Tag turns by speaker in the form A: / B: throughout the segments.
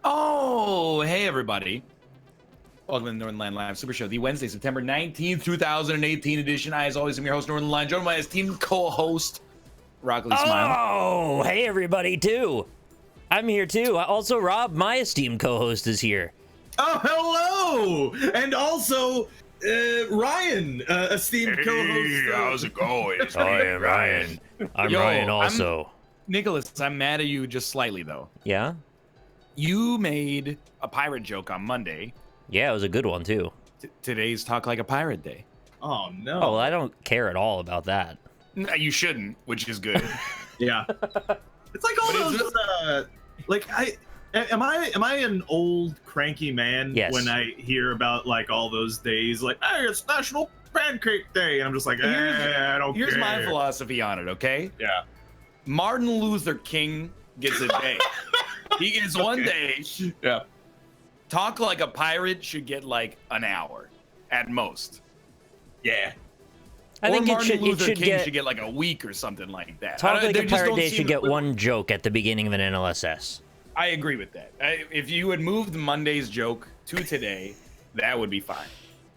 A: Oh, hey everybody. Welcome to the Northernlion Live Super Show, the Wednesday, September 19th, 2018 edition. I, as always, am your host, Northernlion, joined by his team co-host, Rockley Smile.
B: Oh, hey everybody, too. I'm here, too. Also, Rob, my esteemed co-host, is here.
C: Oh, hello! And also, Ryan, esteemed co-host.
A: How's it going?
B: I am Ryan. I'm Ryan also.
A: Nicholas, I'm mad at you just slightly, though.
B: Yeah?
A: You made a pirate joke on Monday.
B: Yeah, it was a good one, too.
A: Today's Talk Like a Pirate Day.
C: Oh, no.
B: Oh, well, I don't care at all about that.
A: No, you shouldn't, which is good.
C: Yeah. It's like all those, am I an old cranky man when I hear about like all those days, like, hey, it's National Pancake Day, and I'm just like, I don't care.
A: Here's my philosophy on it, okay?
C: Yeah.
A: Martin Luther King gets a day. He gets one day.
C: Yeah.
A: Talk Like a Pirate should get like an hour at most.
C: Yeah.
B: I think
A: Martin Luther King
B: get...
A: should get like a week or something like that.
B: Talk Like a Pirate Day should get one joke at the beginning of an NLSS.
A: I agree with that. If you had moved Monday's joke to today, that would be fine.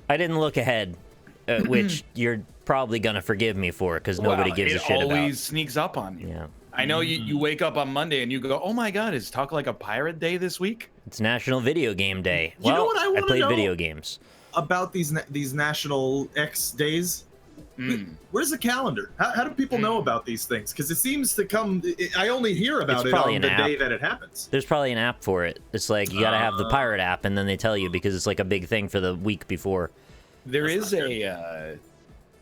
B: I didn't look ahead, which you're probably going to forgive me for, because nobody gives a shit about.
A: It always sneaks up on you.
B: Yeah.
A: I know you wake up on Monday and you go, oh my God, is Talk Like a Pirate Day this week?
B: It's National Video Game Day.
C: You know what
B: I played video games.
C: About these National X days? Where's the calendar? How do people know about these things? Because it seems to come. I only hear about it on the day that it happens.
B: There's probably an app for it. It's like you gotta have the pirate app, and then they tell you because it's like a big thing for the week before.
A: There's a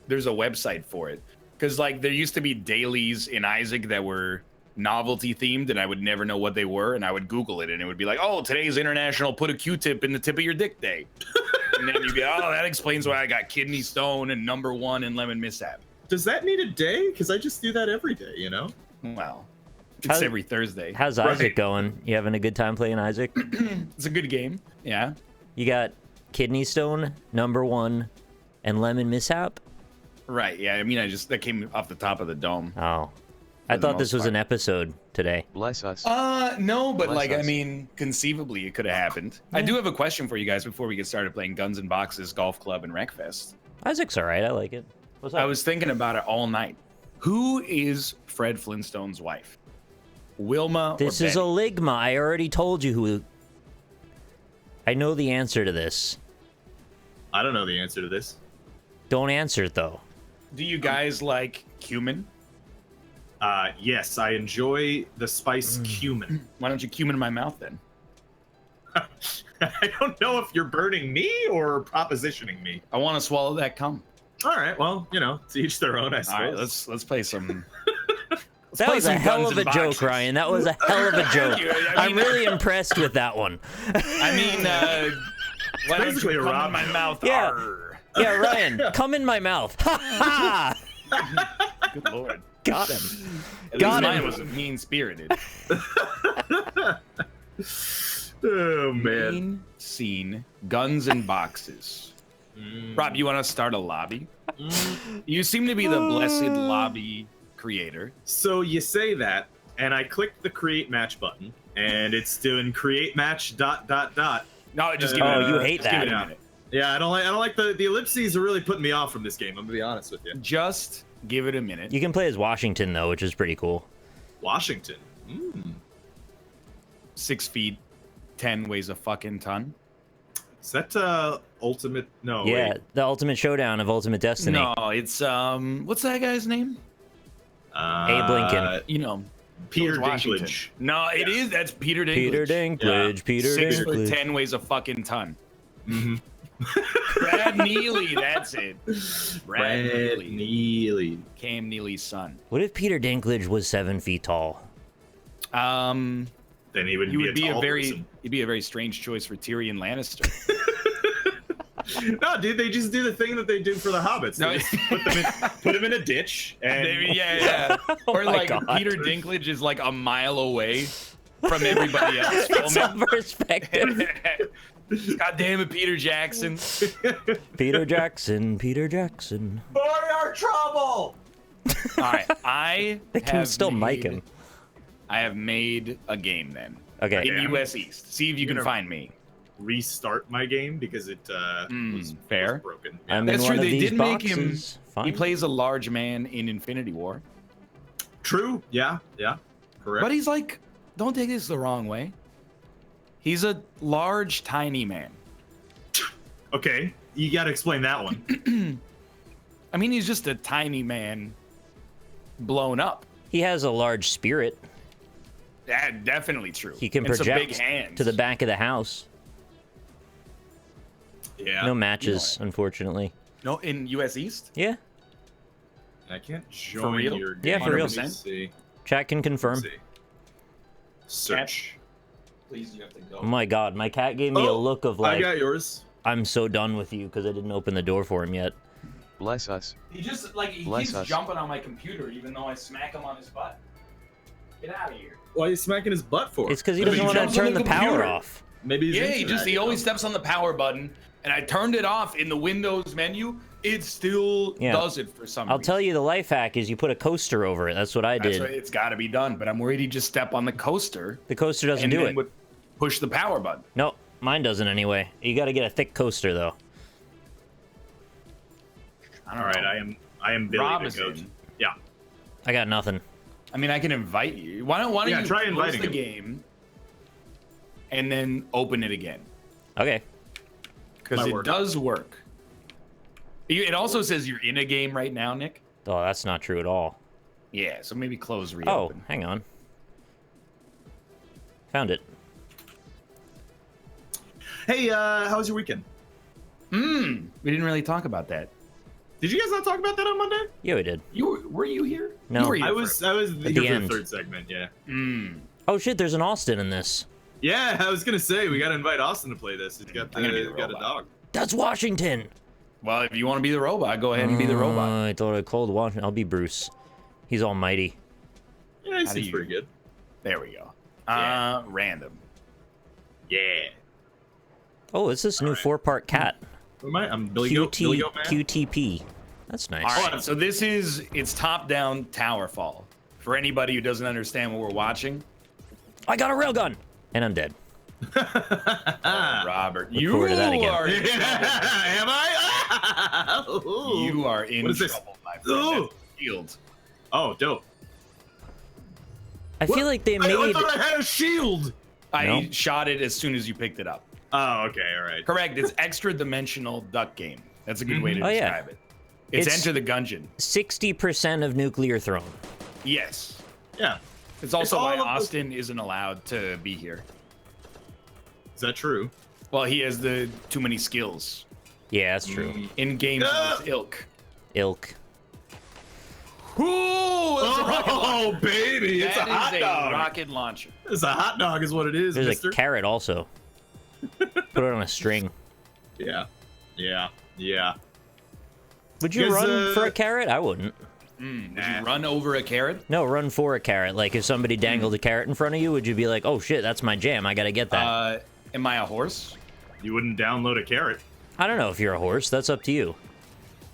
A: website for it, because like there used to be dailies in Isaac that were novelty themed, and I would never know what they were, and I would Google it, and it would be like, oh, today's International Put a Q-Tip in the Tip of Your Dick Day. And then you'd be, oh, that explains why I got kidney stone and number 1 and lemon mishap.
C: Does that need a day? Because I just do that every day, you know?
A: Well, it's every Thursday.
B: How's Isaac going? You having a good time playing Isaac?
A: It's a good game, yeah.
B: You got kidney stone, number 1, and lemon mishap?
A: Right, yeah, I mean, that came off the top of the dome.
B: Oh. I thought this was an episode today.
D: Bless us.
A: No, but
D: Bless us.
A: I mean, conceivably it could have happened. Yeah. I do have a question for you guys before we get started playing Guns and Boxes, Golf Club, and Wreckfest.
B: Isaac's all right. I like it. What's up?
A: I was thinking about it all night. Who is Fred Flintstone's wife? Wilma
B: This
A: or
B: is
A: Betty?
B: a ligma. I already told you who. I know the answer to this.
C: I don't know the answer to this.
B: Don't answer it, though.
A: Do you guys like cumin?
C: Yes, I enjoy the spice cumin.
A: Why don't you cumin in my mouth then?
C: I don't know if you're burning me or propositioning me.
A: I want to swallow that cum.
C: All right, well, you know, to each their own, I suppose.
A: All right, let's play some.
B: That was a hell of a joke, Ryan. That was a hell of a joke. I'm really impressed with that one.
A: I mean, why don't you come in my mouth?
B: Yeah,
A: Arr.
B: yeah, Ryan, come in my mouth. Ha ha!
A: Good lord.
B: Got him.
A: At
B: Got
A: least
B: him.
A: mine was mean-spirited.
C: Oh, man.
A: Main scene, Guns and Boxes. Rob, you want to start a lobby? You seem to be the blessed lobby creator.
C: So you say that, and I click the create match button, and it's doing create match ...
A: No, just give it a minute.
B: You hate
A: Just give it a
B: that.
A: minute.
C: Yeah, I don't like the ellipses are really putting me off from this game. I'm gonna be honest with you.
A: Just give it a minute.
B: You can play as Washington, though, which is pretty cool.
C: Washington.
A: 6 feet, 10 weighs a fucking ton.
C: Is that ultimate? No.
B: Yeah,
C: Wait.
B: the ultimate showdown of Ultimate Destiny.
A: No, it's what's that guy's name?
B: Abe Lincoln.
A: You know,
C: Peter
A: George Washington.
C: Dinklage.
A: No, it is. That's Peter Dinklage.
B: Peter Dinklage.
C: Yeah.
B: Peter
A: 6
B: Dinklage.
A: foot 10 weighs a fucking ton.
C: Mm-hmm.
A: Brad Neely, that's it. Brad
C: Neely.
A: Cam Neely's son.
B: What if Peter Dinklage was 7 feet tall?
C: Then he would be a tall person.
A: He'd be a very strange choice for Tyrion Lannister.
C: No, dude, they just do the thing that they do for the hobbits.
A: No,
C: They just put him in a ditch, and
A: yeah. Or
B: my
A: like
B: God.
A: Peter Dinklage is like a mile away from everybody else.
B: It's all perspective.
A: God damn it, Peter Jackson.
B: Peter Jackson. Peter Jackson.
C: for your trouble.
A: All right, I
B: They can
A: have
B: still mic
A: made-
B: him.
A: I have made a game then.
B: Okay.
A: In US East. See if you can find me.
C: Restart my game because it was broken. Yeah.
A: That's true. They did make him.
B: Fine.
A: He plays a large man in Infinity War.
C: True. Yeah. Correct.
A: But he's like, don't take this the wrong way. He's a large, tiny man.
C: Okay, you got to explain that one.
A: I mean, he's just a tiny man blown up.
B: He has a large spirit.
A: Yeah, definitely true.
B: He can
A: and some
B: project
A: big hands.
B: to the back of the house.
C: Yeah.
B: No matches, unfortunately.
A: No, in US East?
B: Yeah.
C: I can't join your game.
B: Yeah, for real.
C: See.
B: Chat can confirm.
C: Search.
A: Please, you have to go.
B: Oh my god, my cat gave me a look of like,
C: I got yours.
B: I'm so done with you because I didn't open the door for him yet.
D: Bless us.
A: He just, like, he keeps jumping on my computer even though I smack him on his butt. Get out of here.
C: Why are you smacking his butt for?
B: It's because he doesn't want to turn the power off.
C: Maybe he's
A: he always steps on the power button, and I turned it off in the Windows menu. It still does it for some reason.
B: I'll tell you the life hack is you put a coaster over it. That's what I did.
A: That's right. It's got to be done, but I'm worried he'd just step on the coaster.
B: The coaster doesn't do it.
A: Push the power button.
B: No, mine doesn't anyway. You got to get a thick coaster though.
C: All right, I am Billy
A: Robinson.
C: the goat. Yeah.
B: I got nothing.
A: I mean, I can invite you. Why don't you
C: try
A: close
C: inviting
A: the
C: him.
A: game and then open it again?
B: Okay.
A: Because it does work. It also says you're in a game right now, Nick.
B: Oh, that's not true at all.
A: Yeah, so maybe close reopen.
B: Oh, hang on. Found it.
C: Hey, how was your weekend?
A: We didn't really talk about that.
C: Did you guys not talk about that on Monday?
B: Yeah, we did.
A: Were you here?
B: No.
A: You were here
C: I was
B: At
C: here
B: the
C: for the
B: end.
C: third segment, yeah.
B: Oh shit, there's an Austin in this.
C: Yeah, I was gonna say we gotta invite Austin to play this. He's got a dog.
B: That's Washington.
A: Well, if you want to be the robot, go ahead and be the robot.
B: I thought I called Washington. I'll be Bruce. He's almighty.
C: Yeah, he seems pretty good.
A: There we go.
C: Yeah.
A: Random.
C: Yeah.
B: Oh, it's this new 4-part cat.
C: Who am I? I'm Billy Goat Man.
B: QTP. That's nice.
A: All right, so it's top-down tower fall. For anybody who doesn't understand what we're watching.
B: I got a railgun, and I'm dead.
A: Robert,
B: Look
A: you
B: forward to that again.
A: are in trouble.
C: Am I?
A: You are in
C: What is this?
A: trouble, my friend. That's shield.
C: Oh, dope.
B: I feel like they
C: I
B: made.
C: thought I had a shield.
A: I shot it as soon as you picked it up.
C: Oh, okay, all right.
A: Correct. It's extra-dimensional duck game. That's a good way to describe it. It's Enter the Gungeon.
B: 60% of nuclear thrown.
A: Yes.
C: Yeah.
A: It's also why Austin isn't allowed to be here.
C: Is that true?
A: Well, he has too many skills.
B: Yeah, that's true.
A: In games of his ilk.
B: Ilk.
A: Ooh, it's a rocket launcher.
C: Baby, it's a hot dog.
A: Rocket launcher.
C: It's a hot dog, is what it is.
B: There's
C: mister.
B: a carrot also. Put it on a string.
C: Yeah.
B: Would you run for a carrot? I wouldn't.
A: Would you run over a carrot?
B: No, run for a carrot. Like if somebody dangled a carrot in front of you, would you be like, "Oh shit, that's my jam. I gotta get that."
A: Am I a horse?
C: You wouldn't download a carrot.
B: I don't know if you're a horse. That's up to you.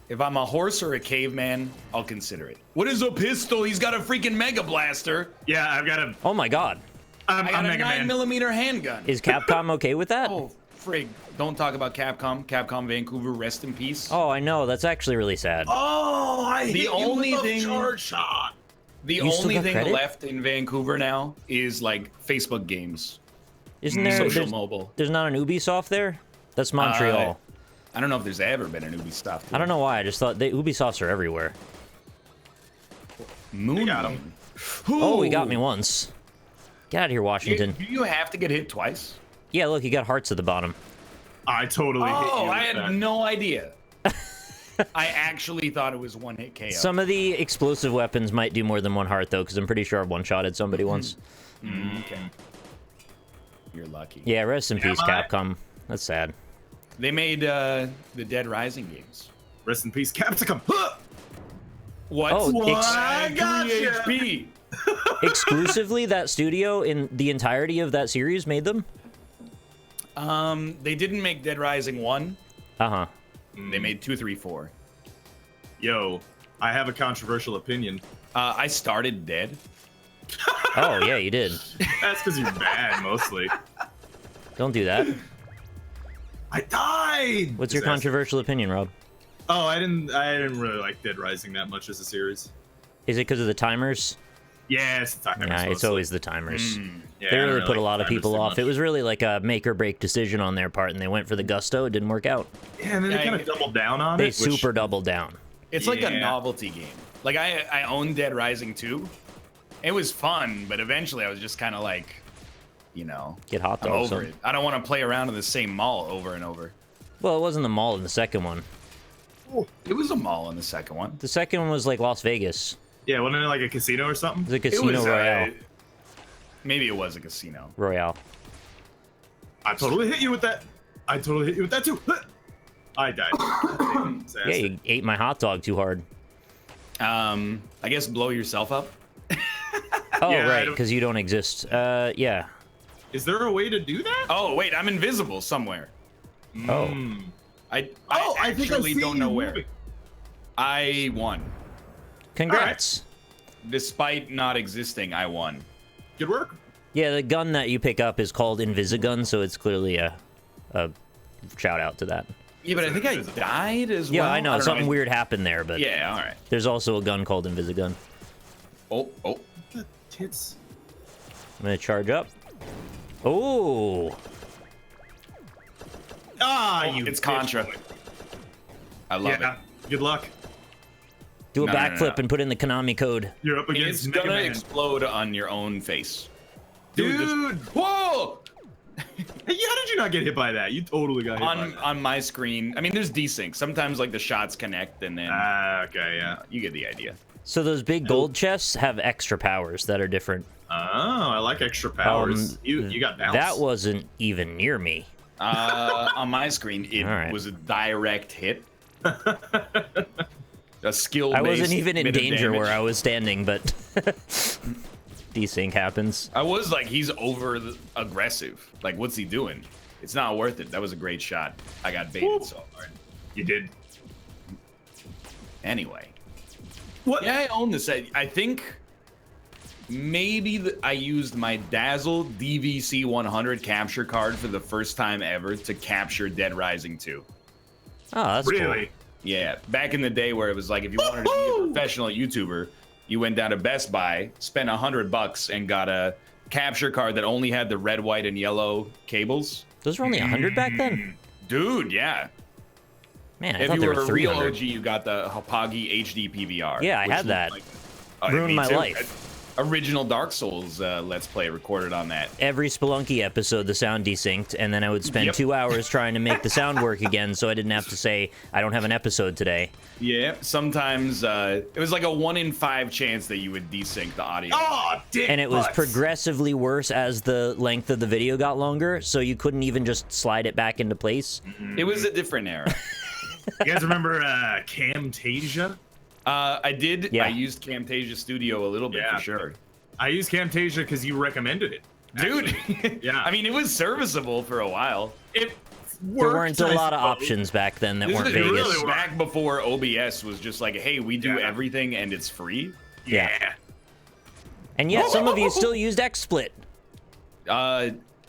A: If I'm a horse or a caveman, I'll consider it. What is a pistol? He's got a freaking Mega Blaster.
C: Yeah, I've got a.
B: Oh my god.
A: I got a
C: Mega Man.
A: 9mm handgun.
B: Is Capcom okay with that?
A: Oh, frig. Don't talk about Capcom. Capcom Vancouver, rest in peace.
B: Oh, I know. That's actually really sad.
C: Oh, I hit you with a charge shot.
A: The only thing left in Vancouver now is like Facebook games.
B: Isn't there
A: social mobile?
B: There's not an Ubisoft there? That's Montreal.
A: I don't know if there's ever been an Ubisoft.
B: I don't know why. I just thought Ubisofts are everywhere.
A: Moon
C: got him.
B: Oh, he got me once. Get out of here, Washington.
A: Do you have to get hit twice?
B: Yeah, look, you got hearts at the bottom.
C: I totally hit you.
A: Oh, I
C: with
A: had
C: that.
A: no idea. I actually thought it was one hit KO.
B: Some of the explosive weapons might do more than one heart, though, because I'm pretty sure I've one-shotted somebody once.
A: Okay. You're lucky.
B: Yeah, rest in peace, Capcom. That's sad.
A: They made the Dead Rising games.
C: Rest in peace, Capsicum.
A: What?
B: Oh,
C: I got you.
A: HP.
B: Exclusively that studio in the entirety of that series made them?
A: They didn't make Dead Rising 1.
B: Uh-huh.
A: They made 2, 3, 4.
C: Yo, I have a controversial opinion.
A: I started Dead.
B: Oh, yeah, you did.
C: That's because you're bad, mostly.
B: Don't do that.
C: I died!
B: What's your controversial opinion, Rob?
C: Oh, I didn't really like Dead Rising that much as a series.
B: Is it because of the timers?
C: Yeah, it's the timers.
B: Yeah,
C: mostly.
B: it's always the timers.
C: Yeah,
B: they
C: I don't
B: really put a
C: like
B: lot of
C: timers
B: people
C: too
B: off.
C: much.
B: It was really like a make or break decision on their part, and they went for the gusto. It didn't work out.
C: Yeah, and then they kind of doubled down on
B: They
C: it.
B: super doubled down.
A: It's like a novelty game. Like I owned Dead Rising 2. It was fun, but eventually I was just kind of like, you know,
B: Get hot
A: I'm
B: dogs.
A: over it. I don't want to play around in the same mall over and over.
B: Well, it wasn't the mall in the second one.
A: It was a mall in the second one.
B: The second one was like Las Vegas.
C: Yeah, wasn't it like a casino or something?
B: It was a casino royale.
A: Maybe it was a casino.
B: Royale.
C: I totally hit you with that. I totally hit you with that too. I died.
B: Yeah, you ate my hot dog too hard.
A: I guess blow yourself up.
B: Oh,
C: Yeah,
B: right, because you don't exist. Yeah.
C: Is there a way to do that?
A: Oh wait, I'm invisible somewhere.
B: Oh.
A: I
C: I think I
A: actually
C: see
A: don't
C: you
A: know where.
C: moving.
A: I won.
B: Congrats.
A: Despite not existing, I won.
C: Good work.
B: Yeah, the gun that you pick up is called Invisigun, so it's clearly a shout out to that.
A: Yeah, but I think I died as well.
B: Yeah, I know.
A: don't
B: Something weird happened there, but
A: Yeah, all right.
B: there's also a gun called Invisigun.
A: Oh.
C: The tits.
B: I'm gonna charge up. Oh,
C: Ah, you.
A: It's
C: bitch.
A: Contra. I love
C: Yeah. Good luck.
B: do a
A: No, no, no,
B: backflip
A: no.
B: and put in the Konami code.
C: You're up
A: it.
C: against
A: It's
C: Mega
A: gonna
C: Man.
A: explode on your own face.
C: Dude.
A: Whoa!
C: Hey, how did you not get hit by that? You totally got hit by that.
A: On my screen, I mean, there's desync. Sometimes like the shots connect, and then
C: Ah, okay, yeah.
A: you get the idea.
B: So those big gold chests have extra powers that are different.
C: Oh, I like extra powers. You got balance.
B: That wasn't even near me.
A: On my screen, it
B: All right.
A: was a direct hit. A skill.
B: I wasn't even in danger where I was standing, but desync happens.
A: I was like, he's over aggressive. Like, what's he doing? It's not worth it. That was a great shot. I got baited so hard.
C: You did.
A: Anyway.
C: What?
A: Yeah, I own this. I think maybe I used my Dazzle DVC 100 capture card for the first time ever to capture Dead Rising 2.
B: Oh, that's
C: Really?
B: cool.
A: Yeah, back in the day where it was like if you wanted to be a professional YouTuber, you went down to Best Buy, spent $100, and got a capture card that only had the red, white, and yellow cables.
B: Those were only 100 back then?
A: Dude, yeah.
B: Man, I
A: If
B: thought
A: you
B: they
A: were
B: were
A: a real
B: 300.
A: OG, you got the Hapagi HD PVR.
B: Yeah, I
A: which
B: had that.
A: looked
B: Ruined
A: me
B: my
A: too.
B: life.
A: Original Dark Souls Let's Play recorded on that.
B: Every Spelunky episode, the sound desynced, and then I would spend
A: Yep.
B: 2 hours trying to make the sound work again, so I didn't have to say, I don't have an episode today.
A: Yeah, sometimes it was like a 1 in 5 chance that you would desync the audio.
C: Oh, dick
B: And it was
C: butts.
B: progressively worse as the length of the video got longer, so you couldn't even just slide it back into place.
A: It was a different era.
C: You guys remember Camtasia?
A: I did.
B: Yeah.
A: I used Camtasia Studio a little bit
C: Yeah.
A: for sure.
C: I used Camtasia because you recommended it.
A: Dude,
C: Yeah.
A: I mean, it was serviceable for a while.
C: It
B: There weren't a
C: worked, I
B: lot of
C: suppose.
B: options back then that
A: This
B: weren't
A: is
B: Vegas.
A: really back before OBS was just like, hey, we do
C: Yeah.
A: everything and it's free.
C: Yeah.
B: And yet, some of you still used XSplit.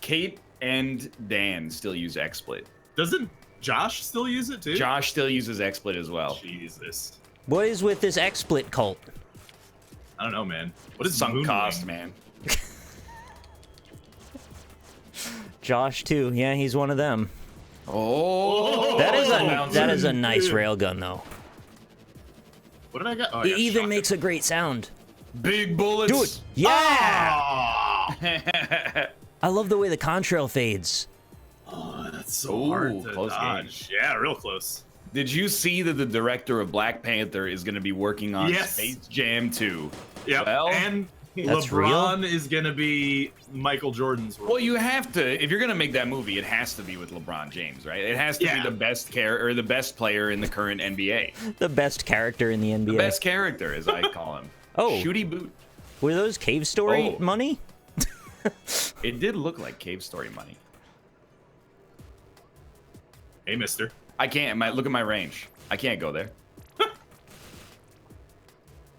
A: Kate and Dan still use XSplit.
C: Doesn't Josh still use it too?
A: Josh still uses XSplit as well.
C: Jesus.
B: What is with this XSplit cult?
C: I don't know, man. What is
A: Sunk
C: Moonwing?
A: cost, man.
B: Josh, too. Yeah, he's one of them.
A: Oh,
B: That is a nice railgun, though.
C: What did I get? Oh, I
B: It
C: got
B: even
C: shotgun.
B: makes a great sound.
A: big bullets.
B: Do it. Yeah!
C: Ah!
B: I love the way the contrail fades.
C: Oh, that's so
A: Ooh,
C: hard to
A: close
C: dodge. Yeah, real close.
A: Did you see that the director of Black Panther is going to be working on
C: Yes.
A: Space Jam 2?
B: Oh,
C: Yep.
A: Well,
C: And
B: That's
C: LeBron is gonna be Michael Jordan's role.
A: well, you have to. If you're going to make that movie, it has to be with LeBron James, right? It has to
C: Yeah.
A: be the best the best player in the current NBA.
B: The best character in the NBA.
A: The best character, as I call him.
B: Oh.
A: Shooty Boot.
B: Were those Cave Story
A: Oh.
B: money?
A: It did look like Cave Story money.
C: Hey, mister.
A: I can't. Look at my range. I can't go there.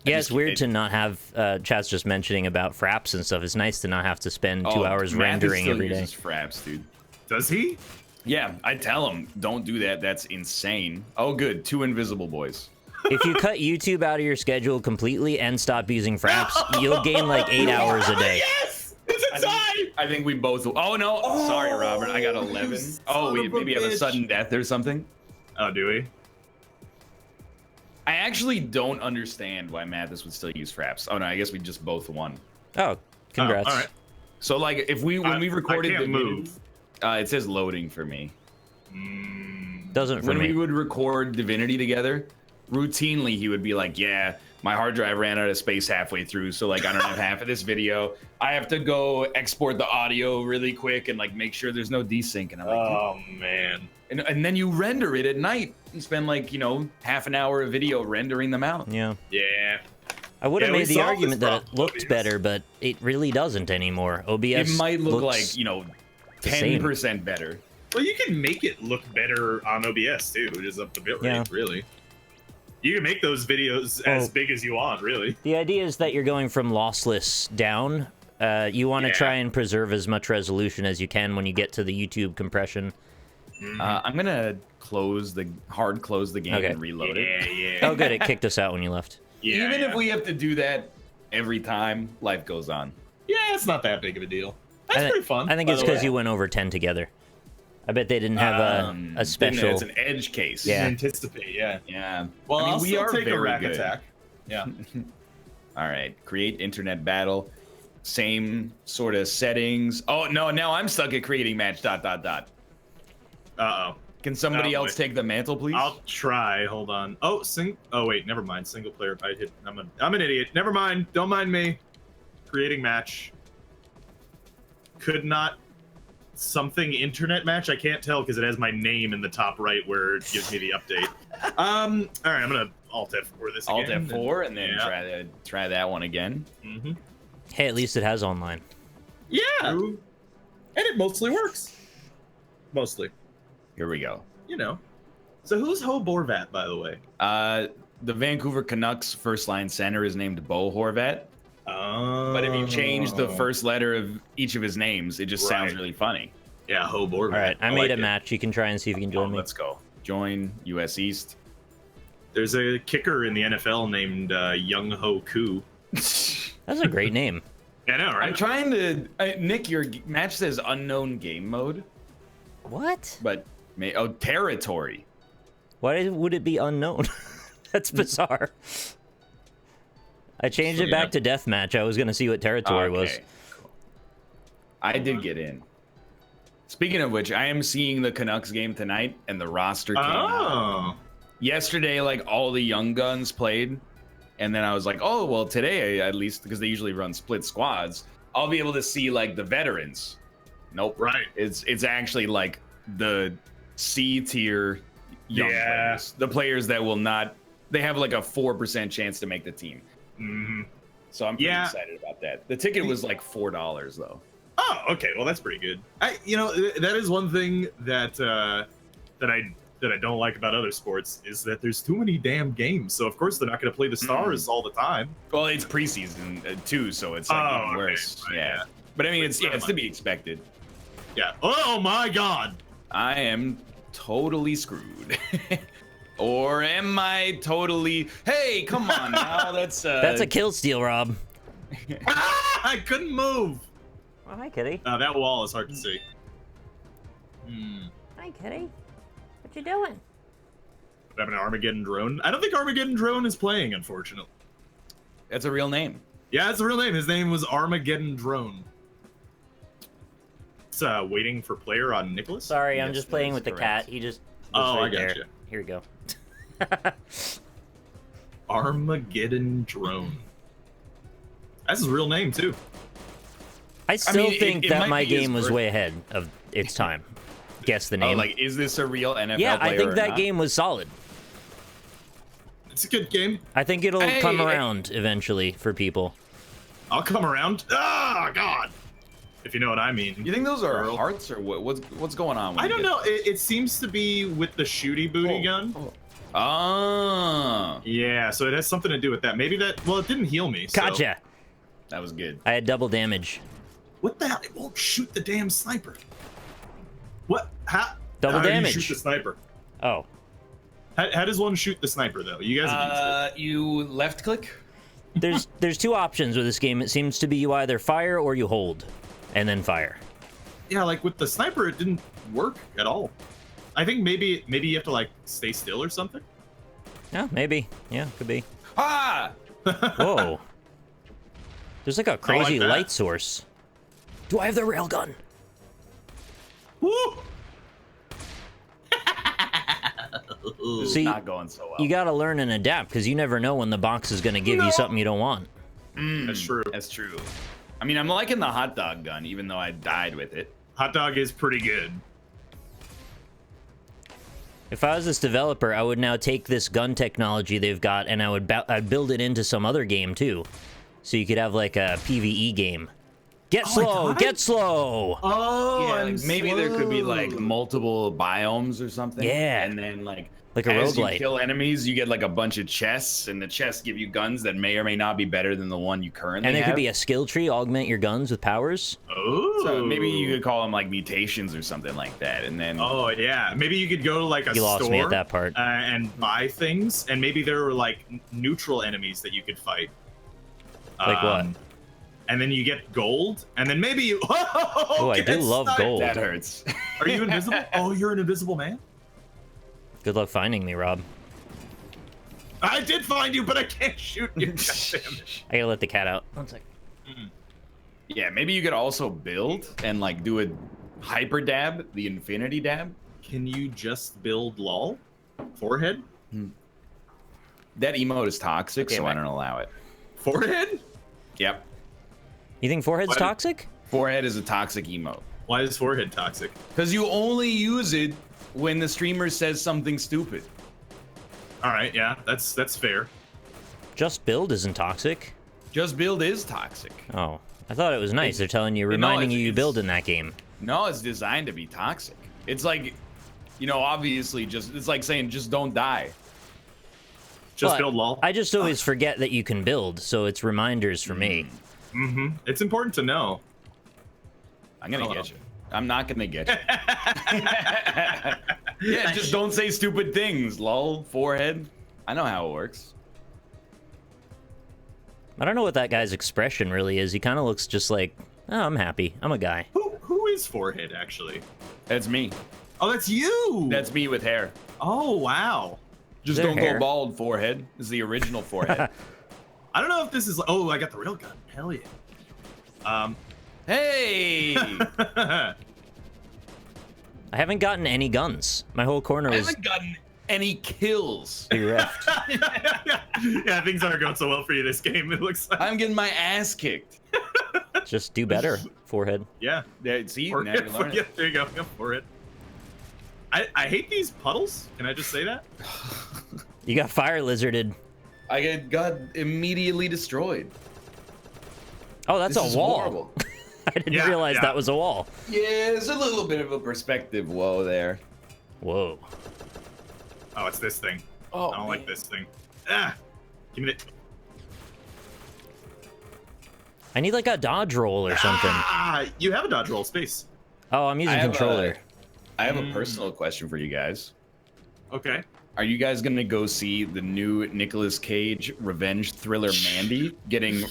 B: Yeah, it's weird to not have, Chat's just mentioning about fraps and stuff. It's nice to not have to spend 2 hours rendering every day.
A: Uses fraps, dude.
C: Does he?
A: Yeah, I tell him, don't do that. That's insane. Oh, good. 2 invisible boys.
B: If you cut YouTube out of your schedule completely and stop using fraps, you'll gain like 8 hours a day.
C: Yes! It's a tie!
A: I think we both... Oh, no. Sorry, Robert. I got 11. Oh, we maybe have a sudden death or something.
C: Oh, do we?
A: I actually don't understand why Mathis would still use fraps. Oh, no. I guess we just both won.
B: Oh, congrats.
C: All right.
A: So, like, if we... When we recorded...
C: I can't move.
A: It says loading for me.
B: Doesn't for
A: when
B: me.
A: we would record Divinity together, routinely he would be like, yeah, my hard drive ran out of space halfway through, so like I don't have half of this video. I have to go export the audio really quick and like make sure there's no desync. And I'm like,
C: oh man.
A: And then you render it at night. You spend like, you know, half an hour of video rendering them out.
B: Yeah.
C: Yeah.
B: I would have made the argument that it looked better, but it really doesn't anymore. OBS
A: It might look like, you know, 10% better.
C: Well, you can make it look better on OBS too, just up the bitrate, really. You can make those videos as big as you want, really.
B: The idea is that you're going from lossless down. You want to try and preserve as much resolution as you can when you get to the YouTube compression.
A: I'm gonna hard close the game and reload it.
C: Yeah.
B: Oh, good, it kicked us out when you left.
C: Yeah,
A: Even if we have to do that every time, life goes on.
C: Yeah, it's not that big of a deal. That's pretty fun.
B: I think it's because you went over 10 together. I bet they didn't have a special.
A: It's an edge case.
B: Yeah.
C: Anticipate. Yeah.
A: Yeah.
C: Well,
A: I mean,
C: I'll
A: we
C: still
A: are
C: take a
A: very
C: rack
A: good.
C: attack. Yeah.
A: All right. Create internet battle. Same sort of settings. Oh no! Now I'm stuck at creating match. ...
C: Uh-oh.
A: Can somebody else take the mantle, please?
C: I'll try. Hold on. Oh, Oh wait, never mind. Single player. I'm an idiot. Never mind. Don't mind me. Creating match. Could not. Something internet match. I can't tell because it has my name in the top right where it gives me the update. All right. I'm gonna Alt F4 this
A: Alt
C: again.
A: F4 and then try that one again.
B: Hey, at least it has online.
C: Yeah. And it mostly works. Mostly.
A: Here we go.
C: You know. So who's Ho Borvat, by the way?
A: The Vancouver Canucks first line center is named Bo Horvat.
C: Oh.
A: But if you change the first letter of each of his names, it just sounds really funny.
C: Yeah, Ho Borvat.
B: All right, I made a match. You can try and see if you can join me.
A: Let's go. Join US East.
C: There's a kicker in the NFL named Young Ho Koo.
B: That's a great name.
C: I know, right?
A: I'm trying to... Nick, your match says unknown game mode.
B: What?
A: But... territory.
B: Why would it be unknown? That's bizarre. I changed it back to deathmatch. I was going to see what territory was.
A: Cool. I did get in. Speaking of which, I am seeing the Canucks game tonight, and the roster came out. Yesterday, like, all the young guns played, and then I was like, oh, well, today, at least, because they usually run split squads, I'll be able to see, like, the veterans. Nope.
C: Right.
A: It's actually, like, the C-tier young players. The players that will not... They have, like, a 4% chance to make the team. So I'm pretty excited about that. The ticket was, like, $4, though.
C: Oh, okay. Well, that's pretty good. That is one thing that I don't like about other sports is that there's too many damn games. So of course they're not going to play the stars all the time.
A: Well, it's preseason too, so it's like even worse.
C: Right,
A: yeah, but I mean, it's to be expected.
C: Yeah. Oh my God.
A: I am totally screwed. Or am I totally? Hey, come on now. That's
B: a kill steal, Rob.
C: I couldn't move.
B: Oh, hi, Kitty.
C: That wall is hard to see.
B: Hi, Kitty. What you doing?
C: I have an Armageddon drone. I don't think Armageddon drone is playing, unfortunately.
A: That's a real name.
C: Yeah, it's a real name. His name was Armageddon drone. It's waiting for player on Nicholas.
B: Sorry, I'm just playing with the cat. He just.
C: I got you.
B: Here we go.
C: Armageddon drone. That's his real name too.
B: I still think that my game was way ahead of its time. Guess the name.
A: Oh, like, is this a real NFL player?
B: Yeah, I think that game was solid.
C: It's a good game.
B: I think it'll come around eventually for people.
C: I'll come around. Ah, God. If you know what I mean.
A: You think those are hearts or what's going on?
C: I don't know. It seems to be with the shooty booty gun.
A: Oh.
C: Yeah, so it has something to do with that. Maybe that. Well, it didn't heal me. So.
B: Gotcha.
A: That was good.
B: I had double damage.
C: What the hell? It won't shoot the damn sniper. What? How?
B: Double
C: how
B: damage.
C: Do you shoot the sniper?
B: Oh.
C: How does one shoot the sniper though? You guys.
A: You left click.
B: There's two options with this game. It seems to be you either fire or you hold, and then fire.
C: Yeah, like with the sniper, it didn't work at all. I think maybe you have to like stay still or something.
B: Yeah, maybe. Yeah, could be.
A: Ah!
B: Whoa. There's like a crazy
C: that.
B: light source. Do I have the railgun?
C: Woo!
A: This is not going so well.
B: You gotta learn and adapt, because you never know when the box is gonna give you something you don't want.
C: That's true.
A: That's true. I mean, I'm liking the hot dog gun, even though I died with it.
C: Hot dog is pretty good.
B: If I was this developer, I would now take this gun technology they've got, and I'd build it into some other game too, so you could have like a PvE game. Get slow, get slow.
C: Oh,
A: yeah, like maybe
C: slow.
A: there could be like multiple biomes or something.
B: Yeah.
A: And then like
B: a
A: as
B: roguelite.
A: you kill enemies, you get like a bunch of chests, and the chests give you guns that may or may not be better than the one you currently have.
B: And there could be a skill tree, augment your guns with powers.
C: Oh.
A: So maybe you could call them like mutations or something like that, and then.
C: Oh yeah, maybe you could go to like a
B: You
C: store.
B: lost me at that part.
C: And buy things, and maybe there were like neutral enemies that you could fight.
B: Like what?
C: And then you get gold, and then maybe you.
B: Oh, I do love gold.
A: That hurts.
C: Are you invisible? Oh, you're an invisible man.
B: Good luck finding me, Rob.
C: I did find you, but I can't shoot you. God damn it.
B: I gotta let the cat out. One sec.
A: Yeah, maybe you could also build and like do a hyper dab, the infinity dab.
C: Can you just build lol? Forehead?
A: That emote is toxic,
B: Okay,
A: so I
B: right.
A: don't allow it.
C: Forehead?
A: Yep.
B: You think forehead's
C: What?
B: toxic?
A: Forehead is a toxic emote.
C: Why is forehead toxic?
A: Because you only use it when the streamer says something stupid.
C: All right, yeah, that's fair.
B: Just build isn't toxic.
A: Just build is toxic.
B: Oh, I thought it was nice. They're telling you,
A: No,
B: reminding you
A: it's-
B: build in that game.
A: No, it's designed to be toxic. It's like, you know, obviously it's like saying just don't die.
C: Just
B: But
C: build lol.
B: I just always forget that you can build, so it's reminders for me.
C: Mm-hmm. It's important to know.
A: I'm gonna
C: Oh.
A: get you. I'm not gonna get you. Yeah, just don't say stupid things, lol. Forehead. I know how it works.
B: I don't know what that guy's expression really is. He kind of looks just like, oh, I'm happy. I'm a guy.
C: Who is forehead actually?
A: That's me.
C: Oh, that's you.
A: That's me with hair.
C: Oh wow.
A: Just
B: Their
A: don't
B: hair.
A: go bald, forehead. This is the original forehead.
C: I don't know if this is. Oh, I got the real gun. Hell yeah.
A: Hey!
B: I haven't gotten any guns. My whole corner
A: I
B: was
A: haven't gotten any kills.
B: bereft.
C: Yeah, things aren't going so well for you this game. It looks like.
A: I'm getting my ass kicked.
B: Just do better, forehead.
C: Yeah.
A: There, see, now
C: Forehead,
A: you learn
C: yeah,
A: it.
C: there you go. Go for it. I hate these puddles. Can I just say that?
B: You got fire lizarded.
A: I got immediately destroyed.
B: Oh, that's
A: This
B: a
A: is
B: wall.
A: horrible.
B: I didn't
C: Yeah,
B: realize
C: yeah.
B: that was a wall.
A: Yeah, there's a little bit of a perspective whoa there.
B: Whoa.
C: Oh, it's this thing.
A: Oh,
C: I don't like this thing. Ah, give me the.
B: I need like a dodge roll or something.
C: Ah, you have a dodge roll space.
B: Oh, I'm using
A: I have
B: controller.
A: I have a personal question for you guys.
C: Okay.
A: Are you guys gonna go see the new Nicolas Cage revenge thriller Mandy getting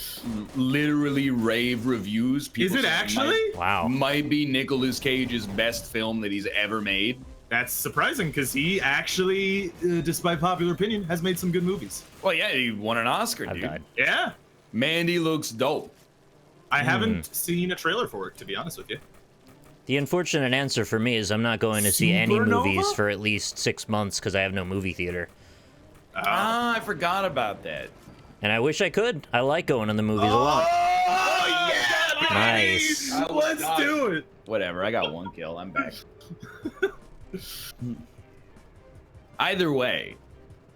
A: literally rave reviews?
C: Is it
A: say
C: actually?
B: Wow.
A: Might be Nicolas Cage's best film that he's ever made.
C: That's surprising because he actually, despite popular opinion, has made some good movies.
A: Well, yeah, he won an Oscar,
B: I've
A: dude.
B: died.
C: Yeah.
A: Mandy looks dope.
C: I haven't seen a trailer for it, to be honest with you.
B: The unfortunate answer for me is I'm not going to see any
C: Supernova?
B: movies for at least 6 months because I have no movie theater.
A: Ah, I forgot about that.
B: And I wish I could. I like going to the movies a lot.
C: Oh, yeah,
B: Nice.
C: baby! Let's do it.
A: Whatever, I got one kill. I'm back. Either way,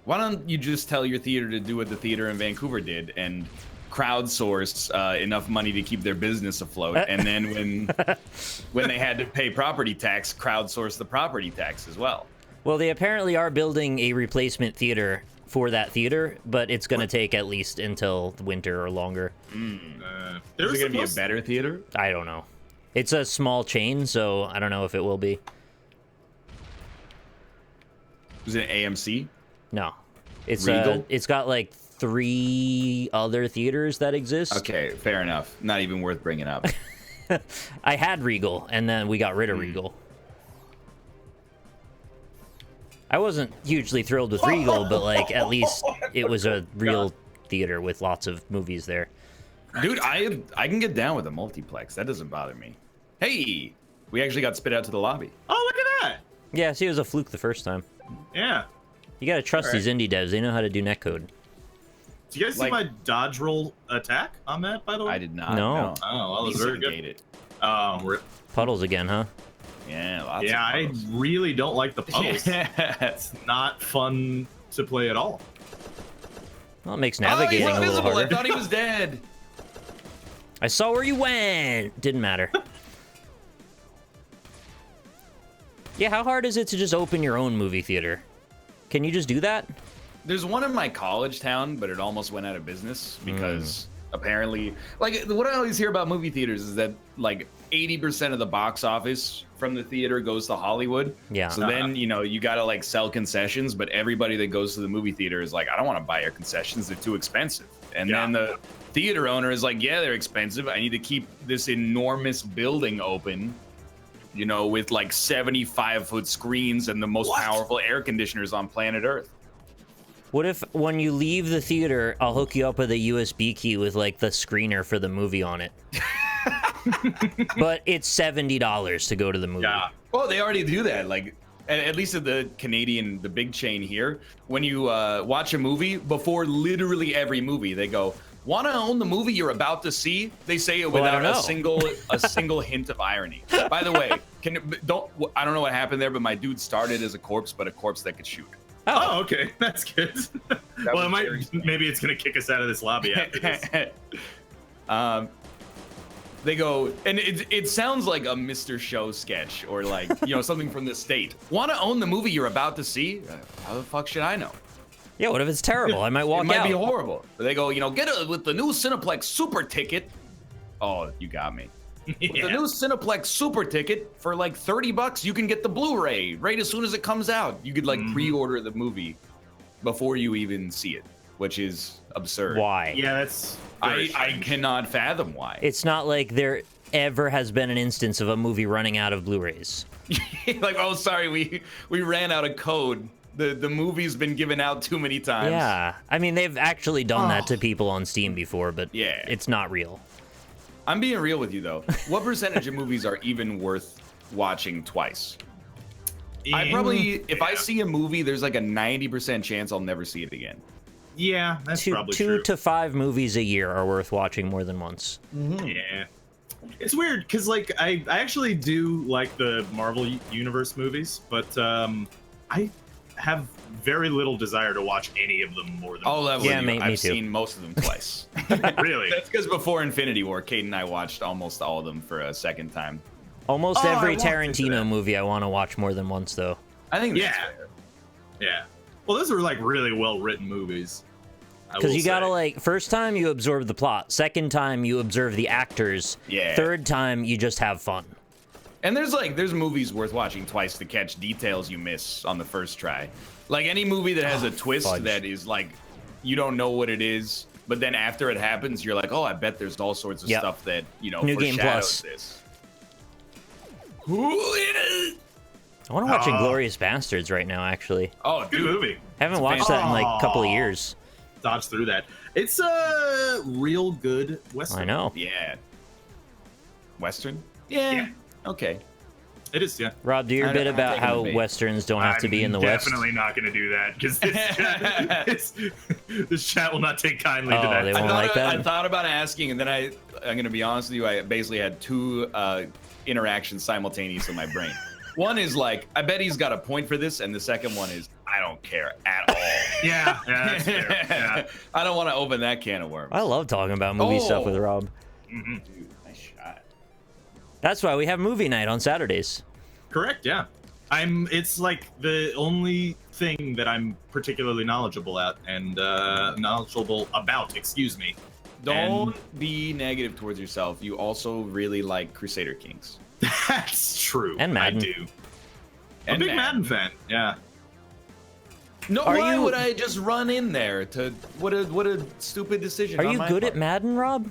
A: why don't you just tell your theater to do what the theater in Vancouver did and crowdsource enough money to keep their business afloat, and then when they had to pay property tax, crowdsource the property tax as well.
B: Well, they apparently are building a replacement theater for that theater, but it's going to take at least until the winter or longer.
A: Is it going to be a better theater?
B: I don't know. It's a small chain, so I don't know if it will be.
A: Is it AMC?
B: No. It's
A: Regal?
B: it's got like 3 other theaters that exist.
A: Okay, fair enough. Not even worth bringing up.
B: I had Regal, and then we got rid of Regal. I wasn't hugely thrilled with Regal, but like at least it was a real theater with lots of movies there.
A: Dude, I can get down with a multiplex. That doesn't bother me. Hey, we actually got spit out to the lobby.
C: Oh, look at that.
B: Yeah, see, it was a fluke the first time.
C: Yeah.
B: You gotta trust these indie devs. They know how to do netcode.
C: Did you guys see my dodge roll attack on that, by the way?
A: I did not.
B: No.
C: Oh, well, it was very good.
A: It.
C: Oh,
B: Puddles again, huh?
A: Yeah, lots
C: yeah,
A: of
C: I
A: puddles.
C: really don't like the puddles. It's not fun to play at all.
B: Well, it makes navigating a little harder.
A: I thought he was dead.
B: I saw where you went. Didn't matter. Yeah, how hard is it to just open your own movie theater? Can you just do that?
A: There's one in my college town, but it almost went out of business because apparently, like, what I always hear about movie theaters is that like 80% of the box office from the theater goes to Hollywood.
B: Yeah.
A: So then, you know, you got to like sell concessions, but everybody that goes to the movie theater is like, I don't want to buy your concessions. They're too expensive. And then the theater owner is like, yeah, they're expensive. I need to keep this enormous building open, you know, with like 75-foot screens and the most powerful air conditioners on planet Earth.
B: What if when you leave the theater, I'll hook you up with a USB key with like the screener for the movie on it? But it's $70 to go to the movie.
A: Yeah. Well, they already do that. Like, at least at the Canadian, the big chain here, when you watch a movie, before literally every movie, they go, "Want to own the movie you're about to see?" They say it without a single hint of irony. By the way, I don't know what happened there, but my dude started as a corpse, but a corpse that could shoot.
C: Oh, okay, that's good. Well, maybe it's gonna kick us out of this lobby after this.
A: They go, and it sounds like a Mr. Show sketch or like, you know, something from the state. Want to own the movie you're about to see? How the fuck should I know?
B: Yeah, what if it's terrible? I might walk out.
A: It might be horrible. But they go, you know, get it with the new Cineplex Super Ticket. Oh, you got me. With the new Cineplex Super Ticket, for like $30, you can get the Blu-ray right as soon as it comes out. You could like pre-order the movie before you even see it, which is absurd.
B: Why?
C: Yeah, that's...
A: I cannot fathom why.
B: It's not like there ever has been an instance of a movie running out of Blu-rays.
A: Like, oh, sorry, we ran out of code. The movie's been given out too many times.
B: Yeah, I mean, they've actually done that to people on Steam before, but it's not real.
A: I'm being real with you, though. What percentage of movies are even worth watching twice? I probably, if I see a movie, there's like a 90% chance I'll never see it again.
C: Yeah, that's probably true.
B: 2 to 5 movies a year are worth watching more than once.
C: Yeah. It's weird, because like I actually do like the Marvel Universe movies, but I have very little desire to watch any of them more than
A: once.
B: Yeah,
A: me
B: too.
A: I've seen most of them twice.
C: Really?
A: That's because before Infinity War, Kate and I watched almost all of them for a second time.
B: Almost every Tarantino movie I want to watch more than once, though.
A: I think that's fair.
C: Yeah. Well, those are like really well-written movies.
B: Because you gotta like, first time you absorb the plot, second time you observe the actors, third time you just have fun.
A: And there's movies worth watching twice to catch details you miss on the first try. Like any movie that has a twist that is like, you don't know what it is, but then after it happens, you're like, oh, I bet there's all sorts of stuff that, you know,
B: New Game Plus.
A: This.
B: I want to watch Inglourious Bastards right now, actually.
A: Oh,
C: good movie.
B: Haven't watched that in like a couple of years.
C: Dodge through that. It's a real good Western.
B: I know.
A: Yeah. Western? Yeah. Okay.
C: It is, yeah.
B: Rob, do your bit about how Westerns don't have to be in the West.
C: I'm definitely not going to do that, because this chat will not take kindly to that.
B: They won't like that?
A: I thought about asking, and then I'm going to be honest with you, I basically had two interactions simultaneous in my brain. One is like, I bet he's got a point for this, and the second one is, I don't care at all.
C: Yeah, that's fair. Yeah.
A: I don't want to open that can of worms.
B: I love talking about movie stuff with Rob.
A: Dude, nice shot.
B: That's why we have movie night on Saturdays.
C: Correct, yeah. It's like the only thing that I'm particularly knowledgeable at and knowledgeable about. Excuse me.
A: Don't be negative towards yourself. You also really like Crusader Kings.
C: That's true.
B: And Madden.
C: I do. I'm a big Madden fan. Yeah.
A: No, why would I just run in there to what a stupid decision.
B: Are you good at Madden, Rob?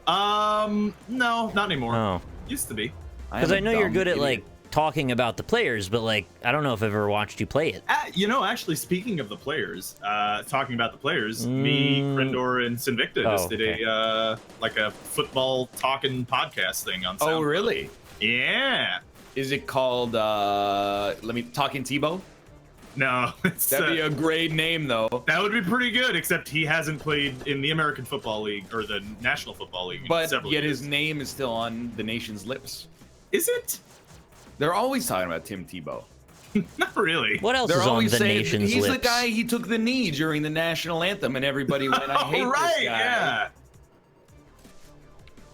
C: No, not anymore.
B: Oh.
C: Used to be.
B: Because I know you're good at like talking about the players, but like I don't know if I've ever watched you play it.
C: You know, actually, speaking of the players, talking about the players, me, Krendor, and Sinvicta just did a like a football talking podcast thing on SoundCloud.
A: Oh, really?
C: Yeah.
A: Is it called Talking Tebow?
C: No,
A: that'd be a great name though.
C: That would be pretty good, except he hasn't played in the American Football League or the National Football League.
A: But yet his name is still on the nation's lips.
C: Is it?
A: They're always talking about Tim Tebow.
C: Not really.
B: What else is on the nation's lips?
A: He's the guy. He took the knee during the national anthem, and everybody went, "I hate this guy."
C: Yeah.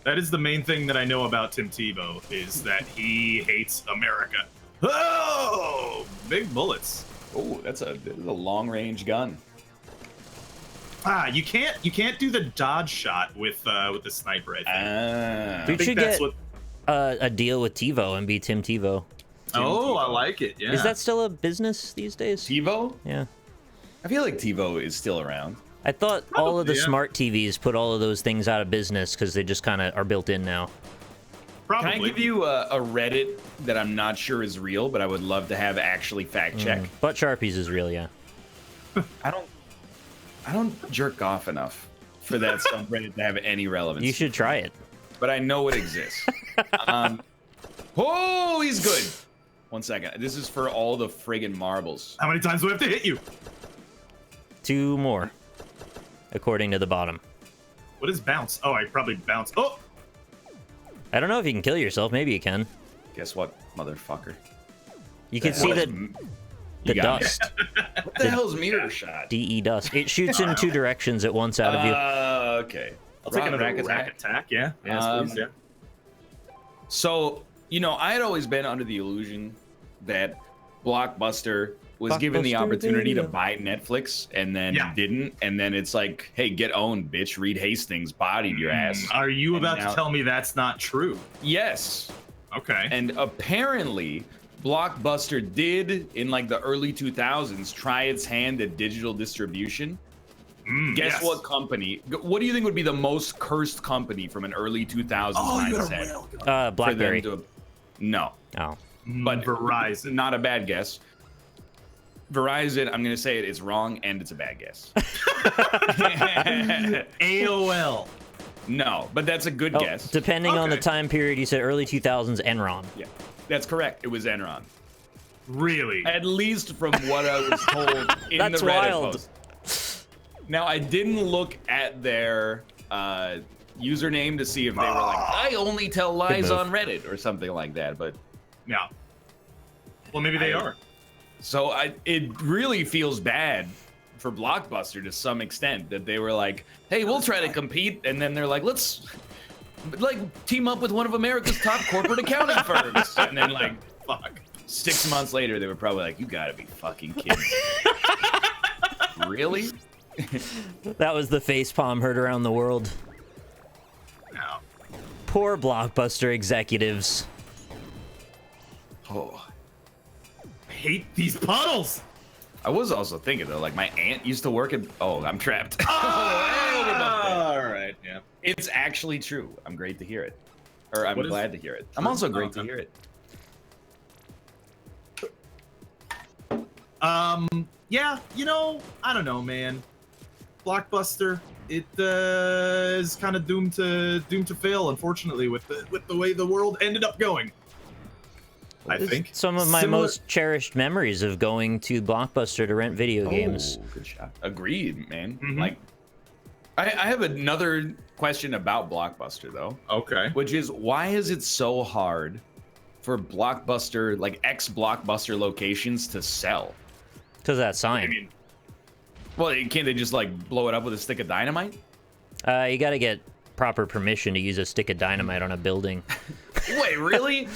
C: That is the main thing that I know about Tim Tebow is that he hates America. Oh, big bullets.
A: Oh, that's a long-range gun.
C: You can't do the dodge shot with the sniper. I think.
B: Dude should get a deal with TiVo and be Tim Tebow.
C: Oh, I like it. Yeah.
B: Is that still a business these days?
A: TiVo?
B: Yeah. I
A: feel like TiVo is still around.
B: I thought all of the smart TVs put all of those things out of business because they just kind of are built in now.
C: Probably.
A: Can I give you a Reddit that I'm not sure is real, but I would love to have actually fact check?
B: But Sharpies is real, yeah.
A: I don't jerk off enough for that subreddit to have any relevance.
B: You should try it.
A: But I know it exists. Oh, he's good. 1 second. This is for all the friggin' marbles.
C: How many times do I have to hit you?
B: 2 more, according to the bottom.
C: What is bounce? Oh, I probably bounce. Oh!
B: I don't know if you can kill yourself. Maybe you can.
A: Guess what, motherfucker?
B: You can see the dust.
A: What the hell's mirror shot?
B: DE dust. It shoots in 2 directions at once out of you.
A: Okay.
C: I'll take another rack attack. Yeah. Yes, please. Yeah.
A: So, you know, I had always been under the illusion that Blockbuster was given the opportunity to buy Netflix and then didn't, and then it's like, hey, get owned, bitch. Reed Hastings bodied your ass.
C: Are you about to tell me that's not true?
A: Yes.
C: Okay.
A: And apparently, Blockbuster did, in like the early 2000s, try its hand at digital distribution. Guess what company? What do you think would be the most cursed company from an early 2000s mindset?
B: BlackBerry.
A: No.
B: Oh.
A: But
C: Verizon.
A: Not a bad guess. Verizon, I'm going to say it's wrong, and it's a bad guess.
C: AOL.
A: No, but that's a good guess.
B: Depending on the time period, you said early 2000s, Enron.
A: Yeah, that's correct. It was Enron.
C: Really?
A: At least from what I was told in the Reddit
B: wild.
A: post. Now, I didn't look at their username to see if they were like, I only tell lies on Reddit or something like that, but...
C: Yeah. Well, maybe they are.
A: So it really feels bad for Blockbuster to some extent that they were like, hey, we'll try to compete. And then they're like, let's team up with one of America's top corporate accounting firms. And then like, fuck. 6 months later, they were probably like, you gotta be fucking kidding me. Really?
B: That was the facepalm heard around the world.
C: No.
B: Poor Blockbuster executives.
A: Oh.
C: I hate these puddles.
A: I was also thinking though, like my aunt used to work at. Oh, I'm trapped.
C: All right, yeah.
A: It's actually true. I'm great to hear it, or I'm glad to hear it. I'm also great to hear it.
C: Yeah, you know, I don't know, man. Blockbuster, it is kind of doomed to fail, unfortunately, with the way the world ended up going. I think
B: some of my most cherished memories of going to Blockbuster to rent video games.
A: Good shot. Agreed, man. Like, I have another question about Blockbuster though.
C: Okay.
A: Which is, why is it so hard for Blockbuster, like ex-Blockbuster locations, to sell?
B: Because that sign.
C: I mean,
A: well, can't they just like blow it up with a stick of dynamite?
B: You got to get proper permission to use a stick of dynamite on a building.
A: Wait, really?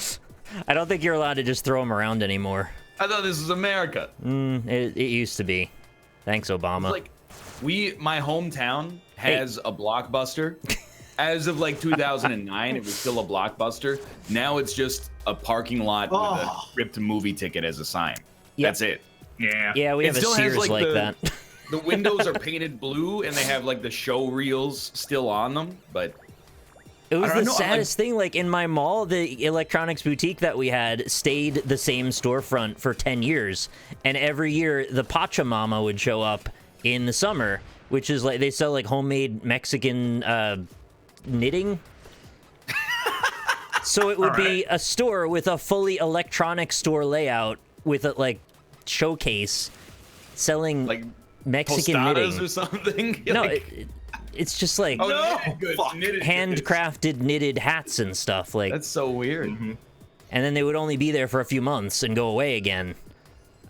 B: I don't think you're allowed to just throw them around anymore.
A: I thought this was America.
B: It used to be. Thanks, Obama.
A: Like, my hometown has a Blockbuster. As of like 2009, it was still a Blockbuster. Now it's just a parking lot with a ripped movie ticket as a sign. Yep. That's it.
C: Yeah.
B: Yeah, we have a Sears like that.
A: The windows are painted blue, and they have like the show reels still on them, but
B: it was the saddest thing. Like in my mall, the electronics boutique that we had stayed the same storefront for 10 years, and every year the Pachamama would show up in the summer, which is like they sell like homemade Mexican knitting. So it would be a store with a fully electronic store layout with a like showcase selling like Mexican knitting
A: or something.
B: No, it's just like handcrafted knitted hats and stuff. Like
A: that's so weird.
B: And then they would only be there for a few months and go away again.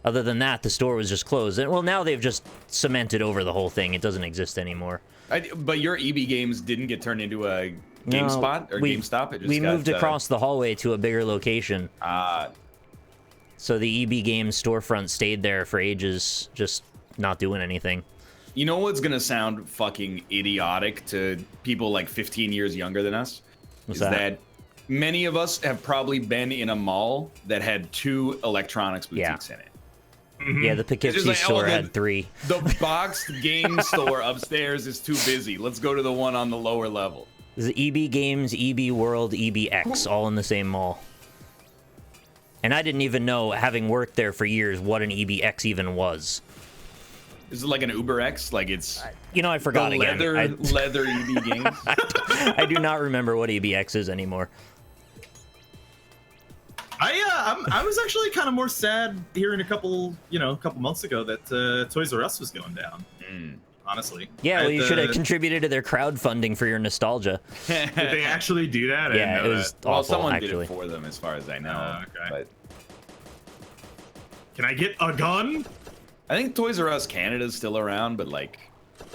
B: Other than that, the store was just closed. And well, now they've just cemented over the whole thing. It doesn't exist anymore.
A: But your EB Games didn't get turned into a GameSpot or GameStop. It just
B: we moved across the hallway to a bigger location. So the EB Games storefront stayed there for ages, just not doing anything.
A: You know what's gonna sound fucking idiotic to people like 15 years younger than us?
B: What's
A: is that many of us have probably been in a mall that had 2 electronics boutiques in it.
B: Yeah, the Poughkeepsie store had 3.
A: The boxed game store upstairs is too busy. Let's go to the one on the lower level.
B: There's EB Games, EB World, EBX, all in the same mall. And I didn't even know, having worked there for years, what an EBX even was.
A: Is it like an Uber X? Like it's...
B: You know, I forgot again.
A: Leather EB Games?
B: I do not remember what EBX is anymore.
C: I was actually kind of more sad hearing a couple months ago that Toys R Us was going down. Honestly.
B: Yeah, well, you should have contributed to their crowdfunding for your nostalgia.
C: Did they actually do that?
B: Yeah, it was awful,
A: well, someone
B: actually
A: did it for them, as far as I know.
C: Okay.
A: But
C: can I get a gun?
A: I think Toys R Us Canada's still around, but like,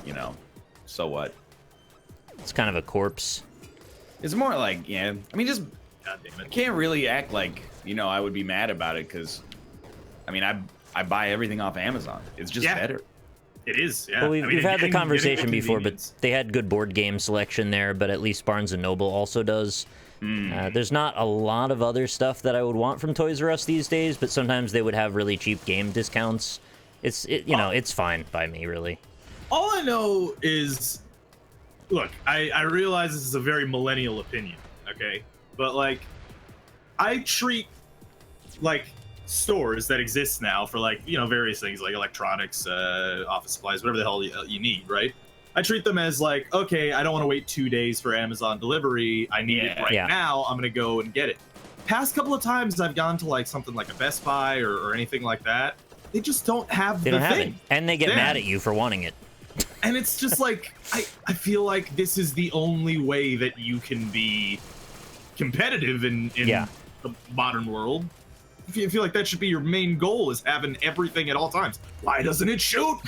A: you know, so what?
B: It's kind of a corpse.
A: It's more like, yeah. I mean, just
C: God damn it.
A: I can't really act like, you know, I would be mad about it because, I mean, I buy everything off Amazon. It's just better.
C: It is, yeah.
B: Well, we've had the conversation before, but they had good board game selection there, but at least Barnes & Noble also does. There's not a lot of other stuff that I would want from Toys R Us these days, but sometimes they would have really cheap game discounts. It's fine by me, really.
C: All I know is, look, I realize this is a very millennial opinion, okay? But, like, I treat, like, stores that exist now for, like, you know, various things like electronics, office supplies, whatever the hell you need, right? I treat them as like, okay, I don't want to wait 2 days for Amazon delivery. I need it right now. I'm gonna go and get it. Past couple of times I've gone to like something like a Best Buy or anything like that. They just don't have the thing.
B: And they get mad at you for wanting it.
C: And it's just like, I feel like this is the only way that you can be competitive in the modern world. I feel like that should be your main goal, is having everything at all times. Why doesn't it shoot?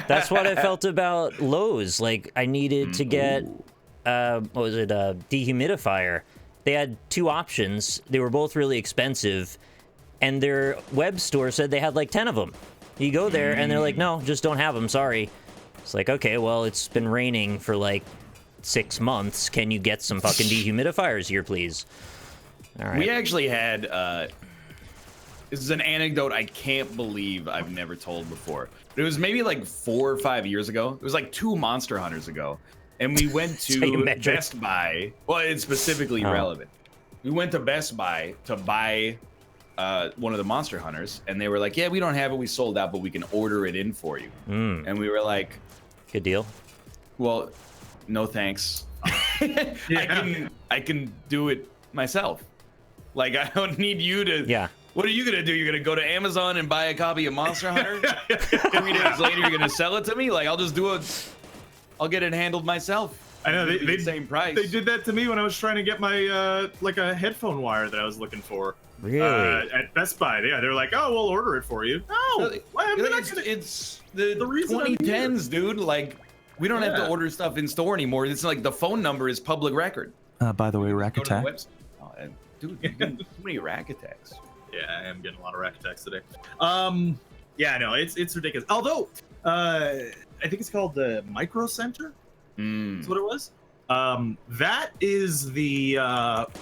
B: That's what I felt about Lowe's. Like, I needed to get, what was it, a dehumidifier. They had 2 options. They were both really expensive, and their web store said they had like 10 of them. You go there, and they're like, no, just don't have them, sorry. It's like, okay, well, it's been raining for like 6 months. Can you get some fucking dehumidifiers here, please? All right.
A: We actually had... This is an anecdote I can't believe I've never told before. It was maybe like 4 or 5 years ago. It was like 2 Monster Hunters ago. And we went to Best Buy. Well, it's specifically relevant. We went to Best Buy to buy one of the Monster Hunters. And they were like, yeah, we don't have it. We sold out, but we can order it in for you. And we were like...
B: Good deal.
A: Well, no thanks. I can do it myself. Like, I don't need you to...
B: Yeah.
A: What are you going to do? You're going to go to Amazon and buy a copy of Monster Hunter? 3 days later, you're going to sell it to me? Like, I'll just do it. I'll get it handled myself.
C: I know. They
A: the same price.
C: They did that to me when I was trying to get my, like a headphone wire that I was looking for.
B: Really?
C: At Best Buy. Yeah, they're like, oh, we'll order it for you. No.
A: It's the 2010s, dude. Like, we don't have to order stuff in store anymore. It's like the phone number is public record.
D: By the way, Rack Attack.
A: Dude, you're getting too many rack attacks.
C: Yeah, I am getting a lot of rack attacks today. Yeah, no, it's ridiculous. Although, I think it's called the Micro Center. That's what it was. That is the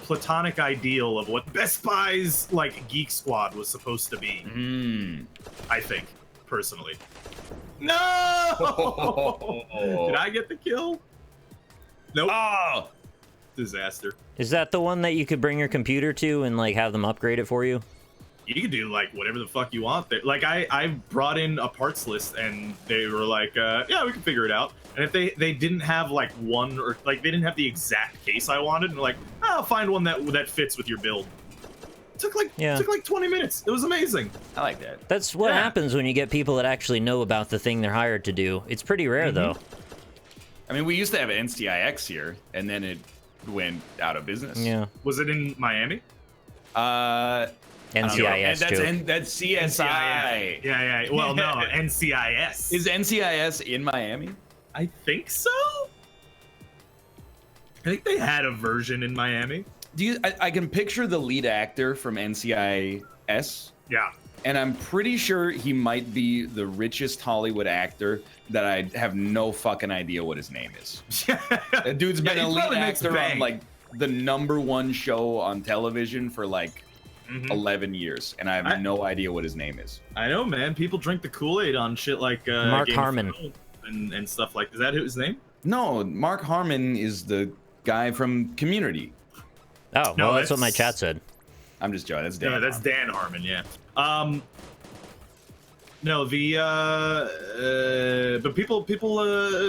C: platonic ideal of what Best Buy's like Geek Squad was supposed to be. I think, personally. No! Did I get the kill? Nope. Oh! Disaster.
B: Is that the one that you could bring your computer to and like have them upgrade it for you?
C: You can do like whatever the fuck you want there. Like I brought in a parts list and they were like, yeah, we can figure it out. And if they didn't have like one or like they didn't have the exact case I wanted, and like, oh, I'll find one that fits with your build. Took like 20 minutes. It was amazing.
A: I like that.
B: That's what happens when you get people that actually know about the thing they're hired to do. It's pretty rare though.
A: I mean, we used to have NCIX here, and then it went out of business.
B: Yeah.
C: Was it in Miami?
B: NCIS joke.
A: That's CSI.
C: Yeah. Well, no, NCIS.
A: Is NCIS in Miami?
C: I think so. I think they had a version in Miami.
A: I can picture the lead actor from NCIS.
C: Yeah.
A: And I'm pretty sure he might be the richest Hollywood actor that I have no fucking idea what his name is. That dude's been a lead actor on like the #1 show on television for like 11 years, and I have no idea what his name is.
C: I know, man. People drink the Kool-Aid on shit like
B: Mark
C: Game
B: Harmon
C: and stuff like. Is that his name?
A: No, Mark Harmon is the guy from Community.
B: Oh, well, that's what my chat said.
A: I'm just joking. That's Dan.
C: No, that's Dan Harmon. Yeah. No, but people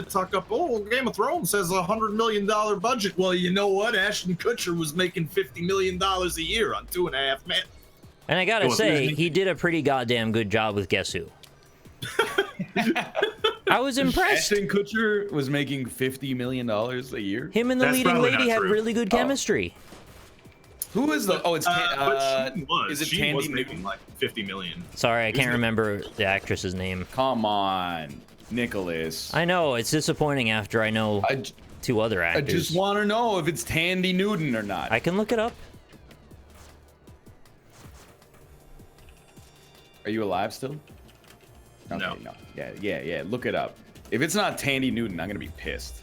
C: talk up. Oh, Game of Thrones has $100 million budget. Well, you know what? Ashton Kutcher was making $50 million a year on 2.5 Men.
B: And I gotta say, he did a pretty goddamn good job with Guess Who. I was impressed.
A: Ashton Kutcher was making $50 million a year.
B: Him and the leading lady had really good chemistry.
A: Who is the? Oh, it's
C: is it Tandy Newton? Like 50 million.
B: Sorry, I can't remember the actress's name.
A: Come on, Nicholas.
B: I know it's disappointing after I know 2 other actors.
A: I just want to know if it's Tandy Newton or not.
B: I can look it up.
A: Are you alive still? Okay, no. Yeah. Look it up. If it's not Tandy Newton, I'm gonna be pissed.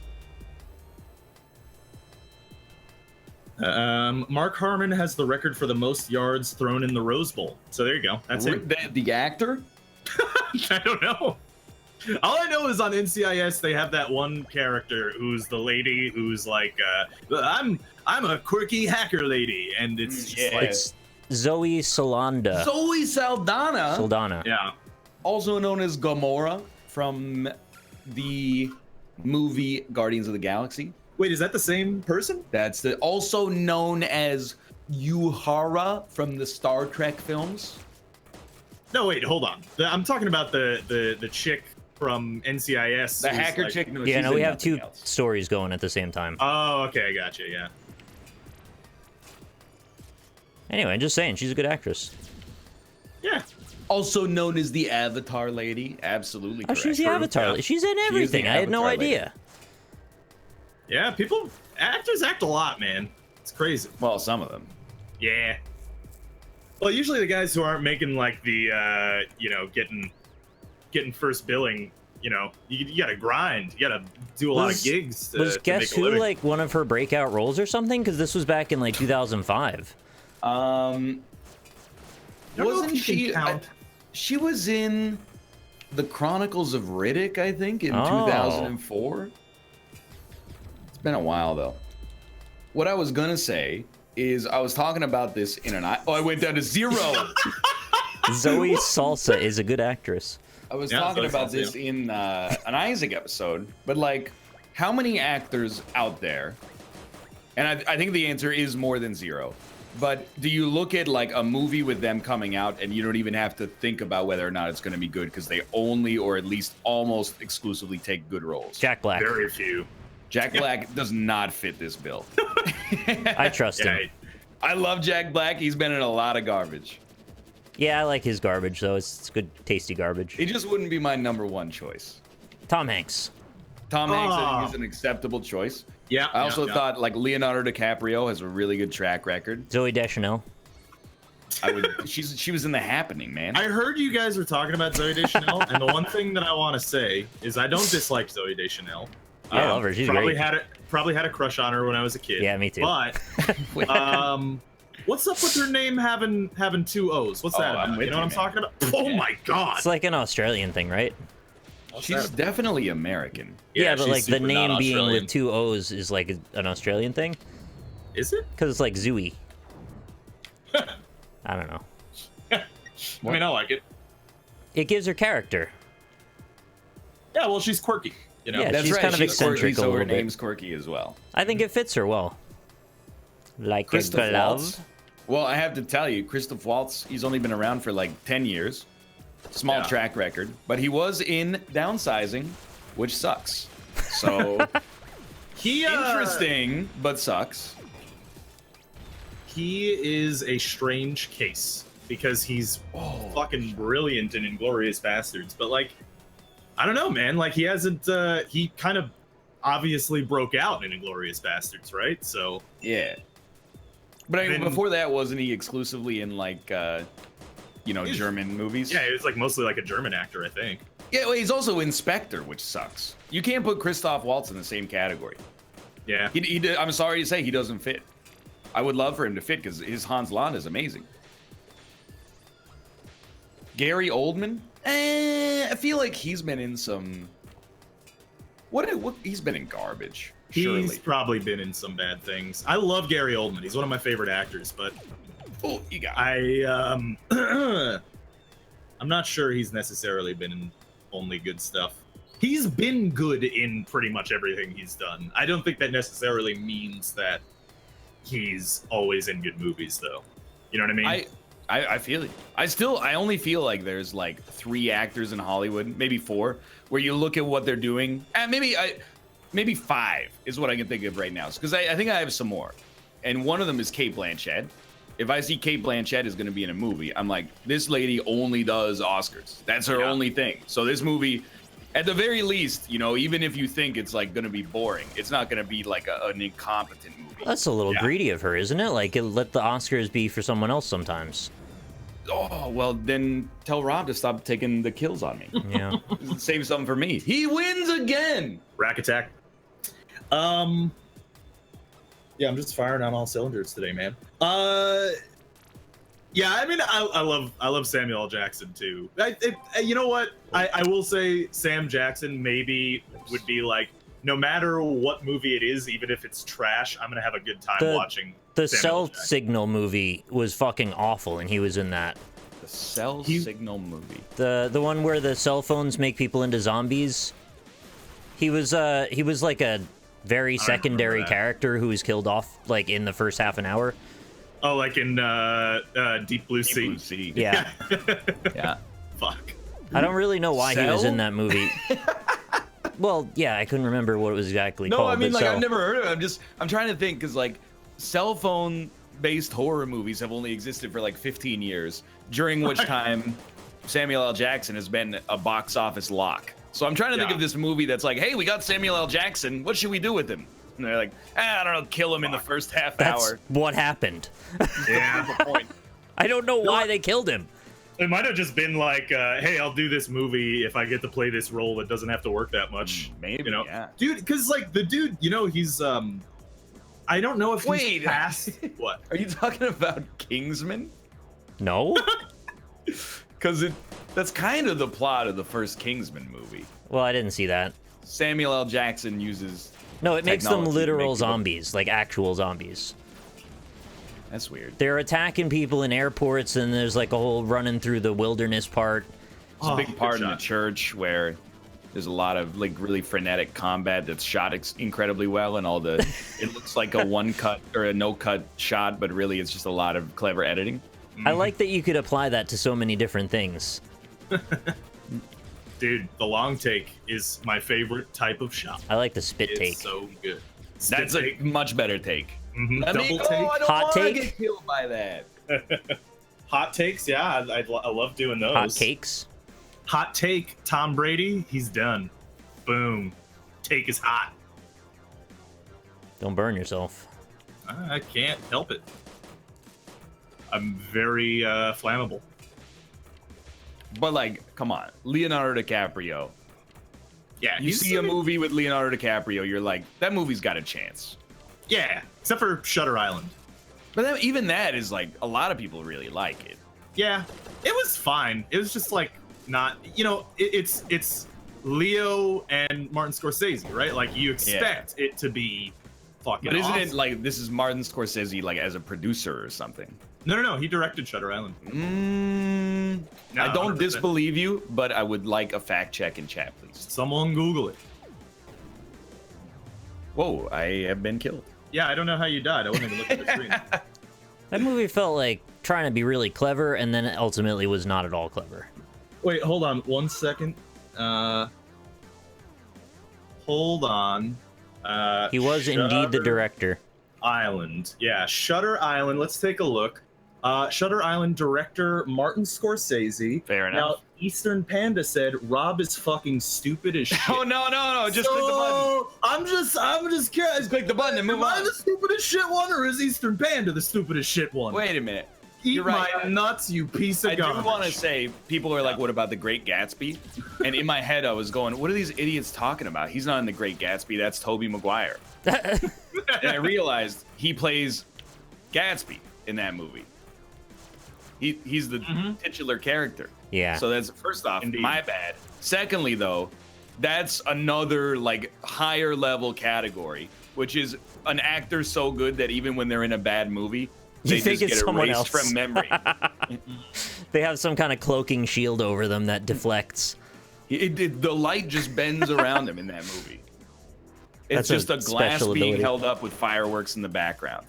C: Mark Harmon has the record for the most yards thrown in the Rose Bowl. So there you go. That's it.
A: The actor?
C: I don't know. All I know is on NCIS they have that one character who's the lady who's like, I'm a quirky hacker lady, and it's just like
B: it's Zoe Saldana.
A: Zoe Saldana.
C: Yeah.
A: Also known as Gamora from the movie Guardians of the Galaxy.
C: Wait, is that the same person?
A: That's also known as Uhura from the Star Trek films.
C: No, wait, hold on. I'm talking about the chick from NCIS.
A: The hacker chick. No,
B: yeah, no, we have 2 stories going at the same time.
C: Oh, okay, I gotcha. Yeah.
B: Anyway, I'm just saying, she's a good actress.
C: Yeah.
A: Also known as the Avatar lady. Absolutely correct.
B: Oh, she's the Avatar. Yeah. She's in everything. I had no idea.
C: Yeah, actors act a lot, man. It's crazy.
A: Well, some of them.
C: Yeah. Well, usually the guys who aren't making like the, getting first billing, you gotta grind. You gotta do a lot of gigs.
B: Was Guess Who like one of her breakout roles or something? Because this was back in like 2005.
A: Wasn't she? She was in the Chronicles of Riddick, I think, in 2004. It's been a while though. What I was gonna say is I was talking about this in I went down to 0.
B: Zoe Salsa is a good actress.
A: I was talking about this in an Isaac episode, but like, how many actors out there? And I think the answer is more than 0. But do you look at like a movie with them coming out and you don't even have to think about whether or not it's going to be good because they only or at least almost exclusively take good roles?
B: Jack Black.
C: Very few.
A: Jack Black does not fit this bill.
B: I trust him.
A: I love Jack Black. He's been in a lot of garbage.
B: Yeah, I like his garbage, though. It's good, tasty garbage.
A: He just wouldn't be my #1 choice.
B: Tom Hanks.
A: Tom Hanks is an acceptable choice.
C: Yeah.
A: I also thought like Leonardo DiCaprio has a really good track record.
B: Zoe Deschanel.
A: She was in The Happening, man.
C: I heard you guys were talking about Zoe Deschanel, and the one thing that I want to say is I don't dislike Zoe Deschanel.
B: I love her. She's
C: probably
B: great.
C: Probably had a crush on her when I was a kid.
B: Yeah, me too.
C: But what's up with her name having 2 O's? What's that about? You know what I'm talking about? Oh my god!
B: It's like an Australian thing, right?
A: She's definitely American.
B: Yeah, but like the name being
C: Australian.
B: with 2 O's is like an Australian thing.
C: Is it?
B: Because it's like Zooey. I don't know.
C: I mean, I like it.
B: It gives her character.
C: Yeah, well, she's quirky. You know?
B: Yeah,
A: That's
B: she's
A: right.
B: kind of
A: She's
B: eccentric
A: quirky,
B: a
A: so her
B: little bit.
A: name's quirky as well.
B: I think it fits her well. Like a
A: Christoph
B: glove.
A: Waltz. Well, I have to tell you, Christoph Waltz, he's only been around for like 10 years. Small track record, but he was in Downsizing, which sucks. So
C: He
A: interesting, but sucks.
C: He is a strange case because he's fucking brilliant in Inglourious Bastards, but like, I don't know, man. Like he hasn't. He kind of obviously broke out in Inglourious Bastards, right? So
A: Yeah. But I mean, before that, wasn't he exclusively in like, German movies?
C: yeah, he was like mostly like a German actor, I think.
A: Yeah, well, he's also Inspector, which sucks. You can't put Christoph Waltz in the same category.
C: Yeah.
A: I'm sorry to say he doesn't fit. I would love for him to fit because his Hans Landa is amazing. Gary Oldman? I feel like he's been in some... What he's been in garbage. Surely.
C: He's probably been in some bad things. I love Gary Oldman. He's one of my favorite actors, but
A: Oh, you got
C: I'm not sure he's necessarily been in only good stuff. He's been good in pretty much everything he's done. I don't think that necessarily means that he's always in good movies, though. You know what I mean?
A: I feel it. I only feel like there's like 3 actors in Hollywood, maybe 4, where you look at what they're doing, and maybe 5 is what I can think of right now. Because I think I have some more, and one of them is Cate Blanchett. If I see Cate Blanchett is going to be in a movie, I'm like, this lady only does Oscars. That's her only thing. So this movie, at the very least, even if you think it's like going to be boring, it's not going to be like an incompetent movie.
B: That's a little greedy of her, isn't it? Like, let the Oscars be for someone else sometimes.
A: Oh, well, then tell Rob to stop taking the kills on me.
B: Yeah.
A: Save something for me. He wins again.
C: Rack Attack. Yeah, I'm just firing on all cylinders today, man. Yeah, I mean, I love Samuel L. Jackson too. You know what? I will say Sam Jackson maybe would be like, no matter what movie it is, even if it's trash, I'm gonna have a good time watching.
B: The
C: Samuel
B: Cell
C: L. Jackson.
B: Signal movie was fucking awful, and he was in that.
A: The Cell Signal movie.
B: The one where the cell phones make people into zombies. He was like a very secondary character who was killed off like in the first half an hour.
C: Oh, like in Deep Blue Sea.
A: Deep Blue Sea.
B: Yeah.
A: Yeah.
C: Fuck.
B: I don't really know why he was
A: Cell?
B: in that movie. Well, yeah, I couldn't remember what it was exactly
A: No,
B: called.
A: I mean,
B: but
A: like,
B: Cell.
A: I've never heard of it. I'm trying to think, because, like, cell phone-based horror movies have only existed for, like, 15 years, during which time Samuel L. Jackson has been a box office lock. So I'm trying to think of this movie that's like, hey, we got Samuel L. Jackson. What should we do with him? And they're like, I don't know, kill him in the first half
B: That's
A: hour.
B: what happened.
C: Yeah.
A: The point.
B: I don't know why they killed him.
C: It might have just been like, hey, I'll do this movie if I get to play this role that doesn't have to work that much.
A: Maybe, yeah.
C: Dude, because, like, the dude, he's, I don't know if he's past... What?
A: Are you talking about Kingsman?
B: No?
A: Because that's kind of the plot of the first Kingsman movie.
B: Well, I didn't see that.
A: Samuel L. Jackson uses...
B: No, it makes them
A: technology to
B: literal
A: make people-
B: zombies, like actual zombies.
A: That's weird.
B: They're attacking people in airports, and there's like a whole running through the wilderness part.
A: It's a big part in the church where there's a lot of like really frenetic combat that's shot incredibly well, and all the it looks like a one cut or a no cut shot, but really it's just a lot of clever editing.
B: I like that you could apply that to so many different things.
C: Dude, the long take is my favorite type of shot.
B: I like the spit
C: It's
B: take.
C: so good.
A: That's a much better take.
C: Double take.
A: I don't
B: Hot
A: wanna
B: take?
A: get killed by that.
C: Hot takes, yeah, I love doing those.
B: Hot cakes.
C: Hot take, Tom Brady, he's done. Boom. Take is hot.
B: Don't burn yourself.
C: I can't help it. I'm very flammable.
A: But like, come on, Leonardo DiCaprio.
C: Yeah,
A: You see a movie with Leonardo DiCaprio, you're like, that movie's got a chance.
C: Yeah, except for Shutter Island.
A: But then, even that is like, a lot of people really like it.
C: Yeah, it was fine. It was just like not, you know, it's Leo and Martin Scorsese, right? Like you expect it to be fucking.
A: But isn't
C: awesome.
A: it like this is Martin Scorsese like as a producer or something?
C: No. He directed Shutter Island. No,
A: I don't
C: 100%.
A: disbelieve you, but I would like a fact check in chat, please.
C: Someone Google it.
A: Whoa, I have been killed.
C: Yeah, I don't know how you died. I wasn't even looking at the screen.
B: That movie felt like trying to be really clever, and then it ultimately was not at all clever.
C: Wait, hold on 1 second. Hold on.
B: He was indeed the director.
C: Island. Yeah, Shutter Island. Let's take a look. Shutter Island director Martin Scorsese.
A: Fair enough.
C: Now, Eastern Panda said Rob is fucking stupid as shit.
A: Oh no! Just click the button.
C: I'm just curious.
A: Click the button and move
C: Am I
A: on.
C: the stupidest shit one, or is Eastern Panda the stupidest shit one?
A: Wait a minute.
C: Eat
A: You're right.
C: my nuts, you piece of
A: I do
C: garbage.
A: want to say, people are like, what about The Great Gatsby? And in my head, I was going, what are these idiots talking about? He's not in The Great Gatsby. That's Tobey Maguire. And I realized he plays Gatsby in that movie. He's the titular character.
B: Yeah.
A: So that's, first off,
C: Indeed.
A: my bad. Secondly, though, that's another like higher level category, which is an actor so good that even when they're in a bad movie, they
B: think
A: just
B: it's
A: get
B: someone
A: erased
B: else.
A: from memory.
B: They have some kind of cloaking shield over them that deflects.
A: The light just bends around him in that movie. It's
B: That's
A: just
B: a
A: a glass
B: special
A: being
B: ability.
A: held up with fireworks in the background.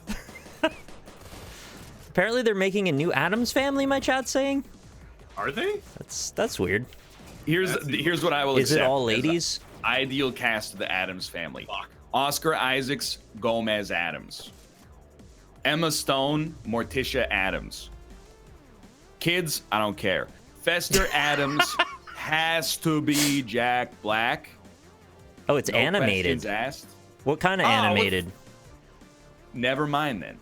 B: Apparently they're making a new Addams Family, my chat's saying.
C: Are they?
B: That's weird.
A: Here's what I will
B: Is
A: accept.
B: it all
A: as the
B: ladies?
A: Ideal cast of the Addams Family.
C: Fuck.
A: Oscar Isaacs, Gomez Addams. Emma Stone, Morticia Addams. Kids, I don't care. Fester Addams has to be Jack Black.
B: Oh, it's
A: No
B: animated.
A: questions asked.
B: What kind of animated?
A: Never mind then.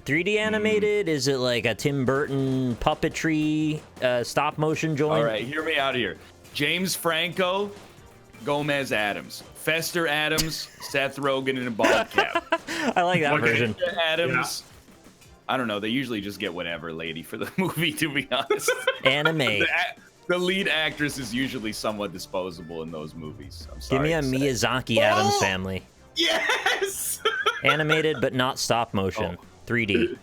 B: 3D animated? Is it like a Tim Burton puppetry stop motion joint?
A: All right, hear me out here. James Franco, Gomez Addams. Fester Addams, Seth Rogen in a bald cap.
B: I like that version.
A: Morticia Addams. I don't know. They usually just get whatever lady for the movie, to be honest.
B: Anime.
A: The lead actress is usually somewhat disposable in those movies. I'm
B: Give
A: sorry.
B: me a
A: to say.
B: Miyazaki Addams Family.
C: Yes.
B: Animated, but not stop motion. 3D.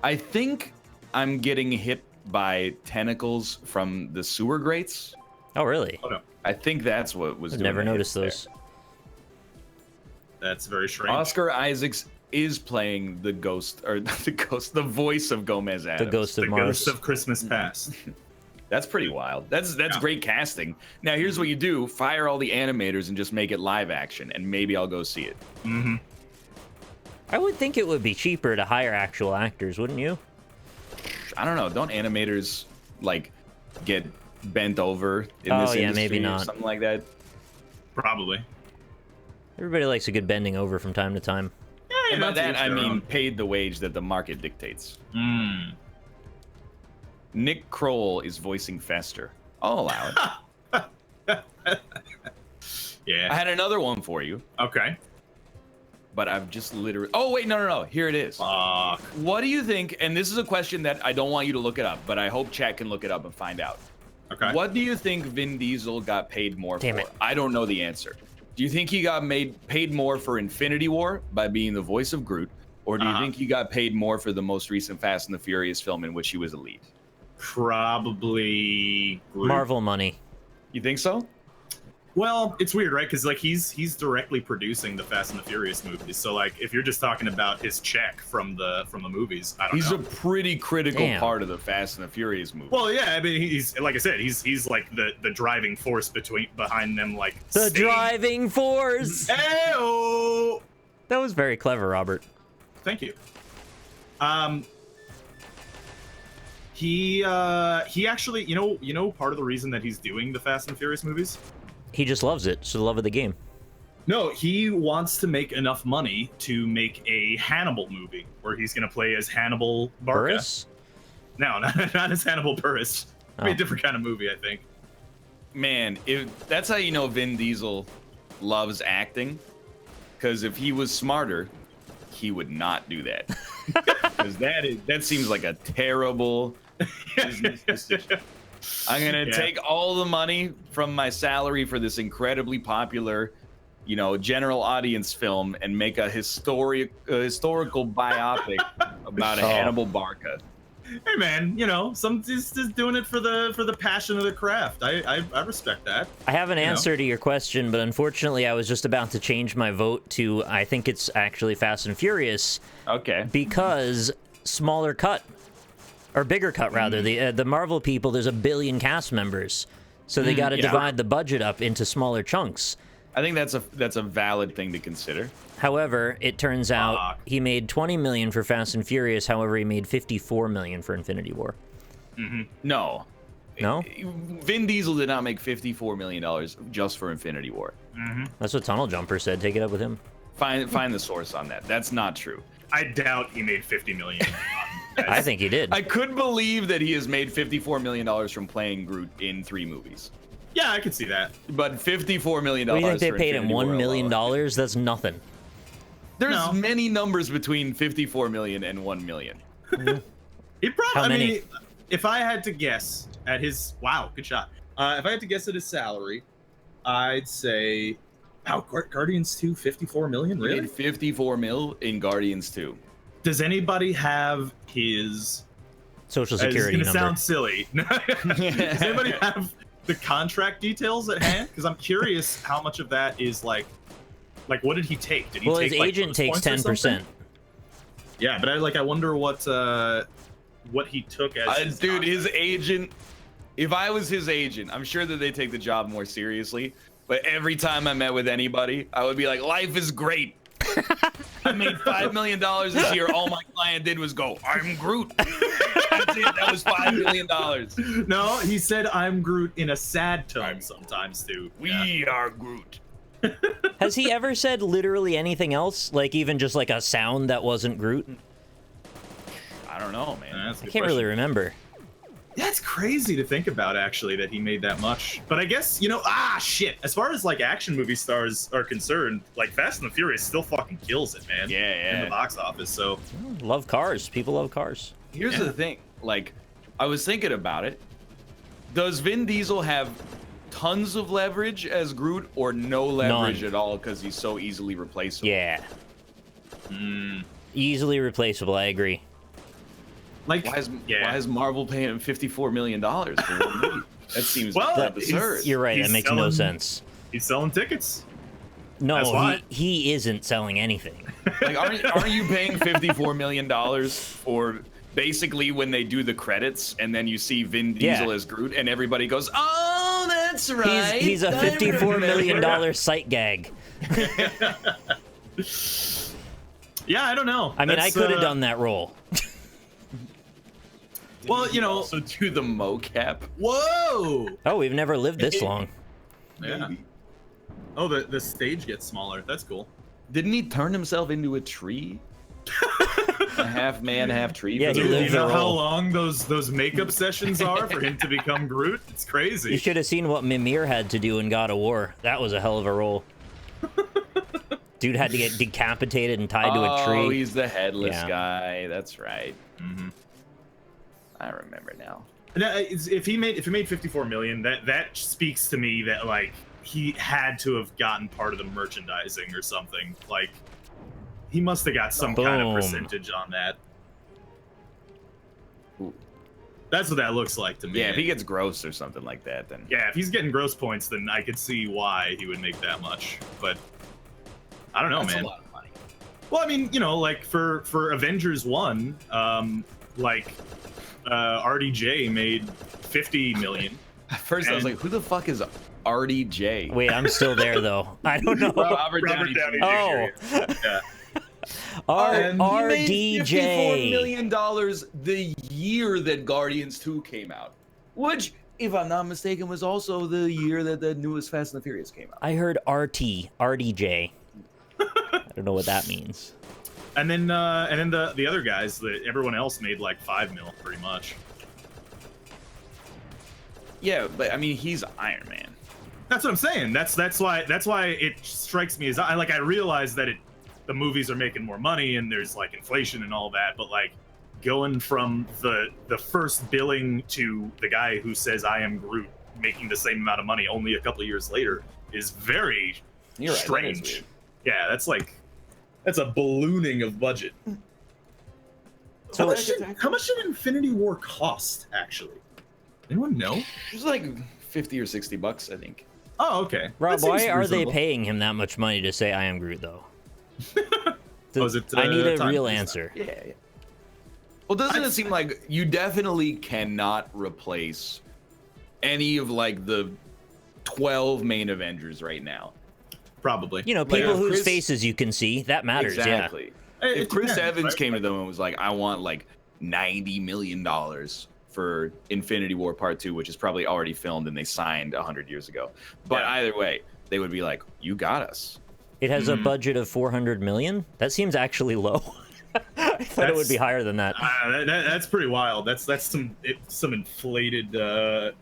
A: I think I'm getting hit by tentacles from the sewer grates.
B: Oh, really?
C: Oh no,
A: I think that's what was.
B: I've
A: doing
B: never
A: the
B: noticed
A: hits
B: those.
C: that's very strange.
A: Oscar Isaacs is playing the ghost, or the voice of Gomez Addams.
B: The Ghost of
C: the
B: Mars.
C: ghost of Christmas Past.
A: That's pretty wild. That's
C: Yeah.
A: great casting. Now here's what you do: fire all the animators and just make it live action, and maybe I'll go see it.
C: Mm-hmm.
B: I would think it would be cheaper to hire actual actors, wouldn't you?
A: I don't know. Don't animators like get bent over in
B: Oh,
A: this
B: yeah,
A: industry
B: maybe
A: or
B: not.
A: something like that?
C: Probably.
B: Everybody likes a good bending over from time to time.
C: Yeah,
A: And by
C: that's
A: that
C: each
A: I
C: their
A: mean
C: own.
A: paid the wage that the market dictates.
C: Mm.
A: Nick Kroll is voicing Fester. I'll allow it. I
C: Yeah.
A: had another one for you,
C: Okay.
A: but I've just literally. Oh wait, no. Here it is.
C: Fuck.
A: What do you think? And this is a question that I don't want you to look it up, but I hope chat can look it up and find out.
C: Okay.
A: What do you think Vin Diesel got paid more
B: Damn
A: for?
B: it.
A: I don't know the answer. Do you think he got paid more for Infinity War by being the voice of Groot, or do you think he got paid more for the most recent Fast and the Furious film in which he was a lead?
C: Probably Groot.
B: Marvel money.
A: You think so?
C: Well, it's weird, right? Because like he's directly producing the Fast and the Furious movies. So like, if you're just talking about his check from the movies, I don't
A: He's
C: know.
A: a pretty critical
B: Damn.
A: part of the Fast and the Furious movie.
C: Well, yeah, I mean, he's like I said, he's like the driving force behind them, like
B: The
C: staying-
B: driving force.
C: Ayo!
B: That was very clever, Robert.
C: Thank you. He actually, you know, part of the reason that he's doing the Fast and Furious movies,
B: He just loves it. It's the love of the game.
C: No, he wants to make enough money to make a Hannibal movie where he's going to play as Hannibal Barca.
B: Buress?
C: No, not as Hannibal Buress.
B: Oh.
C: It'd be a different kind of movie, I think.
A: Man, that's how you know Vin Diesel loves acting. Because if he was smarter, he would not do that. Because that seems like a terrible business decision. I'm gonna take all the money from my salary for this incredibly popular, general audience film and make a historical biopic about a Hannibal Barca.
C: Hey man, some just doing it for the passion of the craft. I respect that.
B: I have an answer to your question, but unfortunately I was just about to change my vote to I think it's actually Fast and Furious.
A: Okay.
B: Because smaller cut. Or bigger cut, rather. The Marvel people, there's 1 billion cast members. So they got to divide the budget up into smaller chunks.
A: I think that's a valid thing to consider.
B: However, it turns out he made 20 million for Fast and Furious. However, he made 54 million for Infinity War.
A: No.
B: No?
A: Vin Diesel did not make $54 million just for Infinity War.
B: That's what Tunnel Jumper said. Take it up with him.
A: Find the source on that. That's not true.
C: I doubt he made 50 million.
B: I think he did.
A: I could believe that he has made $54 million from playing Groot in 3 movies.
C: Yeah, I could see that.
A: But $54 million.
B: What do you think they paid him?
A: $1
B: $1 million? That's nothing.
A: There's many numbers between 54 million and 1 million.
C: He probably. I mean, if I had to guess at his good shot. If I had to guess at his salary, I'd say, Guardians 2, 54 million. Really?
A: He made 54 mil in Guardians 2.
C: Does anybody have his
B: Social Security number?
C: It's gonna sound silly. Does anybody have the contract details at hand? Because I'm curious how much of that is like what did he take? Did he take
B: his agent takes 10%.
C: Yeah, but I wonder what he took as
A: dude, his agent. If I was his agent, I'm sure that they take the job more seriously. But every time I met with anybody, I would be like, "Life is great. I made $5 million this year. All my client did was go, I'm Groot." That's it. That was $5 million.
C: No, he said, "I'm Groot" in a sad tone sometimes too.
A: We are Groot.
B: Has he ever said literally anything else? Like even just like a sound that wasn't Groot?
A: I don't know, man.
B: I can't really remember.
C: That's crazy to think about, actually, that he made that much. But I guess, shit. As far as like action movie stars are concerned, like Fast and the Furious still fucking kills it, man.
A: Yeah.
C: In the box office, so.
B: Love cars. People love cars.
A: Here's the thing. Like, I was thinking about it. Does Vin Diesel have tons of leverage as Groot or no leverage at all because he's so easily replaceable?
B: Yeah. Easily replaceable, I agree.
A: Like, why is Marvel paying him $54 million for one movie? That seems absurd.
B: You're right. That makes no sense.
C: He's selling tickets.
B: No, he isn't selling anything.
A: Like, aren't you paying $54 million for basically when they do the credits and then you see Vin Diesel as Groot and everybody goes, "Oh, that's right."
B: He's a $54 million sight gag.
C: Yeah, I don't know.
B: I mean, I could have done that role.
C: Well,
A: also do the mocap.
C: Whoa!
B: Oh, we've never lived this long.
C: Yeah. Oh, the stage gets smaller. That's cool.
A: Didn't he turn himself into a tree? A half man, half tree.
B: Yeah, he lived
C: you know how long those makeup sessions are for him to become Groot? It's crazy.
B: You should have seen what Mimir had to do in God of War. That was a hell of a role. Dude had to get decapitated and tied to a tree.
A: Oh, he's the headless guy. That's right. I remember now.
C: If he made 54 million, that speaks to me that like he had to have gotten part of the merchandising or something. Like he must have got some kind of percentage on that.
A: Ooh.
C: That's what that looks like to me.
A: Yeah, if he gets gross or something like that, then
C: if he's getting gross points, then I could see why he would make that much. But I don't know, man.
A: A lot of money.
C: Well, I mean, like for Avengers 1, RDJ made 50 million.
A: At first, I was like, who the fuck is RDJ?
B: Wait, I'm still there, though. I don't know.
A: Robert Downey Jr.
C: Oh. Yeah.
B: RDJ.
A: He made $54 million the year that Guardians 2 came out, which if I'm not mistaken, was also the year that the newest Fast and the Furious came out.
B: I heard RDJ. I don't know what that means.
C: And then the other guys, that everyone else made like 5 mil, pretty much.
A: Yeah, but I mean, he's Iron Man.
C: That's what I'm saying. That's why it strikes me as I realize that the movies are making more money and there's like inflation and all that, but like going from the first billing to the guy who says I am Groot making the same amount of money only a couple of years later is very strange. Yeah, that's a ballooning of budget.
B: So
C: how much did Infinity War cost, actually? Anyone know?
A: It was like $50 or $60, I think.
C: Oh, okay.
B: Rob, why are they paying him that much money to say I am Groot, though? I need a real answer.
A: Yeah. Well, doesn't it seem like you definitely cannot replace any of like the 12 main Avengers right now?
C: Probably.
B: You know, people whose faces you can see, that matters.
A: Exactly.
B: Yeah.
A: If Chris Evans came to them and was like, I want like $90 million for Infinity War Part 2, which is probably already filmed and they signed 100 years ago. But either way, they would be like, you got us.
B: It has a budget of 400 million? That seems actually low. I thought it would be higher than that.
C: That's pretty wild. That's some inflated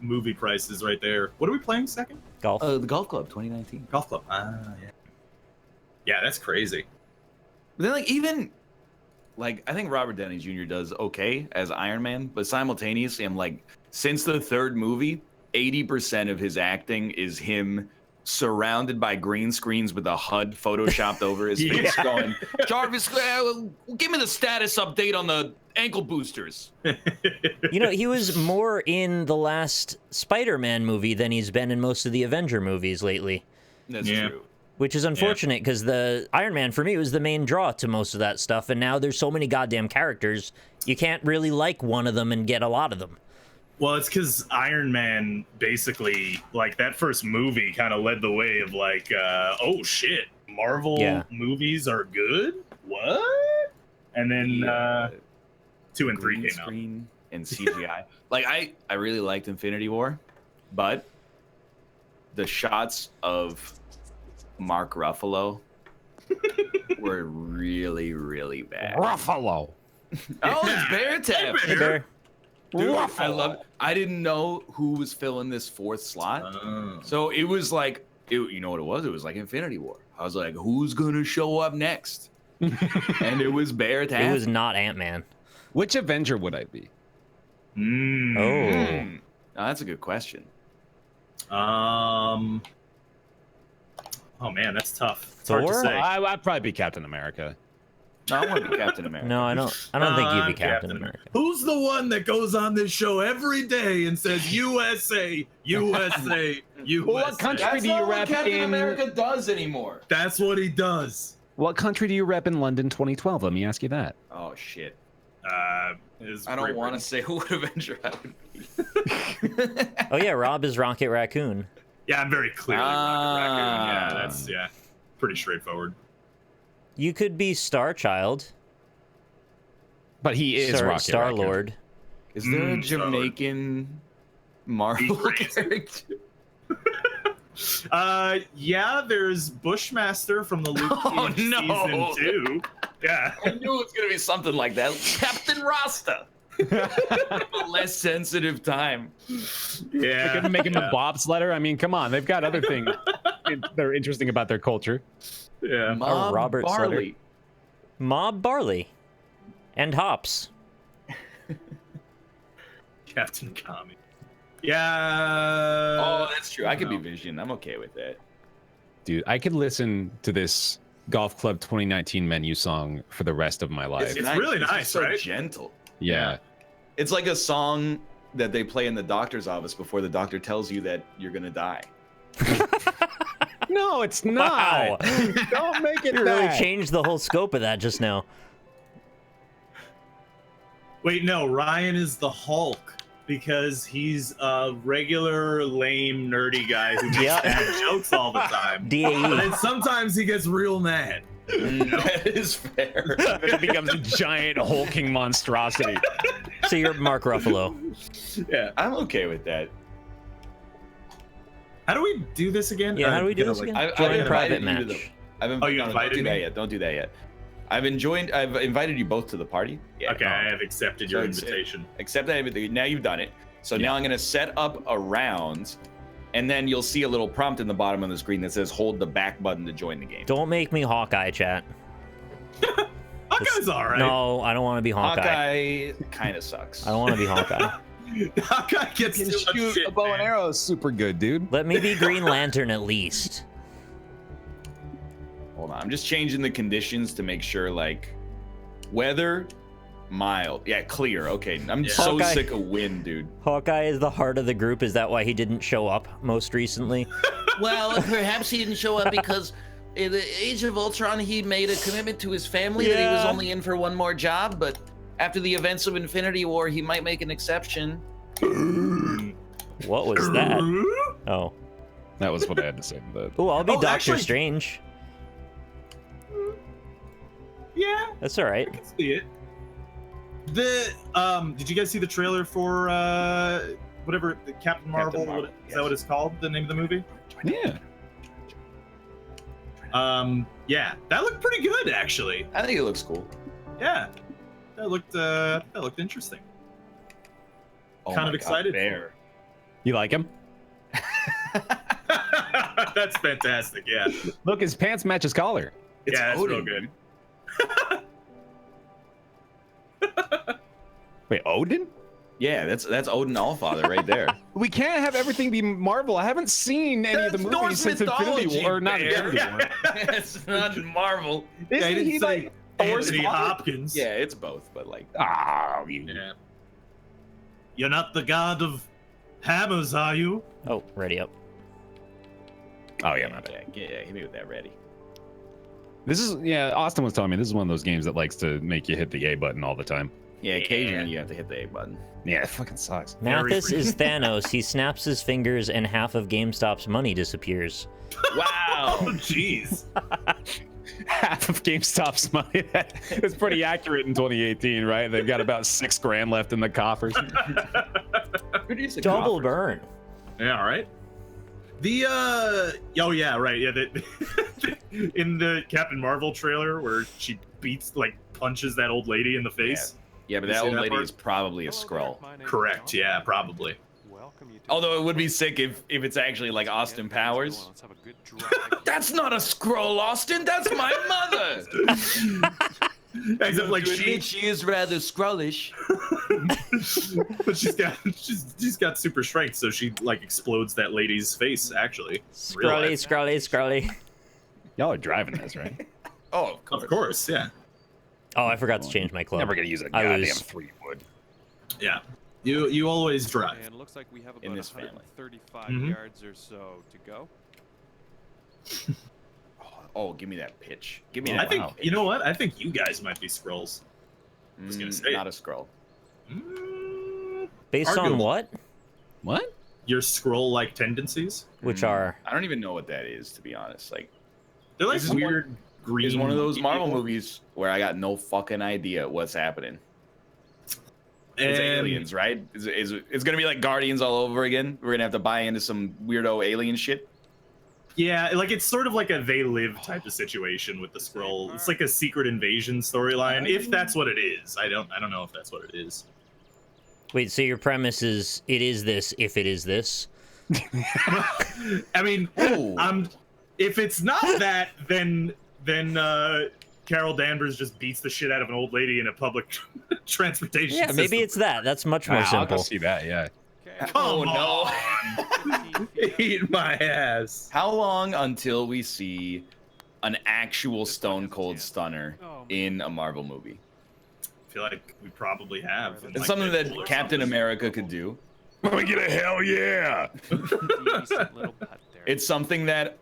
C: movie prices right there. What are we playing second?
B: Golf.
A: The Golf Club 2019.
C: Golf Club. Yeah, that's crazy.
A: But then like even like I think Robert Downey Jr. does okay as Iron Man, but simultaneously I'm like, since the third movie, 80% of his acting is him surrounded by green screens with a HUD photoshopped over his face going, Jarvis, give me the status update on the ankle boosters.
B: You know, he was more in the last Spider-Man movie than he's been in most of the Avenger movies lately.
A: That's true.
B: Which is unfortunate because the Iron Man, for me, was the main draw to most of that stuff. And now there's so many goddamn characters, you can't really like one of them and get a lot of them.
C: Well, it's because Iron Man basically, like, that first movie kind of led the way of like, oh shit, Marvel movies are good? What? And then 2 and 3 came out.
A: And CGI. Like, I really liked Infinity War, but the shots of Mark Ruffalo were really, really bad.
D: Ruffalo.
A: Oh, it's BaerTaffy.
B: Hey, Bear.
A: Dude, I didn't know who was filling this fourth slot. So it was like, you know what it was? It was like Infinity War. I was like, who's going to show up next? And it was BaerTaffy.
B: It was not Ant-Man.
D: Which Avenger would I be?
A: Oh, that's a good question.
C: Oh man, that's tough. It's
B: Thor?
C: hard to say.
D: I'd probably be Captain America.
A: No, I want to be Captain America.
B: No, I don't think you'd be Captain America.
C: Who's the one that goes on this show every day and says USA, USA, USA?
D: Well, what country do you rep
A: Captain America does anymore.
C: That's what he does.
D: What country do you rep in London 2012? Let me ask you that.
A: Oh shit.
C: I
A: don't want to say what Avenger I would be.
B: Oh yeah, Rob is Rocket Raccoon.
C: Yeah, I'm very clearly Rocket Raccoon. Yeah, that's pretty straightforward.
B: You could be Starchild.
D: But he is Rocket
B: Star-Lord.
A: Is there a Jamaican Marvel character?
C: Yeah, there's Bushmaster from the Luke Cage season 2. Yeah.
A: I knew it was gonna be something like that. Captain Rasta. A less sensitive time.
C: Yeah.
D: They're gonna make him a bobsledder. I mean, come on, they've got other things that are interesting about their culture.
C: Yeah.
A: Mob
B: Robert
A: Barley.
B: Mob Barley. And hops.
C: Captain Kami. Yeah.
A: Oh, that's true. I could be Vision. I'm okay with that.
D: Dude, I could listen to this Golf Club 2019 menu song for the rest of my life.
C: It's really nice,
A: so
C: right?
A: gentle.
D: Yeah.
A: It's like a song that they play in the doctor's office before the doctor tells you that you're gonna die.
D: No, it's not.
B: Wow.
D: Don't make it
B: You really
D: that.
B: changed the whole scope of that just now.
C: Wait, no, Ryan is the Hulk because he's a regular, lame, nerdy guy who makes bad jokes all the time.
B: DAE.
C: And then sometimes he gets real mad.
A: That is fair.
D: It becomes a giant hulking monstrosity.
B: So you're Mark Ruffalo.
C: Yeah.
A: I'm okay with that.
C: How do we do this again?
B: Yeah, how do we do this again? Join private match.
A: Oh, you invited me? Don't do that yet. Don't do that yet. I've invited you both to the party. Yeah,
C: okay, I have accepted your invitation.
A: Accepted everything. Now you've done it. So now I'm going to set up a round, and then you'll see a little prompt in the bottom of the screen that says hold the back button to join the game.
B: Don't make me Hawkeye, chat.
C: Hawkeye's all right.
B: No, I don't want to be Hawkeye.
A: Hawkeye kind of sucks.
B: I don't want to be Hawkeye.
C: Hawkeye gets too much
D: shoot
C: shit,
D: a bow and arrow is super good, dude.
B: Let me be Green Lantern at least.
A: Hold on, I'm just changing the conditions to make sure, like, weather, mild. Yeah, clear. Okay, I'm so
B: Hawkeye.
A: sick of wind, dude.
B: Hawkeye is the heart of the group. Is that why he didn't show up most recently?
E: Well, perhaps he didn't show up because in the Age of Ultron, he made a commitment to his family that he was only in for one more job, but after the events of Infinity War, he might make an exception.
B: What was that? Oh.
D: That was what I had to say. But
B: Oh, I'll be Doctor
C: actually-
B: Strange.
C: Yeah,
B: That's all right.
C: I can see it. Did you guys see the trailer for whatever the Captain Marvel?
A: Marvel,
C: Is that what it's called? The name of the movie?
D: yeah,
C: Yeah, that looked pretty good actually.
A: I think it looks cool.
C: Yeah, that looked interesting.
A: Oh
C: Kind
A: my
C: of excited.
A: God, Bear.
D: you like him?
C: That's fantastic. Yeah,
D: Look, his pants match his collar.
A: It's
C: yeah, that's
A: Odin,
C: real good.
A: dude.
D: Wait, Odin?
A: Yeah, that's Odin Allfather right there.
D: We can't have everything be Marvel. I haven't seen any of the
A: That's
D: movies
A: Norse
D: since Infinity
A: mythology,
D: War. Or not
A: Bear.
D: Infinity War.
A: It's not Marvel.
C: Yeah, I
D: Isn't
C: didn't
D: he
C: say
D: like Thor's
C: Anthony
D: father?
C: Hopkins.
A: Yeah, it's both, but like,
D: Ah,
C: Yeah. You're not the god of hammers, are you?
B: Oh, ready up.
D: Oh yeah, my bad.
A: yeah, hit me with that ready.
D: This is Austin was telling me this is one of those games that likes to make you hit the A button all the time.
A: Yeah, occasionally you have to hit the A button.
D: Yeah, it fucking sucks.
B: Mathis is Thanos. He snaps his fingers and half of GameStop's money disappears.
A: Wow.
C: Oh, jeez.
D: Half of GameStop's money. It's pretty accurate in 2018, right? They've got about $6 grand left in the coffers.
B: Double burn.
C: Yeah, all right. The oh yeah, right. Yeah, in the Captain Marvel trailer where she punches that old lady in the face.
A: Yeah, but
C: You
A: that
C: see
A: old
C: that
A: lady
C: part?
A: is probably a Skrull.
C: Correct. Yeah, probably.
A: Although it would be sick if it's actually like Austin Powers. That's not a Skrull, Austin. That's my mother.
C: Except like
E: She is rather Skrullish.
C: but she's got super strength, so she like explodes that lady's face. Actually,
B: Scrolly, scrolly, scrolly.
D: Y'all are driving this, right?
A: Oh,
C: of course, yeah,
B: Oh, I forgot to change my club.
D: Never gonna use a
B: I
D: goddamn
B: lose.
D: 3-wood.
C: yeah. You always drive.
F: And it looks like we have about
A: In this family.
F: 135
C: Mhm.
F: yards or so to go.
A: Oh, give me that pitch. Give me
C: I
A: that.
C: think
A: pitch.
C: you know what? I think you guys might be Skrulls. was gonna say.
A: Not a Skrull.
B: Based on
C: Arguable.
B: what?
D: What?
C: Your Skrull-like tendencies.
B: Which are
A: I don't even know what that is, to be honest. Like,
C: They're like
A: This is
C: weird green.
A: it's one of those Marvel
C: people.
A: movies where I got no fucking idea what's happening. It's
C: And-
A: aliens, right? It's gonna be like Guardians all over again. We're gonna have to buy into some weirdo alien shit.
C: Yeah, like it's sort of like a They Live type of situation with the Skrull. It's like a secret invasion storyline, if that's what it is. I don't know if that's what it is.
B: wait. So your premise is it is this if it is this.
C: I mean,
A: Ooh.
C: if it's not that, then Carol Danvers just beats the shit out of an old lady in a public transportation
B: Yeah, maybe
C: system.
B: it's that. That's much more
D: I'll go
B: simple.
D: see that. Yeah.
F: Okay.
C: Come
A: no.
C: on. Eat my ass.
A: How long until we see an actual Stone Cold Stunner in a Marvel movie?
C: I feel like we probably have. in,
A: It's
C: like,
A: something
C: Deadpool
A: that
C: or
A: Captain
C: something.
A: America could do.
D: We get a hell yeah.
F: Decent little putt there.
A: It's something that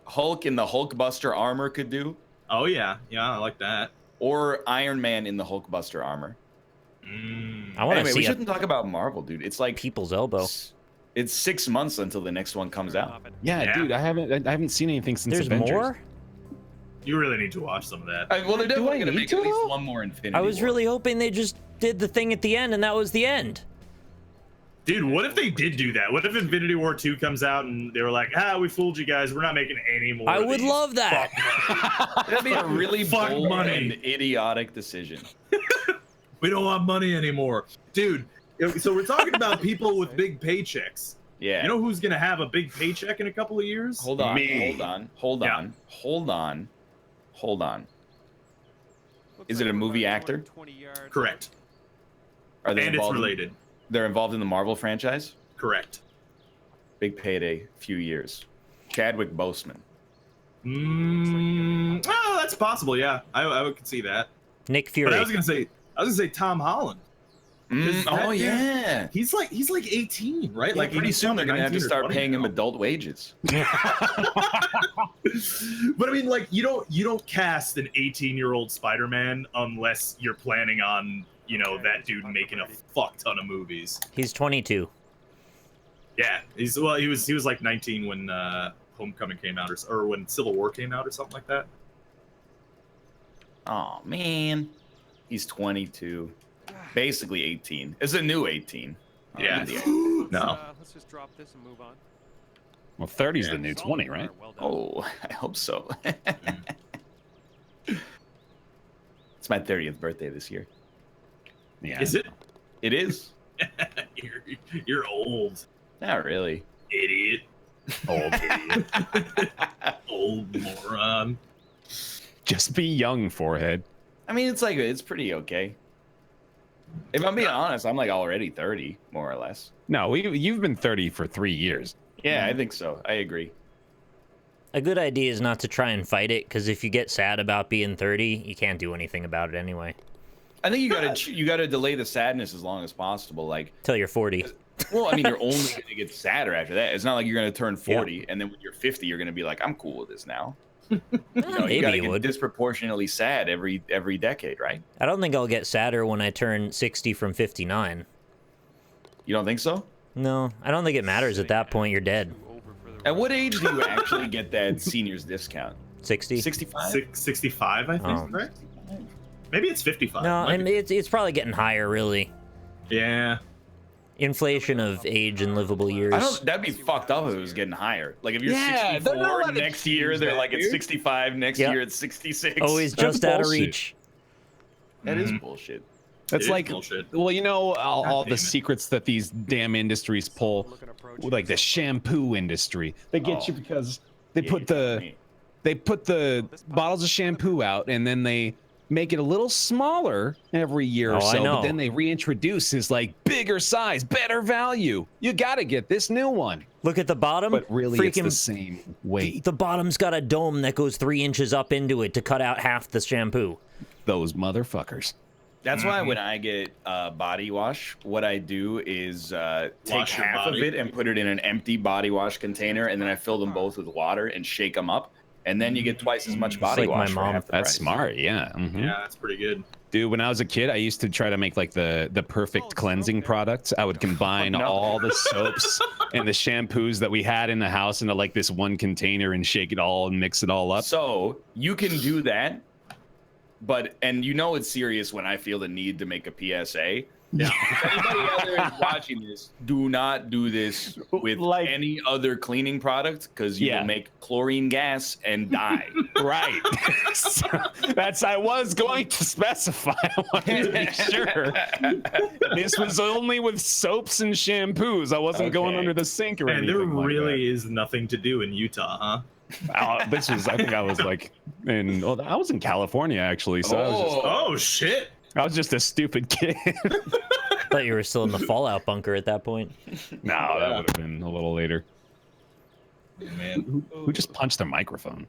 A: Hulk in the Hulkbuster armor could do,
C: Oh yeah, I like that.
A: or Iron Man in the Hulkbuster armor.
B: I want to
A: Anyway, we
B: see a
A: shouldn't talk about Marvel, dude. It's like
B: people's elbow.
A: it's 6 months until the next one comes out.
D: Yeah,
C: Yeah.
D: dude, I haven't seen anything since
B: There's
D: Avengers.
B: more.
C: You really need to watch some of that.
A: Well, they're definitely
D: I
A: gonna
D: need
A: make
D: to,
A: at least
D: though?
A: one more Infinity
B: I was
A: War.
B: really hoping they just did the thing at the end and that was the end.
C: Dude, what if they did do that? What if Infinity War 2 comes out and they were like, we fooled you guys. We're not making any more.
B: I
C: of
B: would
C: these.
B: love that.
A: That'd be a really
C: Fuck
A: bold
C: money.
A: and idiotic decision.
C: We don't want money anymore. Dude, so we're talking about people with big paychecks.
A: Yeah.
C: You know who's going to have a big paycheck in a couple of years?
A: Hold on.
C: Me.
A: Hold on. Is it a movie actor?
C: Correct.
A: Are they
C: And it's
A: involved
C: related.
A: They're involved in the Marvel franchise?
C: Correct.
A: Big payday, few years. Chadwick Boseman.
C: Oh, that's possible. Yeah, I would see that.
B: Nick Fury.
C: But I was gonna say Tom Holland.
A: Oh yeah.
C: He's like 18, right?
A: Like
C: Like
A: pretty soon they're gonna have to
C: 19 or
A: start
C: 20
A: paying him
C: now.
A: adult wages.
C: But I mean, like you don't cast an 18-year-old Spider-Man unless you're planning on that dude making a fuck ton of movies.
B: He's 22.
C: Yeah, he was like 19 when Homecoming came out, or when Civil War came out, or something like that.
A: Oh man, he's 22, basically 18. It's a new 18.
C: Yeah. No.
F: Let's just drop this and move on.
D: Well, 30's the new 20, right?
F: Well done.
A: Oh, I hope so. It's my 30th birthday this year.
D: Yeah.
C: Is it?
A: It is.
C: You're old,
A: Not really.
C: idiot.
D: Old idiot.
C: Old moron.
D: Just be young, forehead.
A: I mean, it's pretty okay. If I'm being honest, I'm like already 30, more or less.
D: No, you've been 30 for 3 years.
A: Yeah, I think so. I agree.
B: A good idea is not to try and fight it, because if you get sad about being 30, you can't do anything about it anyway.
A: I think you gotta delay the sadness as long as possible. Like,
B: Till you're 40.
A: well, I mean, you're only gonna get sadder after that. It's not like you're gonna turn 40 and then when you're 50, you're gonna be like, I'm cool with this now. No,
B: Maybe
A: you gotta
B: you
A: get
B: would.
A: disproportionately sad every decade, right?
B: I don't think I'll get sadder when I turn 60 from 59.
A: You don't think so?
B: No, I don't think it matters at that point. You're dead.
A: At what age do you actually get that senior's discount?
B: 60?
A: 65?
C: 65, I think,
B: Oh.
C: right? Maybe it's 55.
B: No,
C: Might
B: and
C: be.
B: it's probably getting higher, really.
C: Yeah.
B: Inflation of age and livable years.
A: That'd be fucked up if it was getting higher. Like if you're
D: Yeah, they're not
A: 64,
D: allowed to
A: next year they're
D: choose
A: like
D: that,
A: it's
D: dude.
A: 65, next
B: Yep.
A: year it's 66.
B: Always
D: That's
B: just out of
D: bullshit.
B: reach.
A: That is bullshit.
D: That's
C: It is
D: like,
C: bullshit.
D: well, all
C: damn
D: the
C: it.
D: secrets that these damn industries pull, like the shampoo industry. They get you because they put the bottles of shampoo out and then they make it a little smaller every year or
B: Oh, I
D: so,
B: know.
D: but then they reintroduce this like bigger size, better value. You gotta get this new one.
B: Look at the bottom.
D: But really, it's
B: Freaking
D: the same weight.
B: The bottom's got a dome that goes 3 inches up into it to cut out half the shampoo.
D: Those motherfuckers.
A: That's why when I get body wash, what I do is take
C: Wash your
A: half of
C: body.
A: it and put it in an empty body wash container, and then I fill them both with water and shake them up, and then you get twice as much body
B: like my
A: wash for
B: mom.
A: half the
D: That's
A: price.
D: smart, yeah. Mhm.
C: Yeah, that's pretty good.
D: Dude, when I was a kid, I used to try to make like the perfect cleansing product. I would combine all the soaps and the shampoos that we had in the house into like this one container and shake it all and mix it all up.
A: So you can do that, and you know it's serious when I feel the need to make a PSA.
C: Yeah.
A: If anybody out there is watching this, do not do this with
D: Like-
A: any other cleaning product because you
D: Yeah.
A: will make chlorine gas and die.
D: Right. So, I was going to specify. I wanted to be sure. This was only with soaps and shampoos. I wasn't going
A: Okay.
D: under the sink or
C: And
D: anything.
C: there
D: like
C: really is nothing to do in Utah, huh?
D: that. I think I was like I was in California actually. So
C: Oh shit!
D: I was just a stupid kid.
B: Thought you were still in the Fallout bunker at that point.
D: No, that would have been a little later.
C: Man,
D: Who just punched their microphone?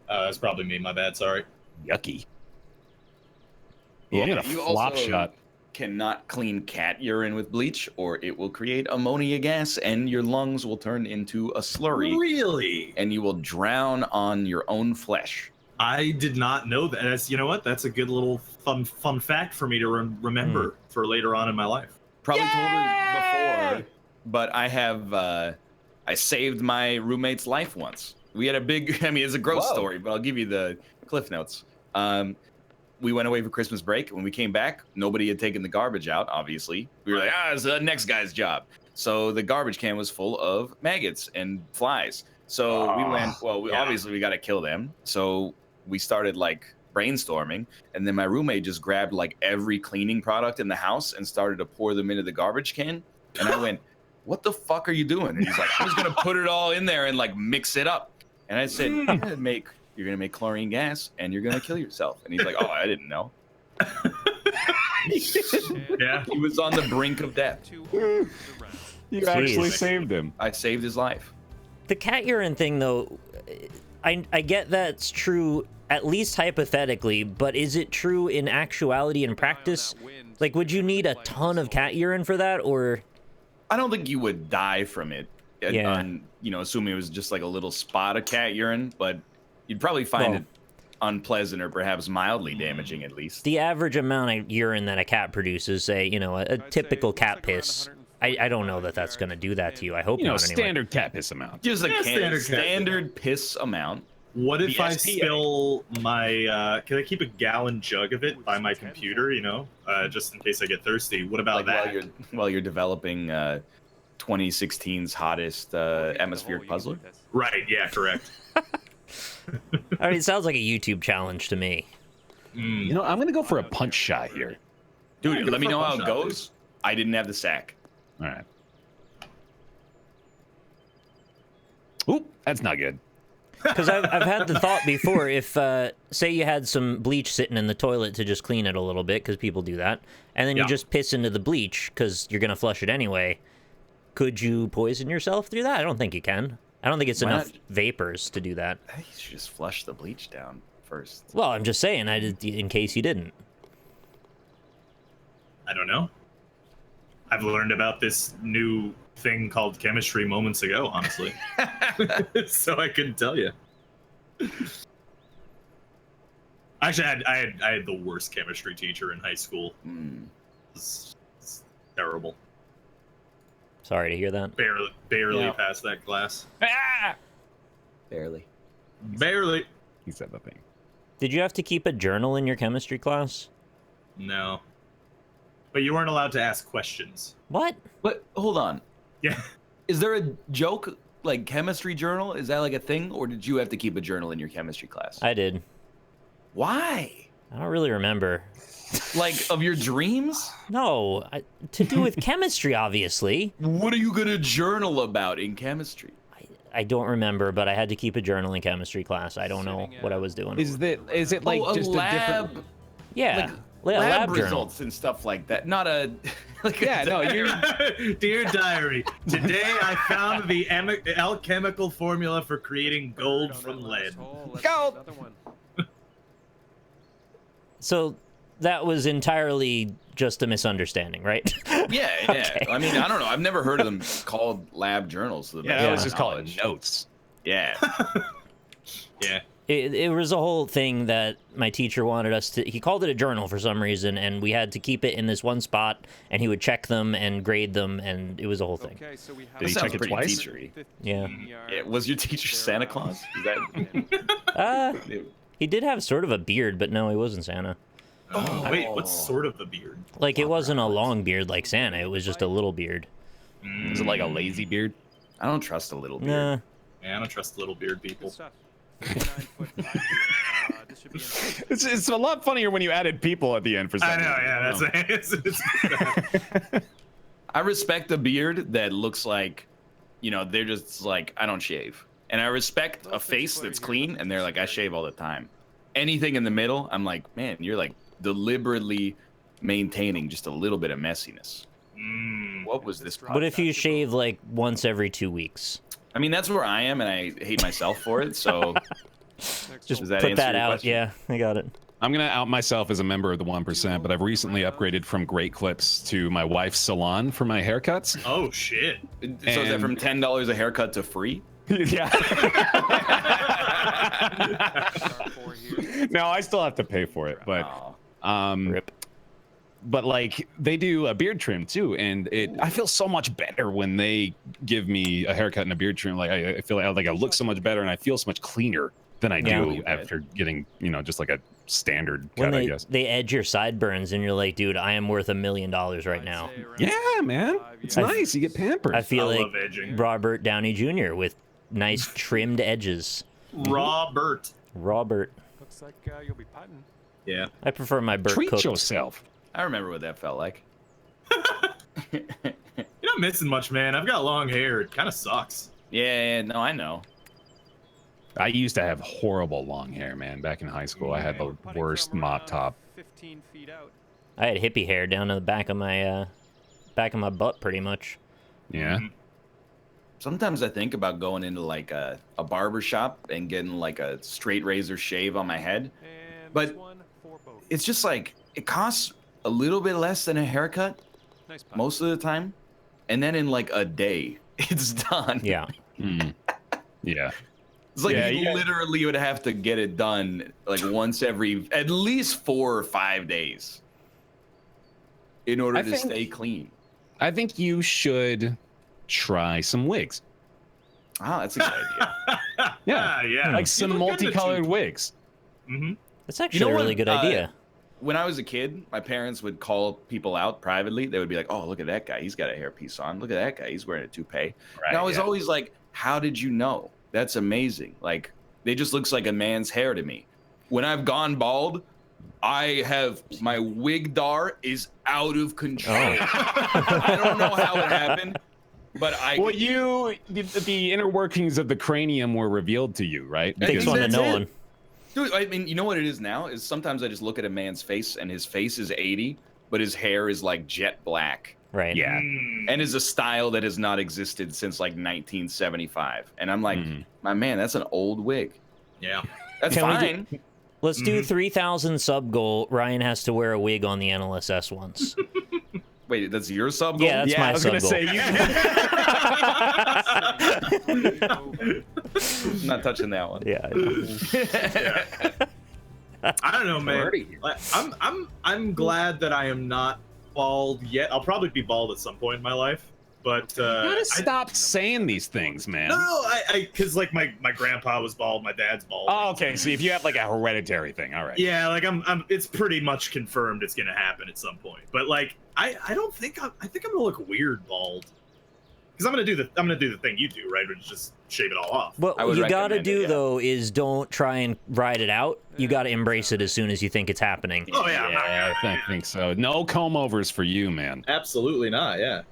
C: that's probably me. My bad. Sorry.
D: Yucky. Ooh, I'm gonna
A: you
D: flop
A: also
D: shot.
A: cannot clean cat urine with bleach, or it will create ammonia gas, and your lungs will turn into a slurry,
C: Really?
A: and you will drown on your own flesh.
C: I did not know that. That's, you know what? That's a good little fun fact for me to remember for later on in my life.
A: Probably told her before, but I have I saved my roommate's life once. We had a big, I mean, it's a gross story, but I'll give you the cliff notes. We went away for Christmas break. When we came back, nobody had taken the garbage out, obviously. We were like, it's the next guy's job. So the garbage can was full of maggots and flies. So we went, well, obviously we got to kill them. So we started like brainstorming, and then my roommate just grabbed like every cleaning product in the house and started to pour them into the garbage can. And I went, what the fuck are you doing? And he's like, I'm just going to put it all in there and like mix it up. And I said, you're going to make chlorine gas and you're going to kill yourself. And he's like, oh, I didn't know.
C: Yeah.
A: He was on the brink of death.
D: You actually saved him.
A: I saved his life.
B: The cat urine thing, though, I get that's true, at least hypothetically, but is it true in actuality and practice? Like, would you need a ton of cat urine for that, or?
A: I don't think you would die from it.
B: Yeah.
A: You know, assuming it was just like a little spot of cat urine, but you'd probably find it unpleasant or perhaps mildly damaging at least.
B: The average amount of urine that a cat produces, say, you know, a typical cat piss. I don't know that that's going to do that to you. I hope not.
D: Standard cat piss amount.
A: Just a standard piss amount.
C: What if I spill my? Can I keep a gallon jug of it by my computer? You know, just in case I get thirsty. What about that?
A: While you're developing 2016's hottest atmospheric puzzler.
C: Right. Yeah. Correct.
B: I mean, it sounds like a YouTube challenge to me.
D: You know, I'm gonna go for a punch shot here.
A: Dude, let me know how it goes. I didn't have the sack.
D: All right. Oop, that's not good.
B: Because I've had the thought before, if, say you had some bleach sitting in the toilet to just clean it a little bit, because people do that, and then you just piss into the bleach, because you're going to flush it anyway, could you poison yourself through that? I don't think you can. I don't think it's enough vapors to do that.
A: I think you should just flush the bleach down first.
B: Well, I'm just saying, in case you didn't.
C: I don't know. I've learned about this new thing called chemistry moments ago, honestly. So I couldn't tell you. Actually, I had the worst chemistry teacher in high school. It's terrible.
B: Sorry to hear that.
C: Barely passed that class.
A: Barely.
C: He
D: said the thing.
B: Did you have to keep a journal in your chemistry class?
C: No. But you weren't allowed to ask questions.
B: What?
A: But hold on.
C: Yeah.
A: Is there a joke like chemistry journal? Is that like a thing, or did you have to keep a journal in your chemistry class?
B: I did.
A: Why?
B: I don't really remember.
A: Like of your dreams?
B: No, to do with chemistry, obviously.
A: What are you gonna journal about in chemistry?
B: I don't remember, but I had to keep a journal in chemistry class. I don't know what I was doing.
D: Is it like just
A: lab,
D: a different?
B: Yeah.
A: Like
B: lab
A: results
B: journal
A: and stuff like that. Not a like
C: Dear diary, today I found the alchemical formula for creating gold from lead.
D: Gold.
B: So that was entirely just a misunderstanding, right?
A: Yeah.
B: Okay.
A: I mean, I don't know. I've never heard of them called lab journals.
D: I was just calling it notes.
A: Yeah.
C: Yeah.
B: It was a whole thing that my teacher wanted us to... He called it a journal for some reason, and we had to keep it in this one spot, and he would check them and grade them, and it was a whole thing.
F: Okay, so we have
D: Did he check it twice?
B: Yeah.
A: Was your teacher Santa Claus? Is that...
B: He did have sort of a beard, but no, he wasn't Santa.
C: Oh, wait, what's sort of a beard?
B: Like, it wasn't a long beard like Santa. It was just a little beard.
D: Is it like a lazy beard?
A: I don't trust a little beard.
B: Nah.
C: Yeah, I don't trust little beard people.
D: It's a lot funnier when you added people at the end for some reason.
C: I know, yeah, that's
A: I respect a beard that looks like, you know, they're just like, I don't shave. And I respect a face that's clean and they're like, I shave all the time. Anything in the middle, I'm like, man, you're like deliberately maintaining just a little bit of messiness. What was this?
B: What if you shave like once every 2 weeks?
A: I mean, that's where I am, and I hate myself for it. So
B: just put that out. Question? Yeah, I got it.
D: I'm gonna out myself as a member of the 1%, but I've recently upgraded from Great Clips to my wife's salon for my haircuts.
C: Oh shit!
A: So is that from $10 a haircut to free?
D: Yeah. No, I still have to pay for it, but
B: Rip.
D: But like they do a beard trim too, and I feel so much better when they give me a haircut and a beard trim. Like I feel like I look so much better and I feel so much cleaner than I
B: Yeah.
D: do after getting, you know, just like a standard
B: When
D: cut, I
B: they,
D: guess.
B: they edge your sideburns and you're like, dude, I am worth $1 million right now.
D: Yeah, man. It's nice. You get pampered.
B: I feel
C: I
B: like
C: love edging.
B: Robert Downey Jr. with nice trimmed edges.
C: Robert.
B: Robert.
F: Looks like you'll be putting.
C: Yeah.
B: I prefer my Burt
D: Treat
B: cooked.
D: yourself.
A: I remember what that felt like.
C: You're not missing much, man. I've got long hair. It kind of sucks.
A: Yeah, no, I know.
D: I used to have horrible long hair, man. Back in high school, I had the worst mop top.
F: 15 feet out.
B: I had hippie hair down to the back of my butt, pretty much.
D: Yeah.
A: Sometimes I think about going into like a barber shop and getting like a straight razor shave on my head.
F: And
A: But
F: this one for both.
A: it's just like, it costs a little bit less than a haircut
F: Nice putt.
A: most of the time. And then in like a day, it's done.
B: Yeah.
D: Mm. Yeah.
A: It's like
D: Yeah,
A: you
D: yeah.
A: literally would have to get it done like once every, at least 4 or 5 days in order
D: I
A: to
D: think-
A: stay clean.
D: I think you should try some wigs.
A: Ah, that's a good idea.
D: Yeah.
C: Yeah.
D: Like some multicolored wigs.
C: Mm-hmm.
B: That's actually a
A: what?
B: really good idea.
A: When I was a kid, my parents would call people out privately. They would be like, "Oh, look at that guy. He's got a hairpiece on. Look at that guy. He's wearing a toupee." And I was always like, "How did you know? That's amazing. Like, they just looks like a man's hair to me." When I've gone bald, I have my wig dar is out of control. I don't know how it happened, but
D: Well, the inner workings of the cranium were revealed to you, right?
A: I
B: Takes
A: think
B: one to
A: that's
B: know
A: it.
B: one.
A: Dude, I mean, you know what it is now? Is sometimes I just look at a man's face and his face is 80, but his hair is like jet black.
B: Right.
D: Yeah.
A: And is a style that has not existed since like 1975. And I'm like, my man, that's an old wig.
C: Yeah.
A: That's
B: Can we do-
A: fine.
B: Let's do 3,000 sub goal. Ryan has to wear a wig on the NLSS once.
A: Wait, that's your sub goal?
B: Yeah, that's my
D: I was
B: sub
D: gonna
B: goal.
D: say you.
A: I'm not touching that one.
B: Yeah.
C: I don't know, man.
A: Already.
C: Like, I'm glad that I am not bald yet. I'll probably be bald at some point in my life, but
D: You gotta stop saying these things, man.
C: no, because like my grandpa was bald, my dad's bald.
D: Oh, okay. So if you have like a hereditary thing, all right.
C: Yeah, like I'm. It's pretty much confirmed it's gonna happen at some point. But like, I don't think I think I'm gonna look weird bald. Because I'm gonna do the thing you do, right? Which is just shave it all off.
B: What
A: I would
B: you gotta
A: recommend
B: do
A: it, yeah.
B: though is don't try and ride it out. You gotta embrace it as soon as you think it's happening.
C: Oh yeah, I'm not-
D: I think so. No comb overs for you, man.
C: absolutely not. Yeah.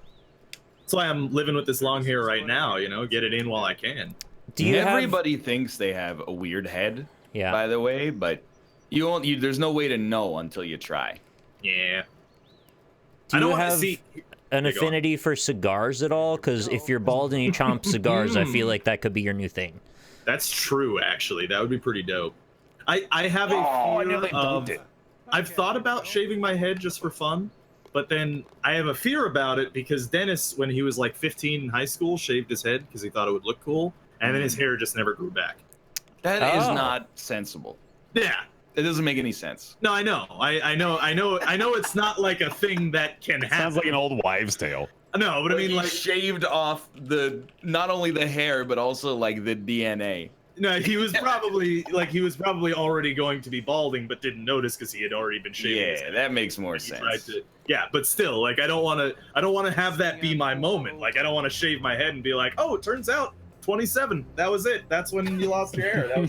C: That's why I'm living with this long hair right now. You know, get it in while I can.
B: Do you have?
A: Everybody thinks they have a weird head,
B: Yeah.
A: by the way, but there's no way to know until you try.
C: Yeah.
B: Do
C: I don't
B: you
C: want to
B: have
C: see.
B: an
C: Yeah, go on.
B: affinity for cigars at all? Because if you're bald and you chomp cigars, I feel like that could be your new thing.
C: That's true. Actually, that would be pretty dope. I have a
D: I
C: fear
D: nearly
C: of.
D: dumped it.
C: I've thought about shaving my head just for fun, but then I have a fear about it because Dennis, when he was like 15 in high school, shaved his head because he thought it would look cool, and then his hair just never grew back.
A: That is
B: Oh.
A: not sensible.
C: Yeah.
A: It doesn't make any sense.
C: No, I know. I know it's not like a thing that can happen.
D: Sounds like an old wives' tale.
C: No, but I mean,
A: He
C: like,
A: shaved off not only the hair but also like the DNA.
C: no, he was probably already going to be balding, but didn't notice because he had already been shaving. his
A: Yeah,
C: head.
A: that makes more
C: He
A: sense.
C: tried to- yeah, but still, like, I don't want to have that be my moment. Like, I don't want to shave my head and be like, oh, it turns out 27. That was it. That's when you lost your hair. That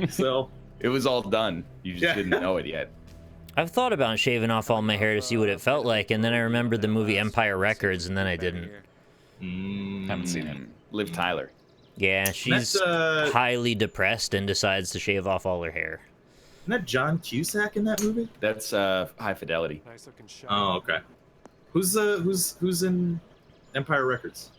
C: was so.
A: It was all done. You just
C: Yeah.
A: didn't know it yet.
B: I've thought about shaving off all my hair to see what it felt like, and then I remembered the movie Empire Records, and then I didn't.
D: Haven't seen it.
A: Liv Tyler.
B: Yeah, she's
C: That's
B: highly depressed and decides to shave off all her hair.
C: isn't that John Cusack in that movie?
A: That's High Fidelity.
F: Nice looking shot.
C: Oh, okay. Who's in Empire Records?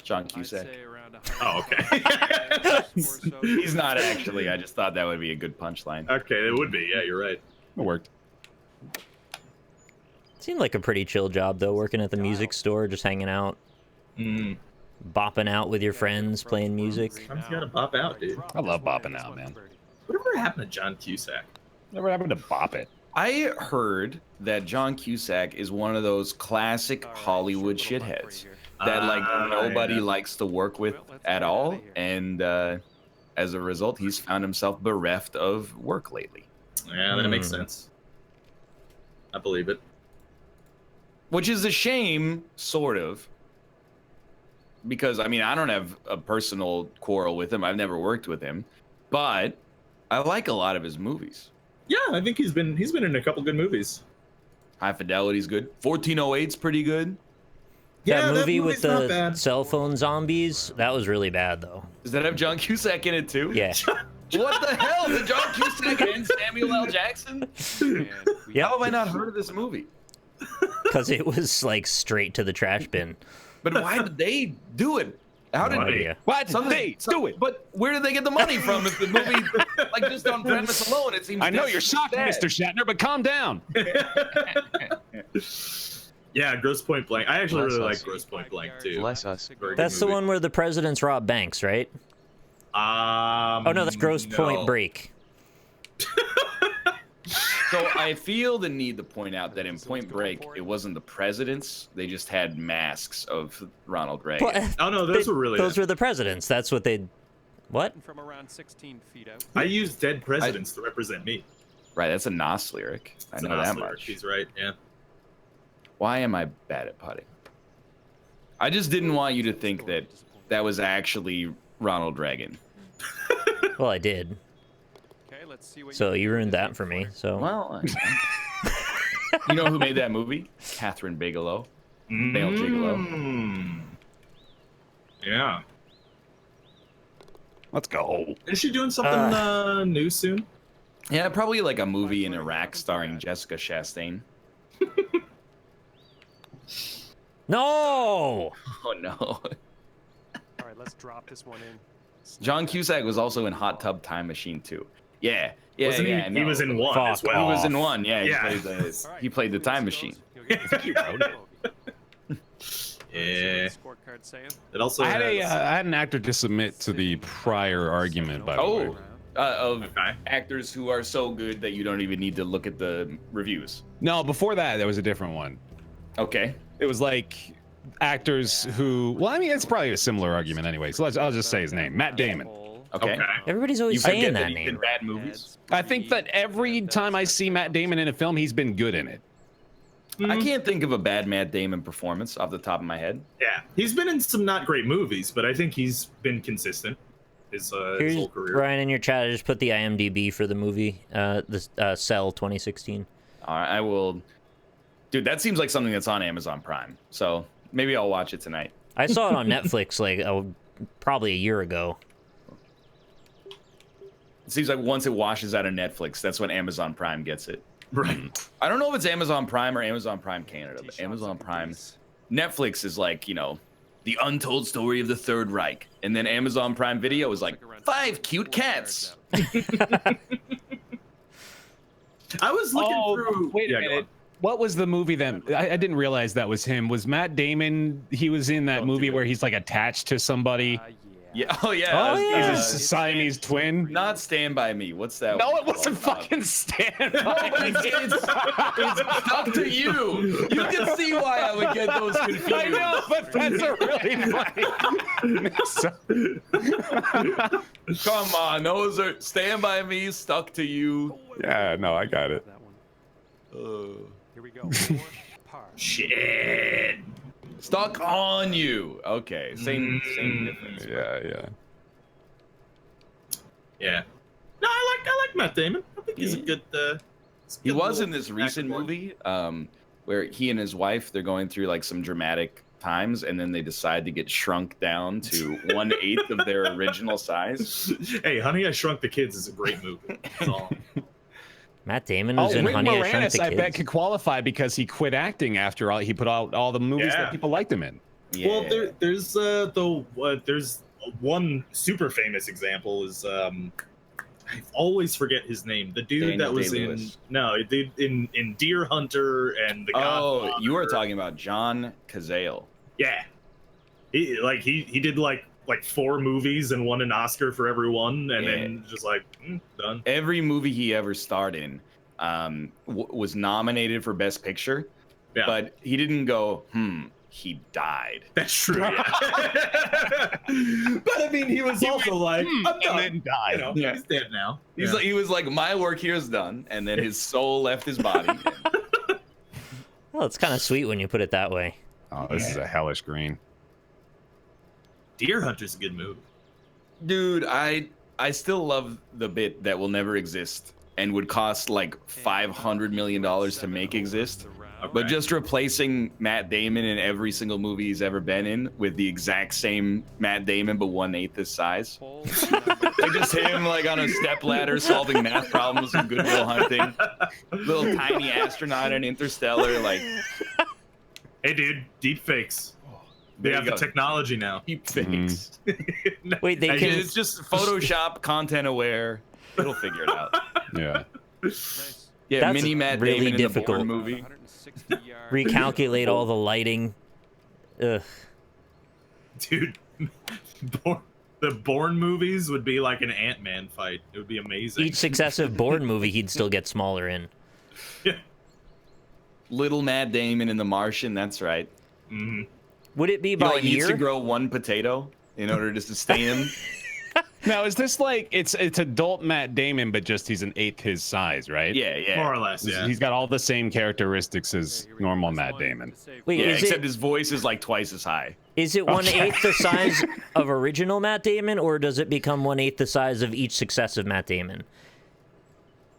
A: John
F: I'd
A: Cusack.
F: say around
C: Oh, okay.
A: He's not actually. I just thought that would be a good punchline.
C: Okay, it would be. Yeah, you're right.
D: It worked.
B: Seemed like a pretty chill job though, working at the music store, just hanging out,
C: Mm.
B: bopping out with your friends, playing music.
C: Sometimes you gotta bop out, dude.
D: I love bopping out, man.
C: Whatever happened to John Cusack?
D: Never happened to bop it.
A: I heard that John Cusack is one of those classic Hollywood shitheads that like nobody
C: yeah.
A: likes to work with at all, and as a result, he's found himself bereft of work lately.
C: Yeah, that makes sense. I believe it.
A: Which is a shame, sort of. Because, I mean, I don't have a personal quarrel with him. I've never worked with him. But I like a lot of his movies.
C: Yeah, I think he's been in a couple good movies.
A: High Fidelity's good. 1408's pretty good.
B: That
C: Yeah,
B: movie with
C: not
B: the
C: bad.
B: cell phone zombies, that was really bad, though.
A: Does that have John Cusack in it, too?
B: Yeah.
A: What the hell? Did John Cusack and Samuel L. Jackson?
B: Yeah.
A: How have I not heard of this movie?
B: Because it was, like, straight to the trash bin.
A: But why did they do it? How did
B: No idea.
D: Why did they do it?
A: But where did they get the money from if the movie, like, just on premise alone, it seems...
D: I know you're shocked, Mr. Shatner, but calm down.
C: Yeah, Gross Point Blank. I actually really like Gross Point Blank too.
G: Bless us.
C: Very good
B: That's the
C: movie.
B: one where the presidents rob banks, right? Oh, no, that's Gross Point Break.
A: So I feel the need to point out that in Point Break, it wasn't the presidents. They just had masks of Ronald Reagan.
B: Well,
C: Oh no, those were really.
B: Those were the presidents. That's what they... What?
F: From around 16 feet out.
C: I used dead presidents to represent me.
A: Right, that's a Nas lyric.
C: It's
A: I know
C: an
A: that
C: Osler.
A: much.
C: He's right. Yeah.
A: Why am I bad at putting? I just didn't want you to think that that was actually Ronald Reagan.
B: Well, I did.
F: Okay, let's see what
B: So you ruined that for me, so...
A: Well, you know who made that movie? Catherine Bigelow. Male Gigolo.
C: Yeah.
D: Let's go.
C: Is she doing something new soon?
A: Yeah, probably like a movie in Iraq starring Jessica Chastain.
B: No!
A: Oh no.
F: All right, let's drop this one in.
A: John Cusack was also in Hot Tub Time Machine 2. Yeah. Yeah,
C: Wasn't
A: yeah,
C: he? He was in one
B: Fuck
C: as
A: He
C: well.
A: was in one, yeah.
C: Yeah.
A: He played the time machine.
C: Yeah.
F: Scorecard saying.
C: It also
D: I had
C: has,
D: I had an actor to submit to the prior argument, by the way.
A: Of
C: Okay.
A: actors who are so good that you don't even need to look at the reviews.
D: No, before that, there was a different one.
A: Okay.
D: It was like actors who, well, I mean, it's probably a similar argument anyway. So I'll just say his name, Matt Damon.
A: Okay.
B: Everybody's always
A: I
B: saying
A: get
B: that
A: he's
B: name.
A: in bad movies.
D: I think that every time I see Matt Damon in a film, he's been good in it.
A: I can't think of a bad Matt Damon performance off the top of my head.
C: Yeah, he's been in some not great movies, but I think he's been consistent his whole career.
B: Ryan, in your chat, I just put the IMDb for the movie, Cell 2016.
A: All right, I will. Dude, that seems like something that's on Amazon Prime. So maybe I'll watch it tonight.
B: I saw it on Netflix like probably a year ago.
A: It seems like once it washes out of Netflix, that's when Amazon Prime gets it.
C: Right.
A: I don't know if it's Amazon Prime or Amazon Prime Canada, but Amazon Prime. Netflix is like, you know, the untold story of the Third Reich. And then Amazon Prime Video is like 5 cute cats.
C: I was looking through.
D: Wait a
C: Yeah, go
D: minute.
C: on.
D: What was the movie that I didn't realize that was him? Was Matt Damon? He was in that movie where he's like attached to somebody.
A: Yeah. Oh yeah.
B: Oh, yeah.
D: He's a Siamese twin.
A: Not Stand By Me. What's that?
D: No,
A: one
D: it wasn't
A: called?
D: fucking Stand By Me.
A: It's Stuck to You. You can see why I would get those confused.
D: I know, but that's a really funny.
A: Come on, those are Stand By Me, Stuck to You.
D: Yeah, no, I got it.
F: That one. Here we go. Par.
C: Shit.
A: Stuck on You. Okay, same difference.
D: Yeah.
C: Yeah. No, I like Matt Damon. I think he's a good.
A: He was in this recent movie where he and his wife, they're going through like some dramatic times, and then they decide to get shrunk down to 1/8 of their original size.
C: Hey, Honey, I Shrunk the Kids is a great movie. That's all.
B: Matt Damon was in
D: Rick
B: Honey, I Shrunk
D: Moranis,
B: the
D: I bet,
B: Kids.
D: could qualify because he quit acting after all. He put out all the movies
C: Yeah.
D: that people liked him in.
A: Yeah.
C: Well, there's one super famous example is I always forget his name. The dude
A: Daniel
C: that was in Deer Hunter and the Godfather.
A: you are talking about John Cazale.
C: Yeah, he did like 4 movies and won an Oscar for every one, and then just like done.
A: Every movie he ever starred in was nominated for Best Picture,
C: Yeah.
A: but he didn't go, he died.
C: That's true. Yeah. But I mean, he was also like, I'm done.
D: And then died.
C: You know,
A: Yeah.
C: he's dead now.
A: He's like, he was like, my work here is done, and then his soul left his body.
B: Well, it's kind of sweet when you put it that way.
D: Oh, this is a hellish green.
C: Deer Hunter's a good movie.
A: Dude, I still love the bit that will never exist and would cost like $500 million to make exist. But just replacing Matt Damon in every single movie he's ever been in with the exact same Matt Damon, but 1/8 his size. Like just him like on a stepladder solving math problems in Good Will Hunting. Little tiny astronaut in Interstellar. Like,
C: hey, dude, deep fakes. They have the technology now.
A: deep fakes.
B: Wait, they can...
A: It's just Photoshop, content aware. It'll figure it out.
D: Yeah.
A: Yeah,
B: That's
A: mini Matt
B: really
A: Damon
B: difficult.
A: in the Bourne movie.
B: Recalculate all the lighting. Ugh.
C: Dude, the Bourne movies would be like an Ant-Man fight. It would be amazing.
B: Each successive Bourne movie, he'd still get smaller in.
C: Yeah.
A: Little Matt Damon in The Martian, that's right.
C: Mm-hmm.
B: Would it be
A: He
B: by
A: only needs
B: year?
A: to grow one potato in order to sustain him.
D: Now, is this like it's adult Matt Damon, but just he's an 1/8 his size, right?
A: Yeah, yeah.
C: More or less, yeah.
D: He's got all the same characteristics as normal Matt Damon.
B: Wait,
A: Yeah,
B: is
A: except
B: it
A: his voice is like twice as high.
B: is it 1/8 the size of original Matt Damon, or does it become 1/8 the size of each successive Matt Damon?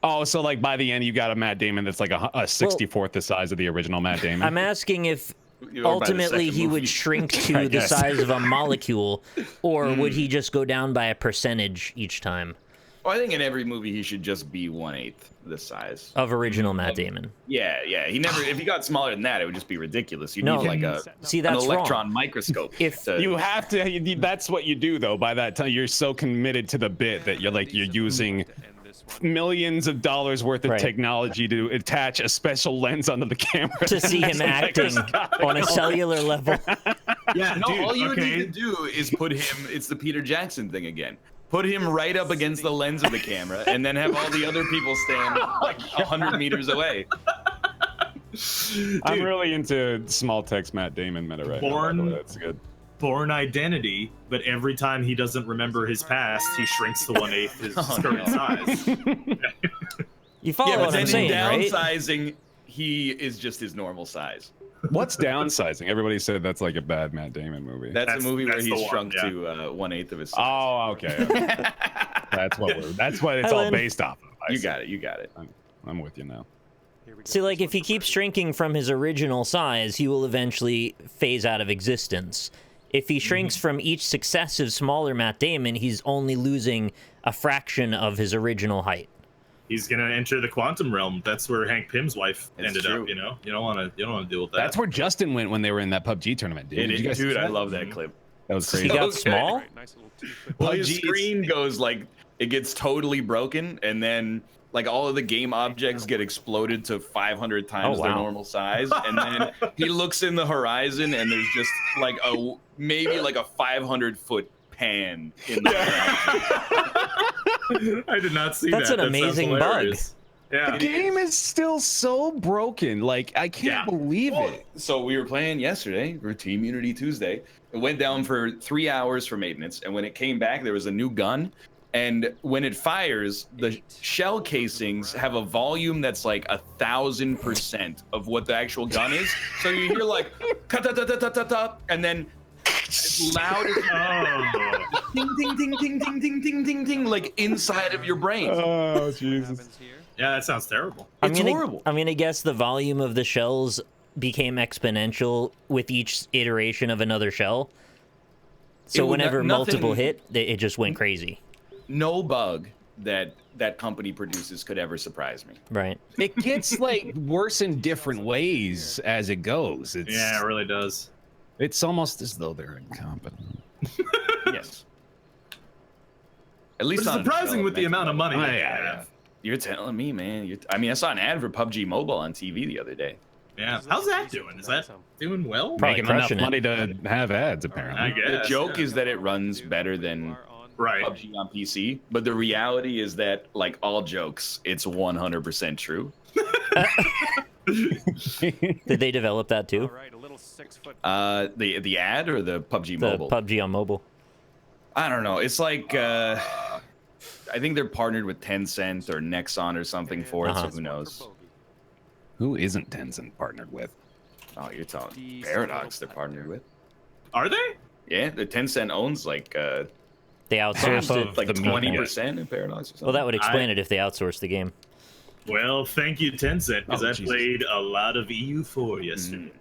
D: Oh, so like by the end, you got a Matt Damon that's like a 64th the size of the original Matt Damon.
B: I'm asking if
A: Or by the
B: ultimately
A: second
B: he
A: movie.
B: would shrink
D: I
B: to the
D: guess.
B: size of a molecule, or would he just go down by a percentage each time
A: Well, I think in every movie he should just be 1/8 the size.
B: of original Matt Damon?
A: Yeah, yeah. He never. If he got smaller than that, it would just be ridiculous. You
B: No.
A: need like
B: See,
A: an
B: that's
A: electron
B: wrong.
A: microscope.
B: If
D: You have to. That's what you do, though. By that time, you're so committed to the bit that you're using millions of dollars worth of
B: Right.
D: technology to attach a special lens onto the camera
B: to see him acting on a cellular level.
C: Yeah,
A: No,
C: dude,
A: all you
C: okay.
A: need to do is put him. It's the Peter Jackson thing again. Put him right up against the lens of the camera, and then have all the other people stand like 100 meters away.
D: I'm really into small text Matt Damon meta right now. by the way. That's good.
C: Born Identity, but every time he doesn't remember his past, he shrinks to 1/8 his current size.
B: You follow
A: Yeah, but
B: what I'm
A: then
B: saying, right?
A: downsizing, he is just his normal size.
D: What's downsizing? Everybody said that's like a bad Matt Damon movie.
A: That's a movie where
C: that's the
A: he's
C: one,
A: shrunk
C: yeah.
A: to 1/8 of his size.
D: Oh, okay. That's what it's all
B: Ellen.
D: based off of. I
A: You
D: see.
A: got it. You got it.
D: I'm with you now.
B: See, like, if he keeps shrinking from his original size, he will eventually phase out of existence. If he shrinks from each successive smaller Matt Damon, he's only losing a fraction of his original height.
C: He's gonna enter the quantum realm. That's where Hank Pym's wife
A: That's
C: ended
A: true.
C: up. You know, you don't want to deal with that.
D: That's where Justin went when they were in that PUBG tournament. Dude, Did you guys see
A: Dude, I
D: that?
A: love that clip.
D: That was
B: He
D: crazy.
B: got
A: Okay.
B: small?
A: Well, his
D: PUBG is-
A: screen goes like it gets totally broken, and then like all of the game objects get exploded to 500 times
B: Oh,
A: their
B: wow.
A: normal size, and then he looks in the horizon, and there's just like maybe like a 500-foot pan in the horizon.
C: I did not see
B: That's
C: that.
B: an
C: That sounds
B: amazing bug.
C: hilarious. Yeah.
D: The game is still so broken. Like, I can't believe it.
A: So we were playing yesterday for Team Unity Tuesday. It went down for 3 hours for maintenance, and when it came back, there was a new gun. And when it fires, the shell casings have a volume that's like 1,000% of what the actual gun is. So you hear like, ta-ta-ta-ta-ta-ta, and then as loud as
C: Oh.
A: ding, ding, ding, ding, ding, ding, ding, ding, ding, like inside of your brain.
D: Oh, Jesus.
C: Yeah, that sounds terrible.
A: It's horrible.
B: I mean, I guess the volume of the shells became exponential with each iteration of another shell. So
A: would
B: whenever
A: nothing-
B: multiple hit, it just went crazy.
A: No bug that company produces could ever surprise me.
B: Right.
D: It gets like worse in different ways as it goes. It's,
C: Yeah, it really does.
D: It's almost as though they're incompetent.
A: Yes. At
C: But
A: least
C: it's
A: on
C: surprising with the amount of money.
D: Oh,
C: that they
D: yeah,
C: have.
A: You're telling me, man. I mean, I saw an ad for PUBG Mobile on TV the other day.
C: Yeah. How's that doing? Is that doing well?
B: Probably
D: Making enough
B: crushing it.
D: money to have ads,
C: I
D: apparently.
C: guess.
A: The joke is that it runs better than
C: Right.
A: PUBG on PC, but the reality is that, like all jokes, it's 100% true.
B: Did they develop that too?
A: The ad or the PUBG
B: The
A: Mobile?
B: PUBG on mobile.
A: I don't know. It's like I think they're partnered with Tencent or Nexon or something for it. So who knows?
D: Who isn't Tencent partnered with?
A: Oh, you're talking Paradox. They're partnered with.
C: Are they?
A: Yeah, the Tencent owns like
B: They outsourced it.
A: like
D: the
A: 20% in Paradox or something.
B: Well, that would explain it if they outsourced the game.
C: Well, thank you, Tencent, because I
D: Jesus.
C: played a lot of EU4 yesterday.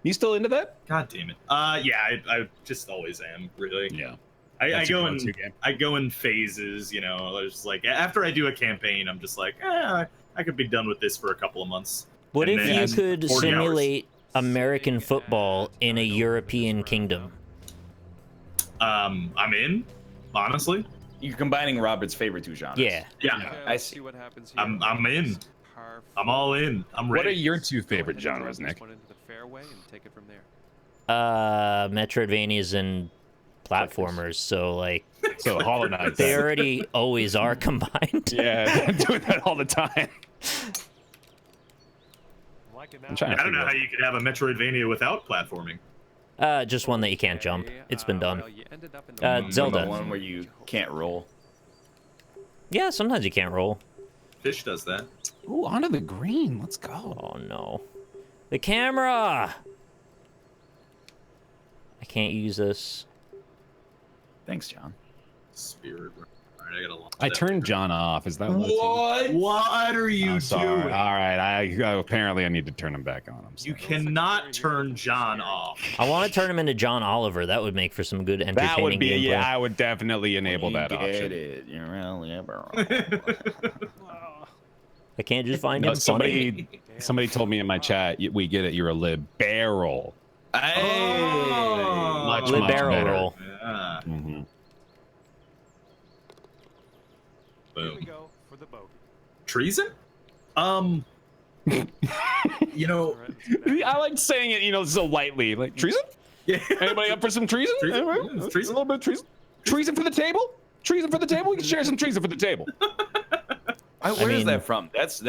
D: You still into that?
C: God damn it. Yeah, I just always am, really.
D: Yeah.
C: I
D: your
C: go in
D: go-to game.
C: I go in phases, you know. There's like after I do a campaign, I'm just like, I could be done with this for a couple of months.
B: What
C: And
B: if
C: then
B: you could
C: 40 hours.
B: simulate American football in a European kingdom?
C: I'm in, honestly.
A: You're combining Robert's favorite two genres.
B: Yeah.
C: Yeah,
A: I see.
F: What happens here.
C: I'm in. I'm all in. I'm
D: What are
C: ready.
D: your two favorite genres, Nick?
F: One into the fairway and take it from there.
B: Metroidvanias and platformers. So like
D: So Hollow Knight.
B: they already always are combined.
D: Yeah, I'm doing that all the time. I'm trying to
C: I don't know
D: figure
C: how you could have a Metroidvania without platforming.
B: Just one that you can't jump. It's been done.
F: Well, you ended up in the
B: Zelda.
A: The one where you can't roll.
B: Yeah, sometimes you can't roll.
C: Fish does that.
D: Ooh, onto the green. Let's go.
B: Oh no. The camera! I can't use this.
A: Thanks, John.
C: Spirit. All right, I gotta launch
D: I
C: that.
D: turned John off. Is that what?
C: What are you
D: I'm sorry.
C: doing?
D: All right. Apparently I need to turn him back on. I'm
C: You
D: sorry.
C: cannot turn John off.
B: I want to turn him into John Oliver. That would make for some good entertaining
D: That would be
B: gameplay.
D: yeah. I would definitely enable that
A: Get
D: option.
A: it. You're really
B: I can't just find
D: No,
B: him funny.
D: somebody told me in my chat, we get it. You're a liberal.
C: Oh.
D: Much
B: Libero
D: better.
B: roll.
C: Yeah.
D: Mm-hmm.
F: Here we
C: Boom.
F: go for the bogey.
C: Treason? You know,
D: I like saying it, so lightly. Like treason?
C: yeah.
D: Anybody up for some treason?
C: Treason?
D: Anybody?
C: Yeah, it's treason.
D: A little bit of treason. Treason for the table? Treason for the table? We can share some treason for the table.
A: Where is
B: mean-
A: that from? That's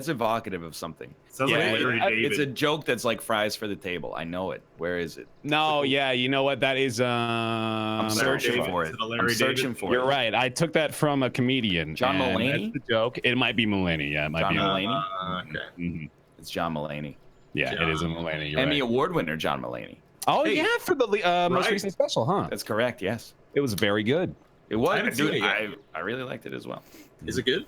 A: evocative of something.
C: Sounds
D: Yeah,
C: like Larry David.
A: It's a joke that's like fries for the table. I know it. Where is it?
D: No, yeah, you know what? That is.
A: I'm
C: Larry
A: searching
C: David.
A: for
C: Is
A: it.
C: it a Larry
A: I'm searching
C: David?
A: for
D: You're
A: it.
D: right. I took that from a comedian.
A: John
D: and
A: Mulaney?
D: That's the joke. It might be Mulaney. Yeah, it might
A: John
D: be.
A: Mulaney?
C: Okay.
D: Mhm.
A: It's John Mulaney.
D: Yeah, it is a Mulaney. You're
A: Emmy
D: right.
A: Award winner John Mulaney.
D: Oh
C: Hey,
D: yeah, for the most
C: right.
D: recent special, huh?
A: That's correct. Yes,
D: It was very good.
A: it
C: I
A: was.
C: haven't seen
A: Dude,
C: it yet.
A: I really liked it as well.
C: Is it good?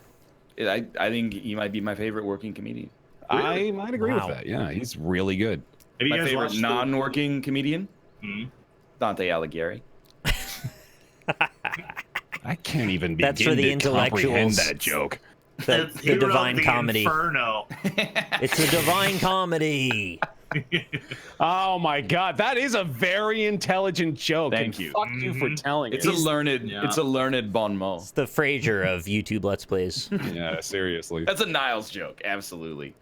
A: I think he might be my favorite working comedian.
C: Really?
D: I might agree
B: Wow.
D: with that. Yeah, he's really good.
C: Have you
A: My
C: guys
A: favorite
C: watched
A: non-working comedian,
C: Hmm?
A: Dante Alighieri.
D: I can't even begin
B: That's for the
D: to comprehend
B: intellectuals.
D: that joke.
B: The
C: He wrote
B: Divine
C: the
B: Comedy.
C: Inferno.
B: It's the Divine Comedy.
D: Oh my god, that is a very intelligent joke.
A: Thank
D: and
A: you.
D: Fuck you for telling
A: It's
D: it.
A: a learned.
C: yeah.
A: It's a learned bon mot.
B: It's the Frasier of YouTube Let's Plays.
D: Yeah, seriously.
A: That's a Niles joke. Absolutely.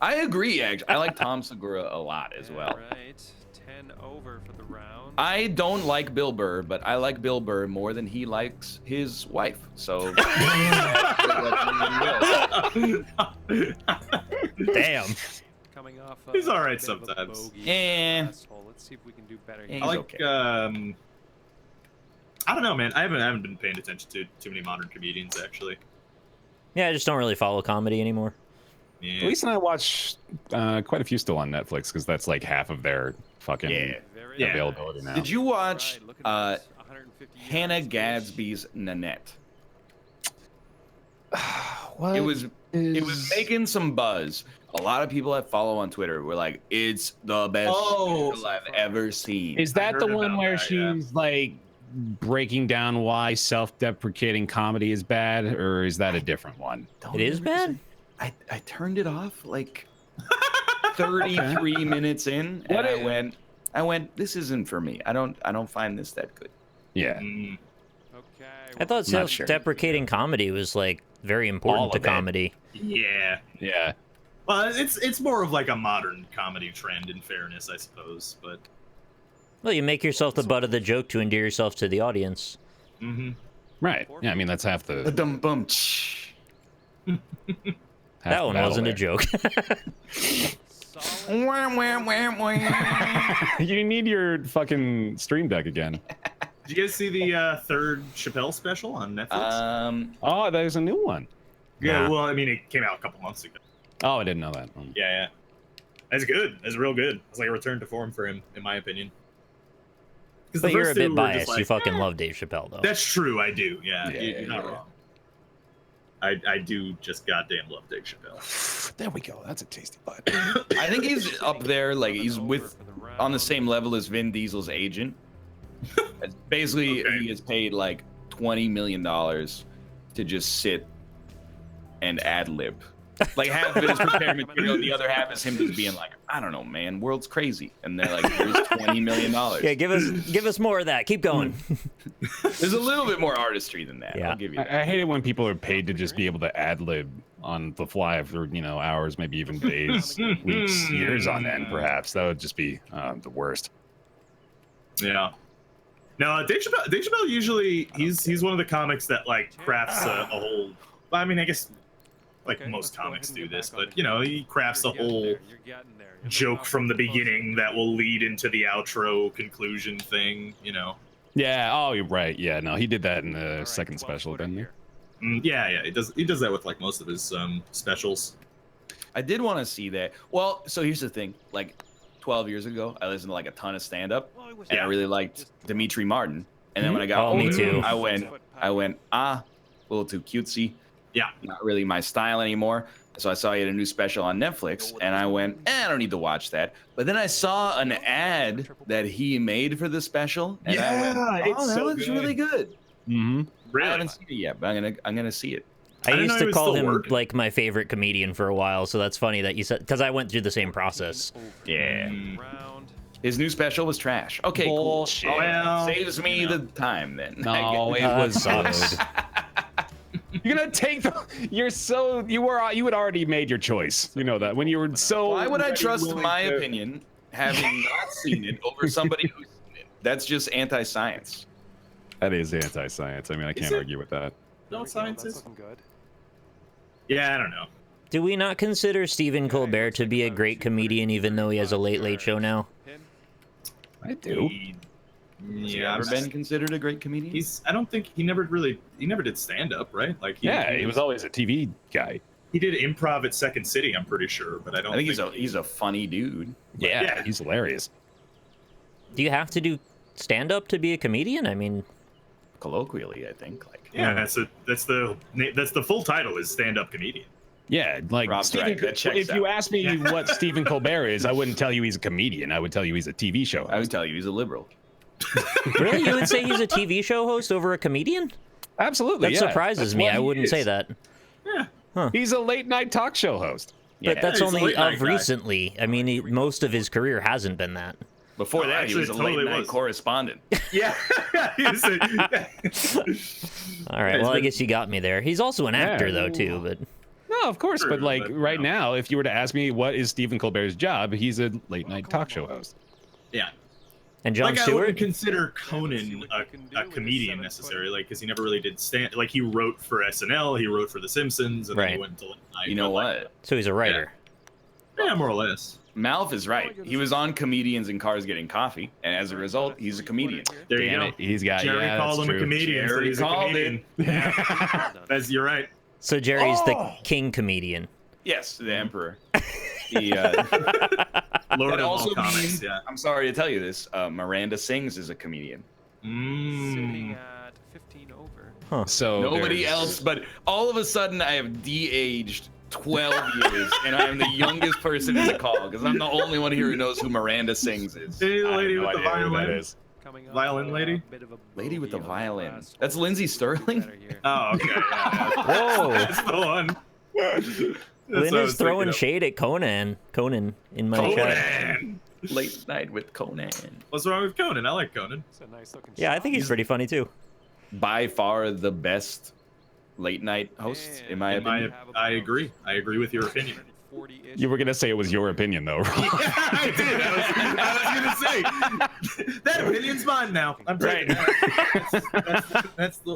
A: I agree. Actually, I like Tom Segura a lot as well.
F: All right, 10 over for the round.
A: I don't like Bill Burr, but I like Bill Burr more than he likes his wife. So.
B: Damn.
F: Coming off.
C: He's all right
F: a bit of a
C: sometimes.
F: bogey
A: Yeah.
F: last hole. Let's see if we can do better.
A: Yeah,
F: here.
C: I like.
A: okay.
C: I don't know, man. I haven't been paying attention to too many modern comedians actually.
B: Yeah, I just don't really follow comedy anymore.
C: Yeah.
D: Elise and I watch quite a few still on Netflix because that's like half of their fucking
A: Yeah.
F: Very
C: Yeah.
D: availability now.
A: Did you watch
F: Right, look at this, 150
A: Hannah
F: yards.
A: Gadsby's Nanette?
D: What
A: It was
D: is-
A: making some buzz. A lot of people I follow on Twitter were like, "It's the best
C: Oh.
A: show I've ever seen."
D: Is that
C: I
D: the
C: heard
D: one
C: about
D: where
C: that, yeah.
D: she's like breaking down why self-deprecating comedy is bad, or is that a different one?
B: It is bad?
A: I turned it off like 33 minutes in, and
D: What
A: I went, "This isn't for me. I don't find this that good."
D: Yeah.
C: Mm.
F: Okay.
B: I thought
A: Not sure.
B: self-deprecating comedy was like very
D: All
B: important to
D: of it.
B: comedy.
C: Yeah.
D: Yeah.
C: Well, it's more of like a modern comedy trend, in fairness, I suppose. But
B: Well, you make yourself the butt of the joke to endear yourself to the audience.
C: mm-hmm.
D: Right. Yeah, I mean that's half the
A: Dum bum.
D: half
B: That
D: the
B: one
D: battle
B: wasn't a
D: there.
B: joke.
D: You need your fucking stream deck again.
C: Did you guys see the third Chappelle special on Netflix?
D: Oh, there's a new one.
C: Yeah,
B: Nah.
C: well, I mean, it came out a couple months ago.
D: Oh, I didn't know that.
C: Yeah. That's good. That's real good. It's like a return to form for him, in my opinion.
B: But you're a bit biased. You fucking love Dave Chappelle, though.
C: That's true. I do. Yeah,
D: Yeah,
C: you're not wrong. I do just goddamn love Dave Chappelle.
D: There we go. That's a tasty bite.
A: I think he's up there, like he's on the same level as Vin Diesel's agent. Basically, he is paid like $20 million to just sit and ad lib. Like half of it is prepared material, the other half is him just being like, I don't know, man, world's crazy. And they're like, here's $20 million.
B: Yeah, give us more of that. Keep going.
A: There's a little bit more artistry than that.
B: Yeah.
A: I'll give you that.
D: I hate it when people are paid to just be able to ad lib on the fly for hours, maybe even days, weeks, years on end. Perhaps that would just be the worst.
C: Yeah. No, Dave Chappelle usually he's one of the comics that like crafts a whole. I mean, I guess like most comics do this, but he crafts a whole joke from the beginning that will lead into the outro conclusion thing.
D: Yeah. Oh, you're right. Yeah. No, he did that in the second special, didn't he?
C: Yeah. He does that with like most of his specials.
A: I did want to see that. Well, so here's the thing. Like 12 years ago, I listened to like a ton of stand-up, and I really liked Dimitri Martin. And then when I got older,
B: me too.
A: I went, a little too cutesy.
C: Yeah.
A: Not really my style anymore. So I saw he had a new special on Netflix, and I went, I don't need to watch that. But then I saw an ad that he made for the special, and I went, that looks really good.
D: Mm-hmm.
C: Really?
A: I haven't seen it yet, but I'm gonna see it.
B: I
C: didn't
B: used
C: know
B: to
C: he was
B: call
C: still
B: him
C: working.
B: like my favorite comedian for a while, so that's funny that you said, because I went through the same process.
A: Yeah. His new special was trash. Okay,
D: Bullshit.
A: cool.
C: Well,
A: Saves me the time then.
D: No, it was
B: sucks.
D: You're gonna take the. You had already made your choice. You know that when you were so.
A: Why would I trust
D: willing
A: my
D: to-
A: opinion, having not seen it, over somebody who's seen it? That's just anti-science.
D: That is anti-science. I mean, I can't
C: it?
D: argue with that.
C: No science is.
F: Good.
C: Yeah, I don't know.
B: Do we not consider Stephen Colbert to be a great comedian, even though he has a late show now?
D: I do.
A: Has he ever been considered a great comedian?
C: I don't think he never did stand up, right? Like
D: He was always a TV guy.
C: He did improv at Second City, I'm pretty sure, but I don't
A: I think he's a funny dude.
D: Yeah, he's hilarious.
B: Do you have to do stand-up to be a comedian? I mean,
A: Colloquially, I think.
C: Yeah, that's the full title is stand-up comedian.
D: Yeah, like
A: Rob's
D: Stephen,
A: right, that checks
D: if you
A: out.
D: ask me what Stephen Colbert is, I wouldn't tell you he's a comedian. I would tell you he's a TV show host.
A: I would tell you he's a liberal.
B: really? You would say he's a TV show host over a comedian?
D: Absolutely,
B: That
D: yeah.
B: surprises
D: That's
B: me.
D: what
B: I
D: he
B: wouldn't
D: is.
B: say that.
D: He's a late night talk show host.
B: But that's
C: he's a
B: only
C: late night
B: of
C: guy.
B: recently. I mean, most of his career hasn't been that.
A: Before that,
C: actually,
A: he was a
C: it totally
A: late night
C: was.
A: correspondent.
C: Yeah.
B: All right, well, I guess you got me there. He's also an actor, though, too, but...
D: No, of course,
C: Sure,
D: but like
C: but,
D: right now, if you were to ask me what is Stephen Colbert's job, he's a late night talk show host.
C: Yeah.
B: And Jon
C: Like I
B: Stewart?
C: wouldn't consider Conan a comedian necessarily, like because he never really did stand. Like he wrote for SNL, he wrote for The Simpsons, and then
B: Right.
C: he went to late night.
A: You know
C: but, like,
A: what?
B: So he's a writer.
C: Yeah, more or less.
A: Malf is right. He was on Comedians in Cars Getting Coffee, and as a result, he's a comedian.
C: There you
D: Damn
C: go.
D: it, he's got.
C: Jerry
D: yeah,
C: called
D: that's
C: him a
D: true.
C: comedian. So
A: Jerry
C: he's a
A: called
C: comedian. Yeah. You're right.
B: So Jerry's the king comedian.
A: Yes, the Emperor. The,
C: Lord
A: that
C: of all
A: also
C: comics.
A: means,
C: Yeah.
A: I'm sorry to tell you this, Miranda Sings is a comedian.
F: Sitting at 15 over.
D: So
A: Nobody
D: there's-
A: else, but all of a sudden I have de-aged 12 years, and I am the youngest person in the call, because I'm the only one here who knows who Miranda Sings is.
C: Hey, the
D: I have
C: lady
D: no
C: with the
D: idea who that
C: violin.
D: is.
F: Coming up,
C: Violin lady?
F: bit of a
A: Lady with the
F: bogey on
A: violin.
F: last
A: That's
F: one.
A: Lindsay Sterling?
F: Better here.
C: Oh, okay. Yeah.
B: Whoa.
C: That's the one. That's
B: Lynn
C: what I
B: is
C: was
B: throwing
C: thinking of.
B: shade at Conan in my chat.
C: Conan.
A: Late Night with Conan.
C: What's wrong with Conan? I like Conan.
F: It's a nice looking
B: Yeah, I
F: shot.
B: think he's pretty funny, too.
A: By far the best late night host, in my opinion.
C: I agree. I agree with your opinion.
F: 40-ish.
D: You were gonna say it was your opinion, though.
C: I did. I was gonna say that opinion's mine now. I'm taking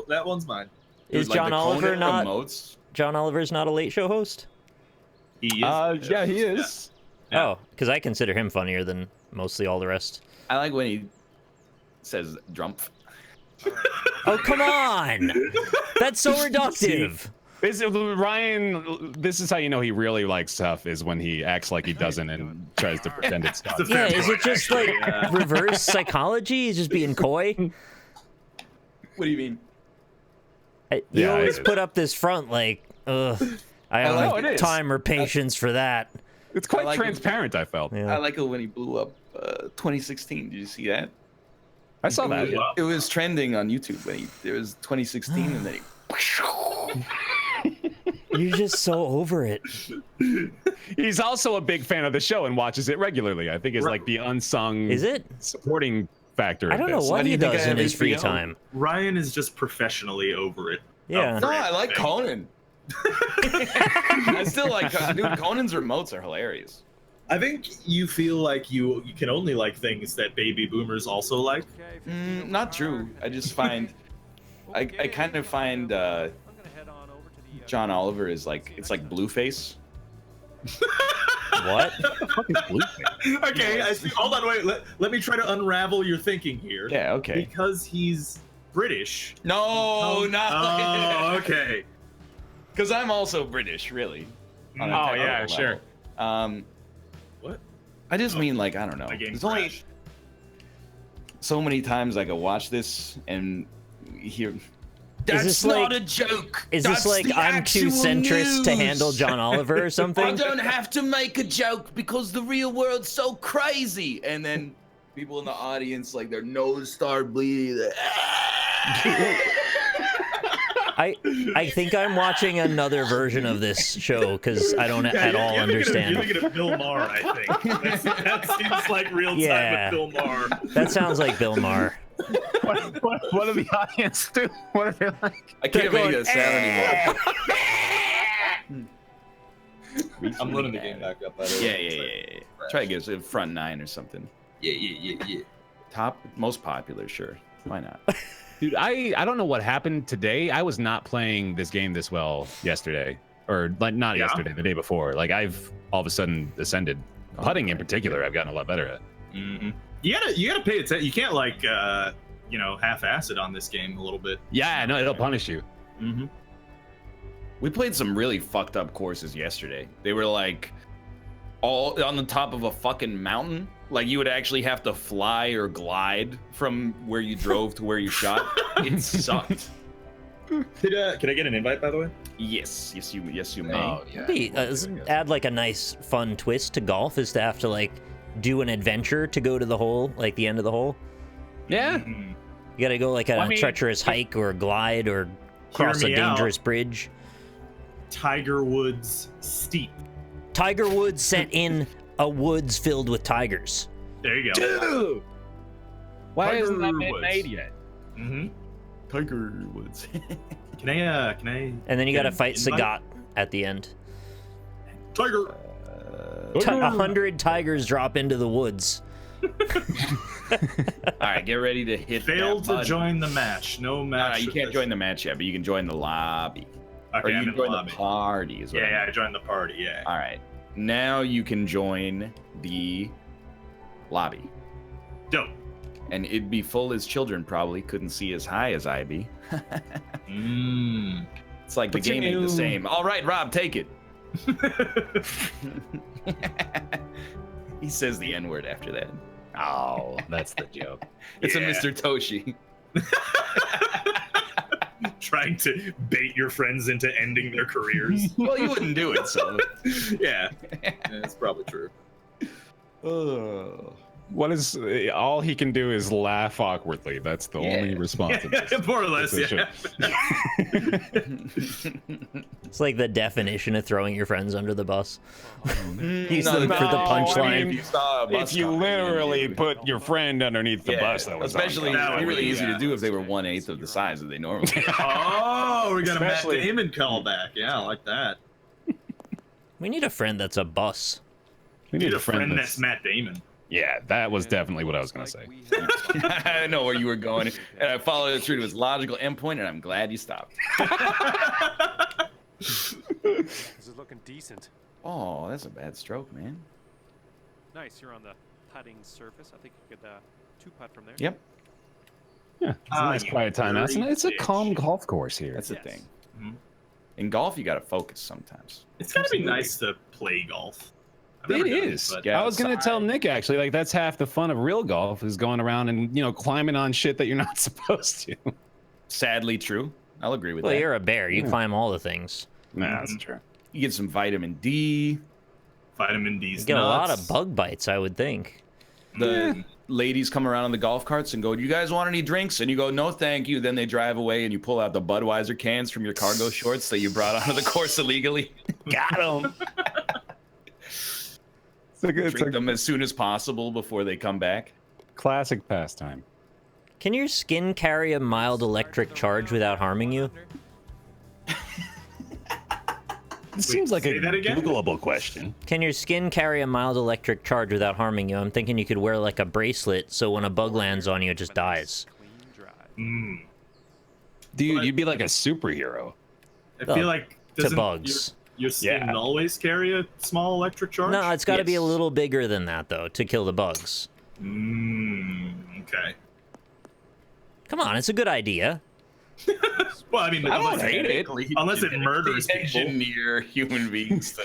C: that one's mine.
B: Is
A: Like
B: John
A: the
B: Oliver
A: Conan
B: not...
A: emotes.
B: John Oliver's not a late show host?
C: He is.
D: Yeah, he is.
B: Oh, because I consider him funnier than mostly all the rest.
A: I like when he says "drumpf."
B: Oh, come on! That's so reductive.
D: Ryan, this is how you know he really likes stuff, is when he acts like he doesn't and tries to pretend it's not.
B: Yeah, is it just like reverse psychology? He's just being coy?
A: What do you mean?
B: You always put up this front like, ugh, I don't have time or patience for that.
D: It's quite transparent, I felt.
B: Yeah.
A: I like it when he blew up 2016. Did you see that?
D: I saw that.
A: It was trending on YouTube when it was 2016, and then
B: You're just so over it.
D: He's also a big fan of the show and watches it regularly. I think it's like the unsung supporting factor.
B: I don't know what he does in his free time.
C: Ryan is just professionally over it.
B: Yeah.
A: No, I like Conan. I still like dude. Conan's remotes are hilarious.
C: I think you feel like you can only like things that baby boomers also like.
A: Not true. I just find I kind of find John Oliver is like, it's like Blueface.
B: What?
C: Okay, I see. Hold on, wait. Let me try to unravel your thinking here.
A: Yeah, okay.
C: Because he's British.
A: No, not.
C: Oh, okay.
A: Because I'm also British, really.
D: Oh yeah, sure.
C: What?
A: I just mean, like, I don't know. There's only so many times I could watch this and hear. That's not a joke.
B: Is this like I'm too centrist to handle John Oliver or something?
A: I don't have to make a joke because the real world's so crazy. And then people in the audience, like, their nose start bleeding.
B: I think I'm watching another version of this show because I don't at all understand.
C: You're thinking of Bill Maher, I think. That seems like real time with Bill Maher.
B: That sounds like Bill Maher.
D: What do the audience do? What are they like?
A: I can't make that sound anymore.
C: I'm loading the game back up. By the way.
A: Yeah. Try to get a front 9 or something. Yeah. Most popular, sure. Why not?
D: Dude, I don't know what happened today. I was not playing this game this well yesterday, or like not yesterday, the day before. Like I've all of a sudden ascended. Putting in particular, I've gotten a lot better at.
C: Mm-hmm. You gotta pay attention. You can't like half-ass it on this game a little bit.
D: Yeah, no, it'll punish you.
C: Mm-hmm.
A: We played some really fucked up courses yesterday. They were like all on the top of a fucking mountain. Like you would actually have to fly or glide from where you drove to where you shot. It sucked.
C: Can I get an invite, by the way?
A: Yes, you may.
C: Oh, yeah.
B: Add like a nice fun twist to golf is to have to like do an adventure to go to the hole, like the end of the hole.
D: Yeah.
C: Mm-hmm.
B: You gotta go like a treacherous hike or glide or cross a dangerous bridge.
C: Tiger Woods steep.
B: Tiger Woods set in a woods filled with tigers.
C: There you go.
D: Dude! Why
C: Tiger
D: isn't that
C: Woods.
D: made yet?
C: Mm-hmm.
A: Tiger Woods.
C: Can I?
B: And then you gotta fight Sagat at the end.
C: Tiger.
B: 100 tigers drop into the woods.
A: All right, get ready to hit.
C: Failed to join the match. No match.
A: You can't join the match yet, but you can join the lobby.
C: Okay,
A: or you
C: I'm
A: can
C: in
A: join
C: the
A: the
C: lobby.
A: party. Is what
C: Yeah, I joined the party. Yeah.
A: All right, now you can join the lobby.
C: Dope.
A: And it'd be full as children probably couldn't see as high as I be. It's like the game ain't the same. All right, Rob, take it. He says the N-word after that.
D: Oh, that's the joke.
A: It's a Mr. Toshi.
C: Trying to bait your friends into ending their careers.
A: Well, you wouldn't do it, so.
C: Yeah, that's probably true.
D: What is all he can do is laugh awkwardly. That's the only response.
C: More or less, yeah.
B: It's like the definition of throwing your friends under the bus. Use
A: No,
B: them for the punchline.
D: If you literally put your friend underneath the bus, that was
A: especially
C: That
A: it'd be
C: would
A: really
C: be,
A: easy to do if they were 1/8 of the size that they normally are.
C: Oh, we got a Matt
D: Especially-
C: Damon callback. Yeah, I like that.
B: We need a friend that's a bus.
D: We
C: Need a friend that's Matt Damon.
D: Yeah, that was definitely what I was gonna say.
A: I know where you were going, and I followed it through to its logical endpoint, and I'm glad you stopped.
F: This is looking decent.
A: Oh, that's a bad stroke, man.
F: Nice. You're on the putting surface. I think you could two-putt from there.
A: Yep.
D: Yeah, it's a nice quiet time. It's a calm golf course here.
A: That's the thing. In golf, you got to focus sometimes.
C: It's got to be nice to play golf.
D: It is. I was gonna tell Nick actually, like that's half the fun of real golf is going around and climbing on shit that you're not supposed to.
A: Sadly true. I'll agree with that.
B: Well, you're a bear. You climb all the things.
D: Nah, that's true.
A: You get some vitamin D.
C: Vitamin D's
B: You get a lot of bug bites, I would think.
A: The ladies come around on the golf carts and go, "You guys want any drinks?" And you go, "No, thank you." Then they drive away and you pull out the Budweiser cans from your cargo shorts that you brought onto the course illegally.
D: Got them.
A: Drink them as soon as possible before they come back.
D: Classic pastime.
B: Can your skin carry a mild electric charge without harming you?
D: It seems like a Googleable question.
B: Can your skin carry a mild electric charge without harming you? I'm thinking you could wear like a bracelet so when a bug lands on you, it just dies.
C: Mm.
D: Dude, you'd be like a superhero.
C: I feel like
B: to bugs.
C: Your skin always carry a small electric charge?
B: No, it's got to be a little bigger than that, though, to kill the bugs.
C: Okay.
B: Come on, it's a good idea.
C: Well, I mean,
A: I don't hate it.
C: Unless it murders people.
A: Engineer human beings to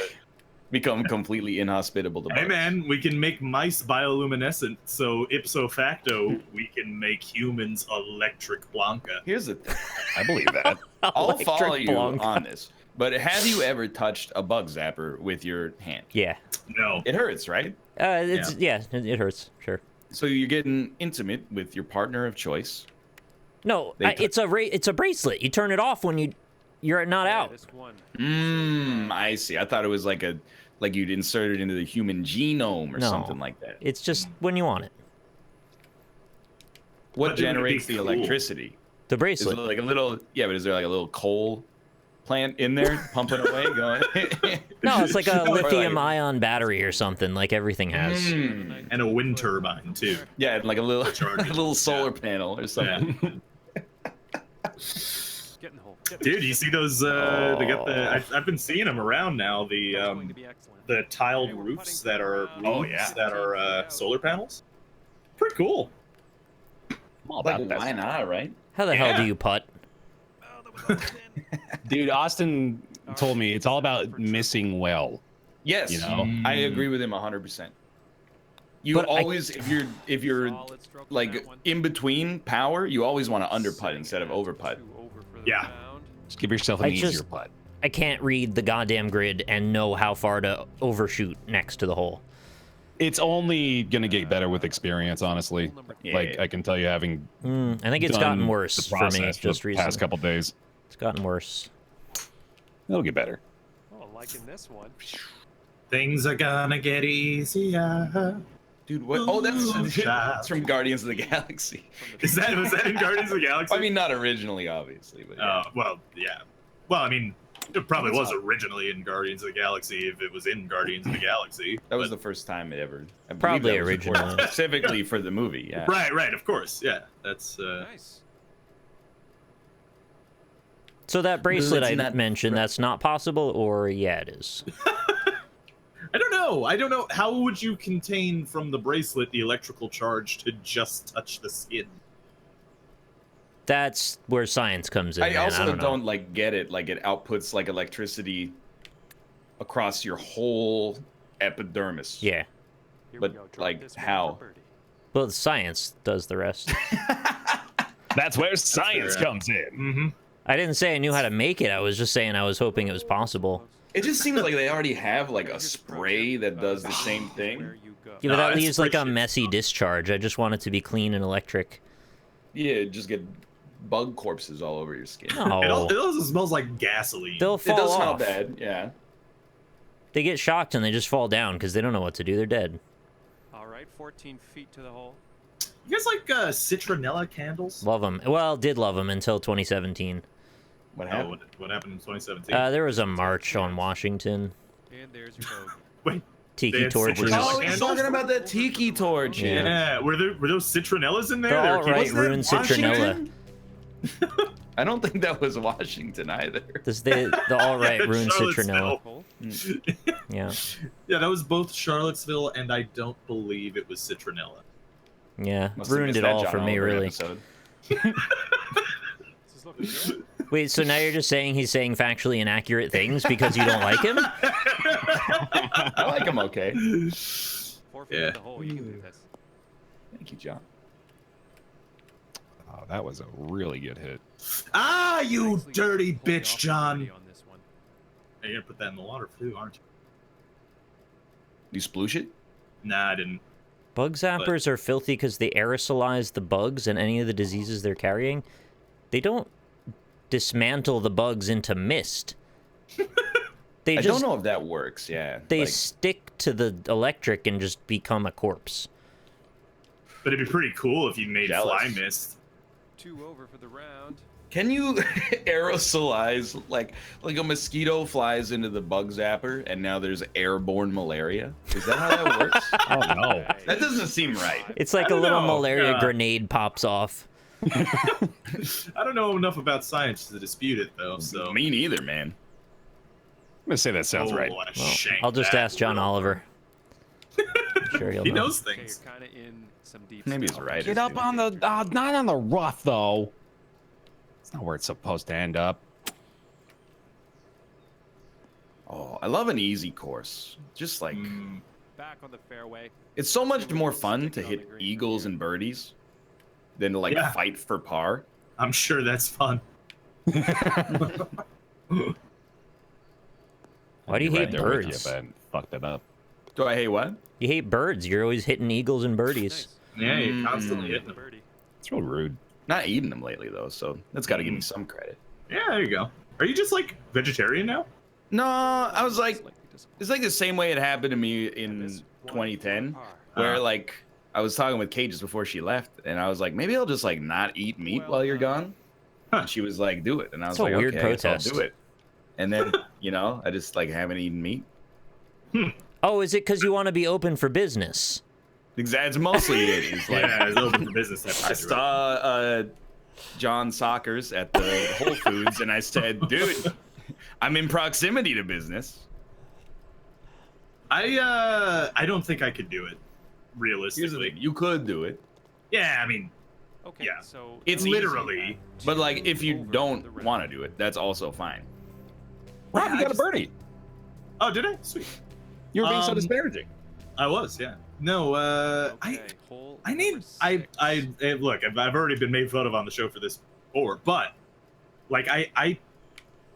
A: become completely inhospitable to bugs.
C: Hey, man, we can make mice bioluminescent, so ipso facto, we can make humans electric Blanca.
A: Here's the thing.
D: I believe that.
A: I'll follow you on this. But have you ever touched a bug zapper with your hand?
B: Yeah.
C: No.
A: It hurts, right?
B: It hurts, sure.
A: So you're getting intimate with your partner of choice.
B: No, it's a bracelet. You turn it off when you're not out.
A: I see. I thought it was like you'd insert it into the human genome or something like that.
B: It's just when you want it.
A: What generates the electricity?
B: The bracelet.
A: Is it like a little? Yeah, but is there like a little coal plant in there pumping away, going?
B: No, it's like a lithium-ion battery or something, like everything has.
C: And a wind turbine too.
A: Yeah, and like a little solar panel or something.
C: Dude, you see those? They got the. I've been seeing them around now. The tiled roofs that are solar panels. Pretty cool.
A: Why not, right?
B: How the hell do you putt?
D: Dude, Austin told me it's all about missing well.
A: Yes, I agree with him 100%. You always, if you're like in between power, you always want to under putt instead of over putt.
C: Yeah.
D: Just give yourself an easier putt.
B: I can't read the goddamn grid and know how far to overshoot next to the hole.
D: It's only gonna get better with experience, honestly. Like I can tell you, having
B: I think it's gotten worse for me just recently.
D: Past couple days.
B: It's gotten worse.
D: It'll get better.
F: Oh, like in this one.
C: Things are gonna get easier.
A: Dude, what? Oh, that's from Guardians of the Galaxy.
C: Was that in Guardians of the Galaxy?
A: I mean, not originally, obviously, but yeah.
C: Well, yeah. Well, I mean, it probably was originally in Guardians of the Galaxy if it was in Guardians of the Galaxy.
A: That was the first time it ever.
B: Probably originally.
A: Specifically for the movie, yeah.
C: Right, of course, yeah. That's
F: nice.
B: So that bracelet I mentioned, that's not possible, or yeah, it is.
C: I don't know. How would you contain from the bracelet the electrical charge to just touch the skin?
B: That's where science comes in.
A: I also don't
B: know.
A: like get it. Like it outputs like electricity across your whole epidermis.
B: Yeah.
A: But like how?
B: Well, science does the rest.
D: That's where science comes in.
C: Mm-hmm.
B: I didn't say I knew how to make it. I was just saying I was hoping it was possible.
A: It just seems like they already have like a spray that does the same thing.
B: Yeah, but that leaves like a messy discharge. I just want it to be clean and electric.
A: Yeah, just get bug corpses all over your skin.
B: No.
C: It also smells like gasoline.
B: They'll fall
A: off. It does
B: off.
A: smell bad, yeah.
B: They get shocked and they just fall down because they don't know what to do. They're dead.
F: All right, 14 feet to the hole.
C: You guys like citronella candles?
B: Love them. Well, did love them until 2017.
A: What happened?
C: What happened in 2017?
B: There was a march on Washington.
F: And there's your code.
C: Wait.
B: Tiki torches.
A: Oh, he's talking about that tiki torch.
C: Yeah. Were those citronellas in there?
B: They're all right, ruined citronella.
A: I don't think that was Washington either.
B: This the all right ruined citronella. Yeah.
C: Yeah, that was both Charlottesville and I don't believe it was citronella.
B: Yeah,
A: Must have
B: ruined
A: missed
B: it
A: that
B: all
A: John
B: for me,
A: Oliver
B: really.
A: episode.
B: Wait, so now you're just saying he's saying factually inaccurate things because you don't like him?
A: I like him okay.
C: Yeah.
A: Thank you, John.
D: Oh, that was a really good hit.
C: Ah, you dirty bitch, John. You're gonna put that in the water too, aren't you?
A: You sploosh it?
C: Nah, I didn't.
B: Bug zappers are filthy because they aerosolize the bugs and any of the diseases they're carrying. They don't dismantle the bugs into mist. They
A: I
B: just,
A: don't know if that works, yeah.
B: They
A: like,
B: stick to the electric and just become a corpse.
C: But it'd be pretty cool if you made
A: Jealous.
C: fly mist.
F: 2 over for the round.
A: can you aerosolize, like a mosquito flies into the bug zapper and now there's airborne malaria? Is that how that works?
D: Oh, no.
A: That doesn't seem right.
B: It's like a
C: don't
B: little
C: know.
B: malaria grenade pops off.
C: I don't know enough about science to dispute it, though. So
A: Me neither, man.
D: I'm gonna say that sounds right.
C: I
B: Well,
C: shanked
B: I'll just
C: that.
B: ask John Oliver. I'm sure he'll
C: He
B: know.
C: knows
F: Okay,
C: things.
F: you're kind of in some deep
A: Maybe he's
F: stuff.
A: right.
D: Get up on the, not on the rough, though. It's not where it's supposed to end up.
A: Oh, I love an easy course. Just like,
F: Back on the fairway.
A: it's so much more fun to hit eagles and birdies than to like
C: Yeah.
A: fight for par.
C: I'm sure that's fun.
B: Why do you
D: You're
B: hate
D: right there with you,
B: birds?
D: but fucked it up.
A: Do I hate what?
B: You hate birds. You're always hitting eagles and birdies.
C: Yeah, you're constantly hitting them.
F: Birdie.
D: It's real rude.
A: Not eating them lately though, so that's got to give me some credit.
C: Yeah, there you go. Are you just like vegetarian now?
A: No, I was like,
F: Slightly disappointed.
A: it's like the same way it happened to me in 2010, where like I was talking with Kate just before she left, and I was like, maybe I'll just like not eat meat while you're gone. And she was like, do it, and I was
B: That's a
A: like,
B: weird
A: okay, I guess I'll
B: protest.
A: do it. And then I just like haven't eaten meat.
B: Oh, is it because you want to be open for business?
A: Exactly, it's mostly it. It's like
C: Yeah, it's open for business.
A: I saw John Sockers at the Whole Foods, and I said, dude, I'm in proximity to business.
C: I don't think I could do it.
A: Here's the
C: Realistically.
A: thing, you could do it,
C: Yeah, I mean,
F: Okay,
C: Yeah.
F: so
A: It's
F: easy.
C: literally.
A: but like if you
F: Over the
A: don't
F: round.
A: want to do it, that's also fine.
D: Rob, you
C: I
D: got a
C: just-
D: birdie.
C: Oh, did I? Sweet.
D: You were being so
C: Um,
D: disparaging.
C: I was, yeah. No,
F: Okay, hole
C: I need.
F: number
C: I
F: six.
C: look. I've already been made fun of on the show for this before, but like I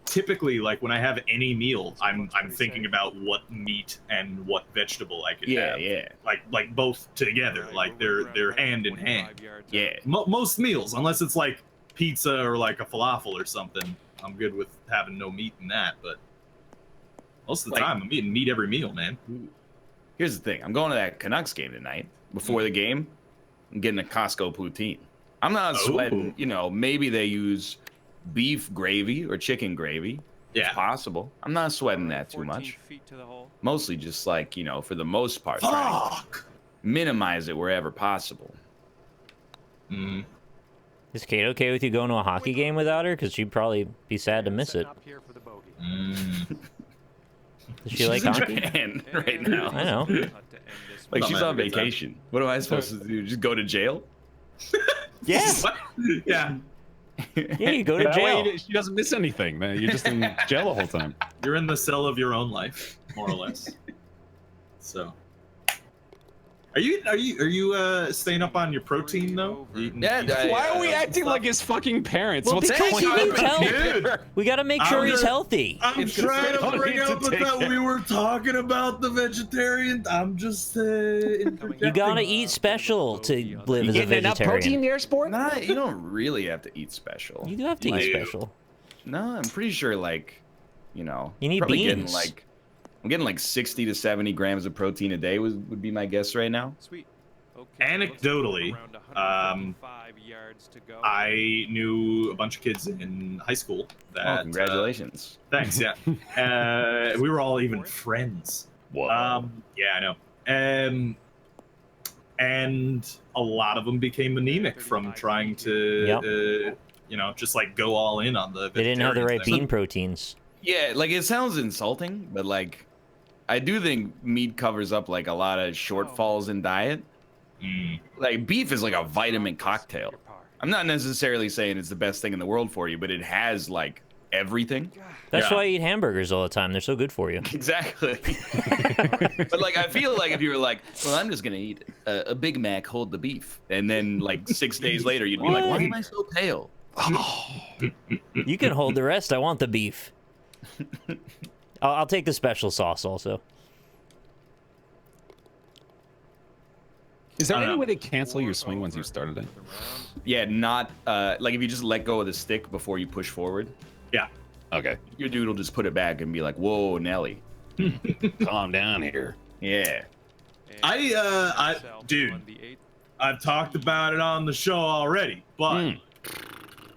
C: typically like when I have any meal, I'm thinking about what meat and what vegetable I could
A: Yeah,
C: have.
A: yeah,
C: Like both together.
F: Right,
C: Like
F: we're
C: they're
F: around
C: hand in
F: 25
C: hand.
F: yards out.
A: yeah.
C: Most meals, unless it's like pizza or like a falafel or something, I'm good with having no meat in that. But most of the
A: Like-
C: time, I'm eating meat every meal, man.
A: Here's the thing, I'm going to that Canucks game tonight. Before the game, I'm getting a Costco poutine. I'm not sweating. Maybe they use beef gravy or chicken gravy.
C: Yeah.
A: It's possible. I'm not sweating that too
F: 14
A: much.
F: feet to the hole.
A: Mostly just like, for the most part, trying to
C: Fuck.
A: minimize it wherever possible.
C: Mm.
B: Is Kate okay with you going to a hockey game without her? Because she'd probably be sad to miss it.
F: Setting up here for the bogey.
B: Does she like
A: She's in
B: hockey?
A: Japan right now.
B: I know.
F: Putt to end this
A: Like
C: Not
A: she's
C: having
A: on
C: a good time.
A: vacation. What am I supposed to do? Just go to jail?
B: Yeah.
C: What? Yeah.
B: Yeah, you go to
D: That
B: jail.
D: way she doesn't miss anything, man. You're just in jail the whole time.
C: You're in the cell of your own life, more or less. So, are you staying up on your protein though?
A: Yeah,
D: Why are we acting like his fucking parents?
B: Well,
D: What's
B: because
D: going
B: he
D: on
B: needs help.
C: Dude,
B: We got to make sure he's
C: gonna-
B: healthy.
C: I'm
A: It's
C: trying
A: gonna
C: to bring
D: need to
C: up
D: take
C: that
D: it.
C: we were talking about the vegetarian. I'm just
B: You gotta eat special to live as a
D: getting enough protein
B: vegetarian.
D: there, sport?
A: Nah, you don't really have to eat special.
B: You do have to eat
C: Like-
B: special.
A: No, I'm pretty sure
B: You need
A: probably
B: beans.
A: I'm getting like 60 to 70 grams of protein a day would be my guess right now.
F: Sweet. Okay,
C: Anecdotally,
F: looks like around 155 yards to go.
C: I knew a bunch of kids in high school that.
A: Oh, congratulations.
C: Thanks. Yeah. We were all even friends.
A: Whoa.
C: Yeah, I know. And a lot of them became anemic from trying to you know, just like go all in on the.
B: They didn't have the right
C: thing.
B: bean proteins.
A: Yeah, like it sounds insulting, but like I do think meat covers up like a lot of shortfalls in diet. Like beef is like a vitamin cocktail. I'm not necessarily saying it's the best thing in the world for you, but it has like everything.
B: That's why I eat hamburgers all the time. They're so good for you.
A: Exactly. But like I feel like if you were like, well, I'm just gonna eat a Big Mac, hold the beef, and then like 6 days later you'd be like, why am I so pale?
B: You can hold the rest. I want the beef. I'll take the special sauce also.
D: Is there any way to cancel your swing once you've started it?
A: Yeah, not like if you just let go of the stick before you push forward.
C: Yeah.
D: Okay.
A: Your dude will just put it back and be like, whoa, Nelly.
D: Calm down here.
A: Yeah.
C: Dude, I've talked about it on the show already, but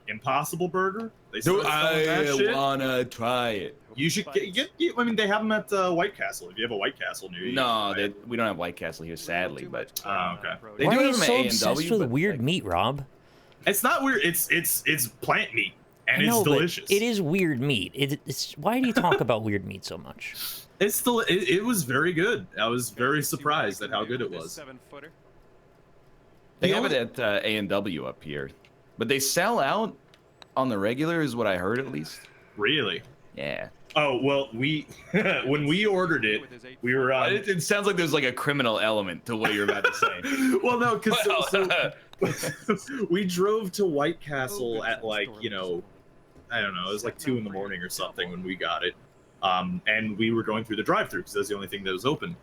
C: Impossible Burger. They
A: Dude,
C: that shit.
A: wanna try it.
C: You should get. I mean, they have them at White Castle. If you have a White Castle near you.
A: No, we don't have White Castle here, sadly. But
C: okay.
A: They
B: Why
A: do
B: are you
A: have them
B: so
A: at
B: obsessed
A: A&W,
B: with
A: but,
B: weird
A: like,
B: meat, Rob?
C: It's not weird. It's plant meat, and
B: I know,
C: it's
B: but
C: delicious.
B: it is weird meat. It's why do you talk about weird meat so much?
C: It's still. It was very good. I was very surprised at how good it was.
A: They have it at A&W up here, but they sell out on the regular, is what I heard at least.
C: Really?
A: Yeah.
C: Oh well, when we ordered it, we were on.
A: It sounds like there's like a criminal element to what you're about to say.
C: Well, no, because we drove to White Castle at like, you know, I don't know, it was like 2 in the morning or something when we got it, and we were going through the drive-thru because that was the only thing that was open.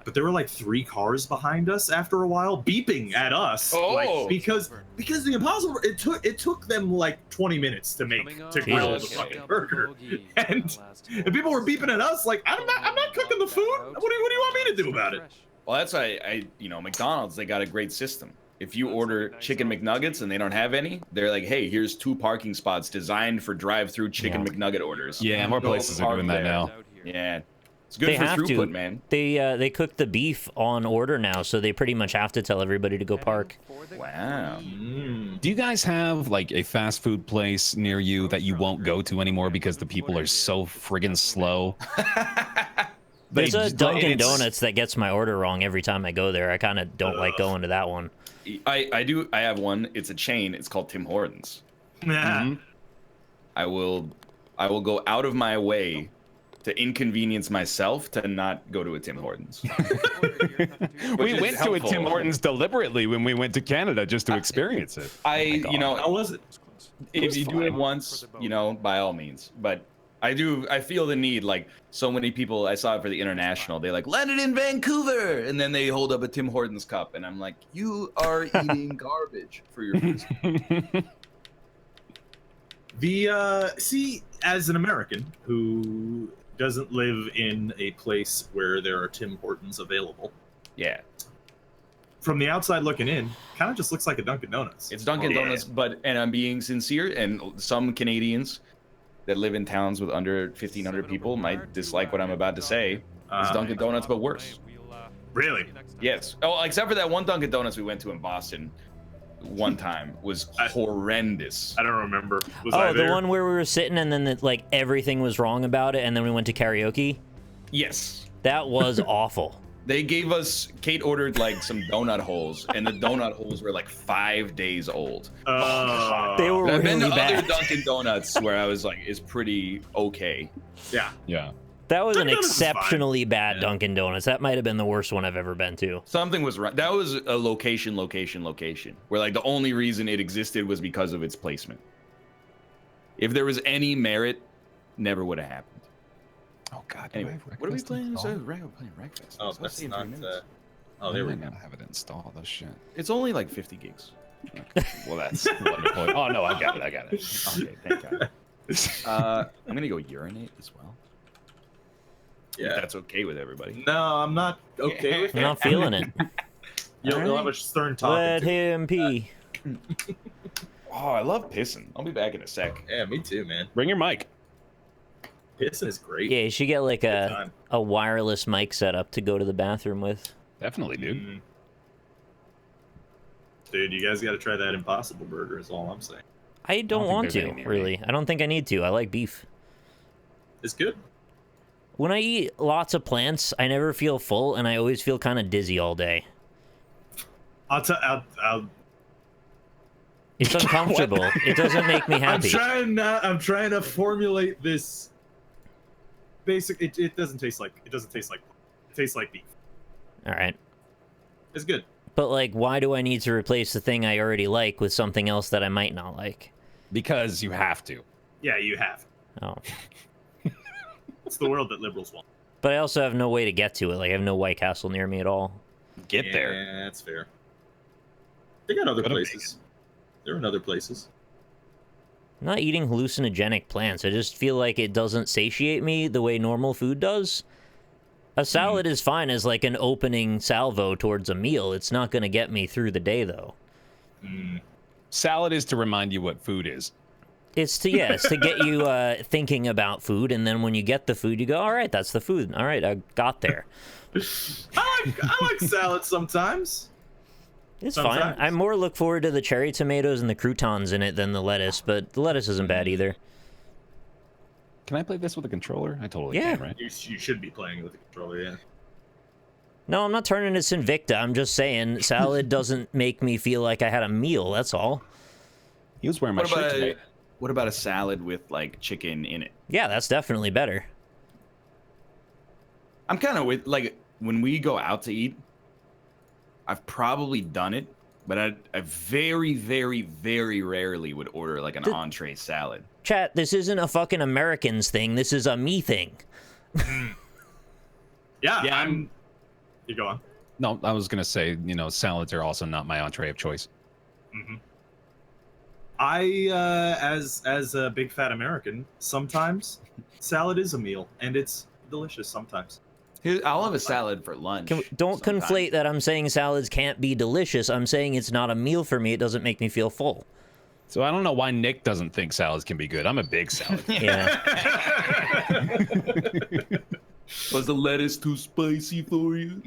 C: But there were like 3 cars behind us after a while, beeping at us, like, because the Impossible. It took them like 20 minutes to grill the fucking burger, and people were beeping at us like, I'm not cooking the food. What do you want me to do about it?
A: Well, that's why McDonald's, they got a great system. If you order chicken McNuggets and they don't have any, they're like, hey, here's 2 parking spots designed for drive-through chicken McNugget orders.
D: Yeah, more places are doing that now.
A: Yeah. It's good for throughput, man.
B: They cook the beef on order now, so they pretty much have to tell everybody to go park.
A: Wow.
D: Do you guys have like a fast food place near you that you won't go to anymore because the people are so friggin' slow?
B: There's a Dunkin' Donuts that gets my order wrong every time I go there. I kind of don't like going to that one.
A: I have one. It's a chain. It's called Tim Hortons.
C: Yeah.
A: I will go out of my way to inconvenience myself to not go to a Tim Hortons.
D: We went to a Tim Hortons deliberately when we went to Canada just to experience it.
C: How was it?
A: If you do it once, by all means. But I feel the need, like so many people, I saw it for the international, they like, landed in Vancouver, and then they hold up a Tim Hortons cup, and I'm like, you are eating garbage for your food.
C: See, as an American who doesn't live in a place where there are Tim Hortons available.
A: Yeah.
C: From the outside looking in, kind of just looks like a Dunkin' Donuts.
A: It's Dunkin' Donuts, and I'm being sincere, and some Canadians that live in towns with under 1,500 people might dislike what I'm about to say. It's Dunkin' Donuts, but worse.
C: Really?
A: Yes. Oh, except for that one Dunkin' Donuts we went to in Boston one time was horrendous.
C: I don't remember.
B: The one where we were sitting and then like everything was wrong about it, and then we went to karaoke?
A: Yes.
B: That was awful.
A: They gave us, Kate ordered like some donut holes, and the donut holes were like 5 days old.
B: They were
A: I've been
B: really
A: to
B: bad.
A: other Dunkin' Donuts where I was like, it's pretty okay.
C: Yeah.
D: Yeah.
B: That was an
C: Dunkin' Donuts is
B: exceptionally
C: fine.
B: bad Dunkin' Donuts. That might have been the worst one I've ever been to.
A: Something was wrong. That was a location, where like the only reason it existed was because of its placement. If there was any merit, never would have happened.
D: Oh God.
A: Anyway, what are we playing? We're playing Wreckfest.
C: Oh, that's not. There we go.
D: Have it installed. Oh shit.
A: It's only like 50 gigs.
D: Okay. Well, that's wonderful. Oh no, I got it.
A: Okay, thank God. I'm gonna go urinate as well.
C: Yeah.
A: If that's okay with everybody.
C: No, I'm not okay with
B: I'm not feeling it.
C: You'll have a stern talk.
B: Let him pee.
A: Oh, I love pissing. I'll be back in a sec.
C: Yeah, me too, man.
D: Bring your mic.
C: Pissing is great.
B: Yeah, you should get like
C: Good time.
B: a wireless mic set up to go to the bathroom with.
D: Definitely, dude.
C: Dude, you guys got to try that Impossible Burger. Is all I'm saying.
B: I don't want to, really. I don't think I need to. I like beef.
C: It's good.
B: When I eat lots of plants, I never feel full, and I always feel kind of dizzy all day.
C: I'll
B: It's uncomfortable. It doesn't make me happy.
C: I'm trying to formulate this. It doesn't taste like. It tastes like beef.
B: All right.
C: It's good.
B: But, like, why do I need to replace the thing I already like with something else that I might not like?
D: Because you have to.
C: Yeah, you have.
B: Oh.
C: It's the world that liberals want.
B: But I also have no way to get to it. Like, I have no White Castle near me at all.
D: Get there.
C: Yeah, that's fair. They got other places. They're in other places.
B: I'm not eating hallucinogenic plants. I just feel like it doesn't satiate me the way normal food does. A salad is fine as, like, an opening salvo towards a meal. It's not going to get me through the day, though.
D: Salad is to remind you what food is.
B: It's to get you thinking about food, and then when you get the food, you go, all right, that's the food. All right, I got there.
C: I like salad sometimes.
B: It's fine. I more look forward to the cherry tomatoes and the croutons in it than the lettuce, but the lettuce isn't bad either.
D: Can I play this with a controller? I totally can, right?
C: You should be playing with the controller, yeah.
B: No, I'm not turning to Invicta. I'm just saying salad doesn't make me feel like I had a meal, that's all.
D: He was wearing my shirt today.
A: What about a salad with, like, chicken in it?
B: Yeah, that's definitely better.
A: I'm kind of with, like, when we go out to eat, I've probably done it, but I very, very, very rarely would order, like, an entree salad.
B: Chat, this isn't a fucking Americans thing. This is a me thing.
C: Yeah, You go on.
D: No, I was going to say, you know, salads are also not my entree of choice.
C: As a big fat American, sometimes salad is a meal, and it's delicious sometimes.
A: I'll have a salad for lunch.
B: Don't conflate that I'm saying salads can't be delicious. I'm saying it's not a meal for me. It doesn't make me feel full.
D: So I don't know why Nick doesn't think salads can be good. I'm a big salad.
B: Yeah.
A: Was the lettuce too spicy for you?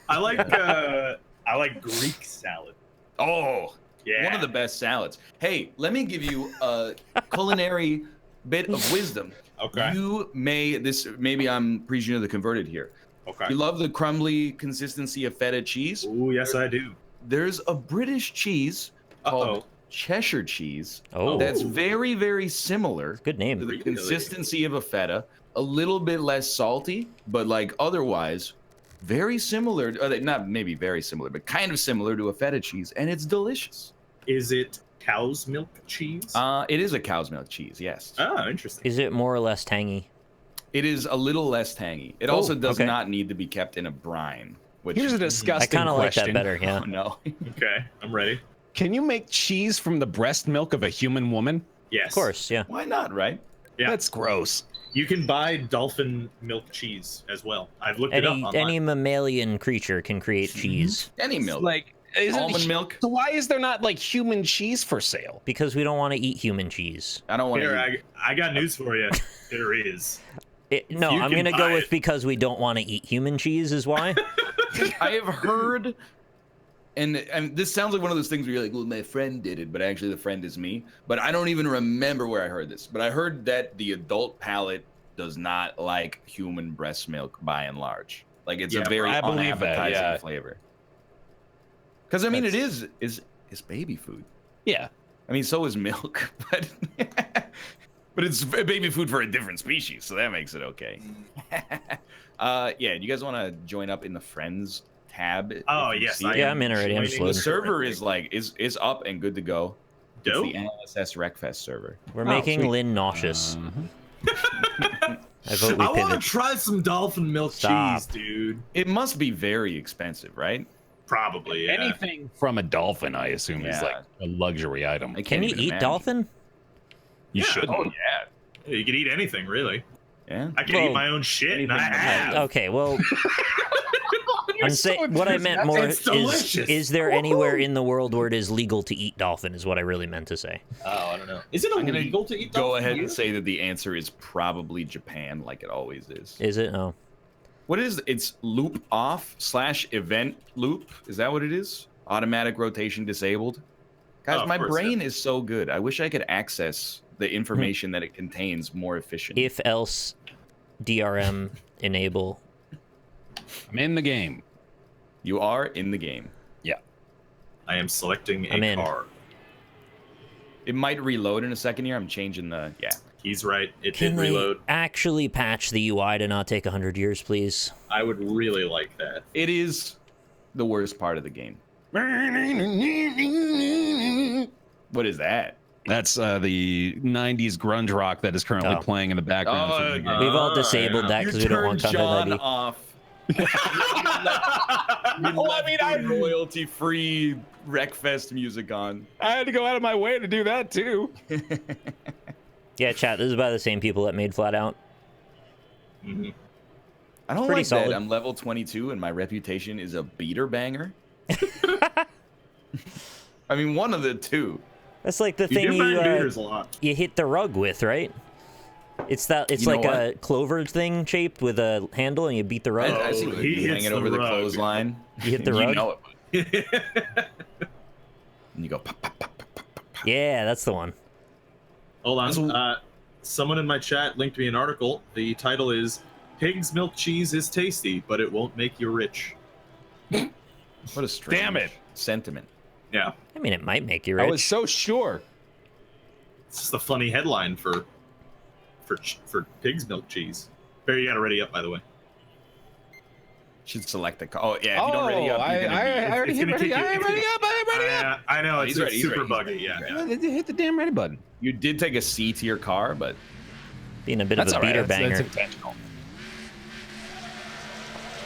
C: I like Greek salad.
A: Oh,
C: yeah.
A: One of the best salads. Hey, let me give you a culinary bit of wisdom.
C: Okay.
A: Maybe I'm preaching to the converted here.
C: Okay.
A: You love the crumbly consistency of feta cheese?
C: Oh, yes, I do.
A: There's a British cheese called Cheshire cheese.
B: Oh.
A: That's very, very similar.
B: Good name.
A: To the consistency of a feta. A little bit less salty, but like otherwise very similar. Not maybe very similar, but kind of similar to a feta cheese, and it's delicious.
C: Is it cow's milk cheese?
A: It is a cow's milk cheese, yes.
C: Oh, interesting.
B: Is it more or less tangy?
A: It is a little less tangy. It also does not need to be kept in a brine.
D: Here's a disgusting question.
B: I kind of like that better, yeah.
A: Oh, no.
C: Okay, I'm ready.
D: Can you make cheese from the breast milk of a human woman?
C: Yes.
B: Of course, yeah.
A: Why not, right?
C: Yeah.
D: That's gross.
C: You can buy dolphin milk cheese as well. I've looked it up online.
B: Any mammalian creature can create cheese.
A: Any milk.
D: Like
A: almond milk.
D: So why is there not like human cheese for sale?
B: Because we don't want to eat human cheese.
A: I don't want to.
C: I got news for you. There is.
B: No, I'm gonna go with because we don't want to eat human cheese is why.
A: I have heard, and this sounds like one of those things where you're like, well, my friend did it, but actually the friend is me. But I don't even remember where I heard this. But I heard that the adult palate does not like human breast milk by and large. Like it's a very unappetizing flavor. Because I mean, it is baby food.
D: Yeah.
A: I mean, so is milk, but it's baby food for a different species, so that makes it okay. Yeah, do you guys want to join up in the friends tab?
C: Oh yes,
B: I'm in already. I'm just
A: the server is up and good to go.
C: Dope.
A: It's the NLSS Wreckfest server.
B: We're making Lynn nauseous. I vote we
C: I want to
B: pivot.
C: try some dolphin milk cheese, dude.
A: It must be very expensive, right?
C: Probably. Yeah.
D: Anything from a dolphin, I assume, is like a luxury item.
B: Can you eat dolphin?
D: You should.
C: Oh yeah. You can eat anything, really.
A: Yeah.
C: I can eat my own shit, and I have.
B: Okay, well. What I meant more is there anywhere in the world where it is legal to eat dolphin is what I really meant to say.
C: Oh, I don't know. Is it illegal to eat dolphin?
A: Go ahead and say that the answer is probably Japan, like it always is.
B: Is it? Oh.
A: What is it? It's loop off / event loop. Is that what it is? Automatic rotation disabled. Guys, my brain is so good. I wish I could access the information that it contains more efficiently.
B: If else, DRM enable.
D: I'm in the game.
A: You are in the game.
D: Yeah.
C: I am selecting a car.
A: It might reload in a second here. I'm changing the... Yeah.
C: He's right. It
B: Can
C: did reload.
B: they actually patch the UI to not take 100 years, please?
C: I would really like that.
A: It is the worst part of the game. What is that?
D: That's the 90s grunge rock that is currently playing in the background.
A: Oh,
B: we've all disabled that because we don't want content
A: John
B: ID.
A: off. I have royalty-free Wreckfest music on.
D: I had to go out of my way to do that too.
B: Yeah, chat. This is by the same people that made Flat Out.
C: Mm-hmm.
A: I don't
B: Pretty
A: like
B: solid.
A: that I'm level 22 and my reputation is a beater banger. I mean, one of the two.
B: That's like the thing you hit the rug with, right? It's that. It's like a clover thing shaped with a handle, and you beat the rug.
A: I see what you hang it over the clothesline.
B: You hit the rug.
A: You know it. And you go. Pop, pop, pop, pop, pop, pop.
B: Yeah, that's the one.
C: Hold on. Someone in my chat linked me an article. The title is "Pig's Milk Cheese is tasty, but it won't make you rich."
A: What a strange sentiment.
C: Yeah.
B: I mean, it might make you rich.
D: I was so sure.
C: It's just a funny headline for pig's milk cheese. Barry, you got to ready up, by the way.
A: Should select the car. Oh yeah, if you don't ready up,
D: I already hit ready. I'm ready up. I'm ready up.
C: I know it's
A: ready,
C: super
A: ready,
C: buggy.
A: He's ready.
C: Yeah.
D: Hit the damn ready button.
A: You did take a C tier car, but
B: being a bit of a beater banger.
D: That's intentional.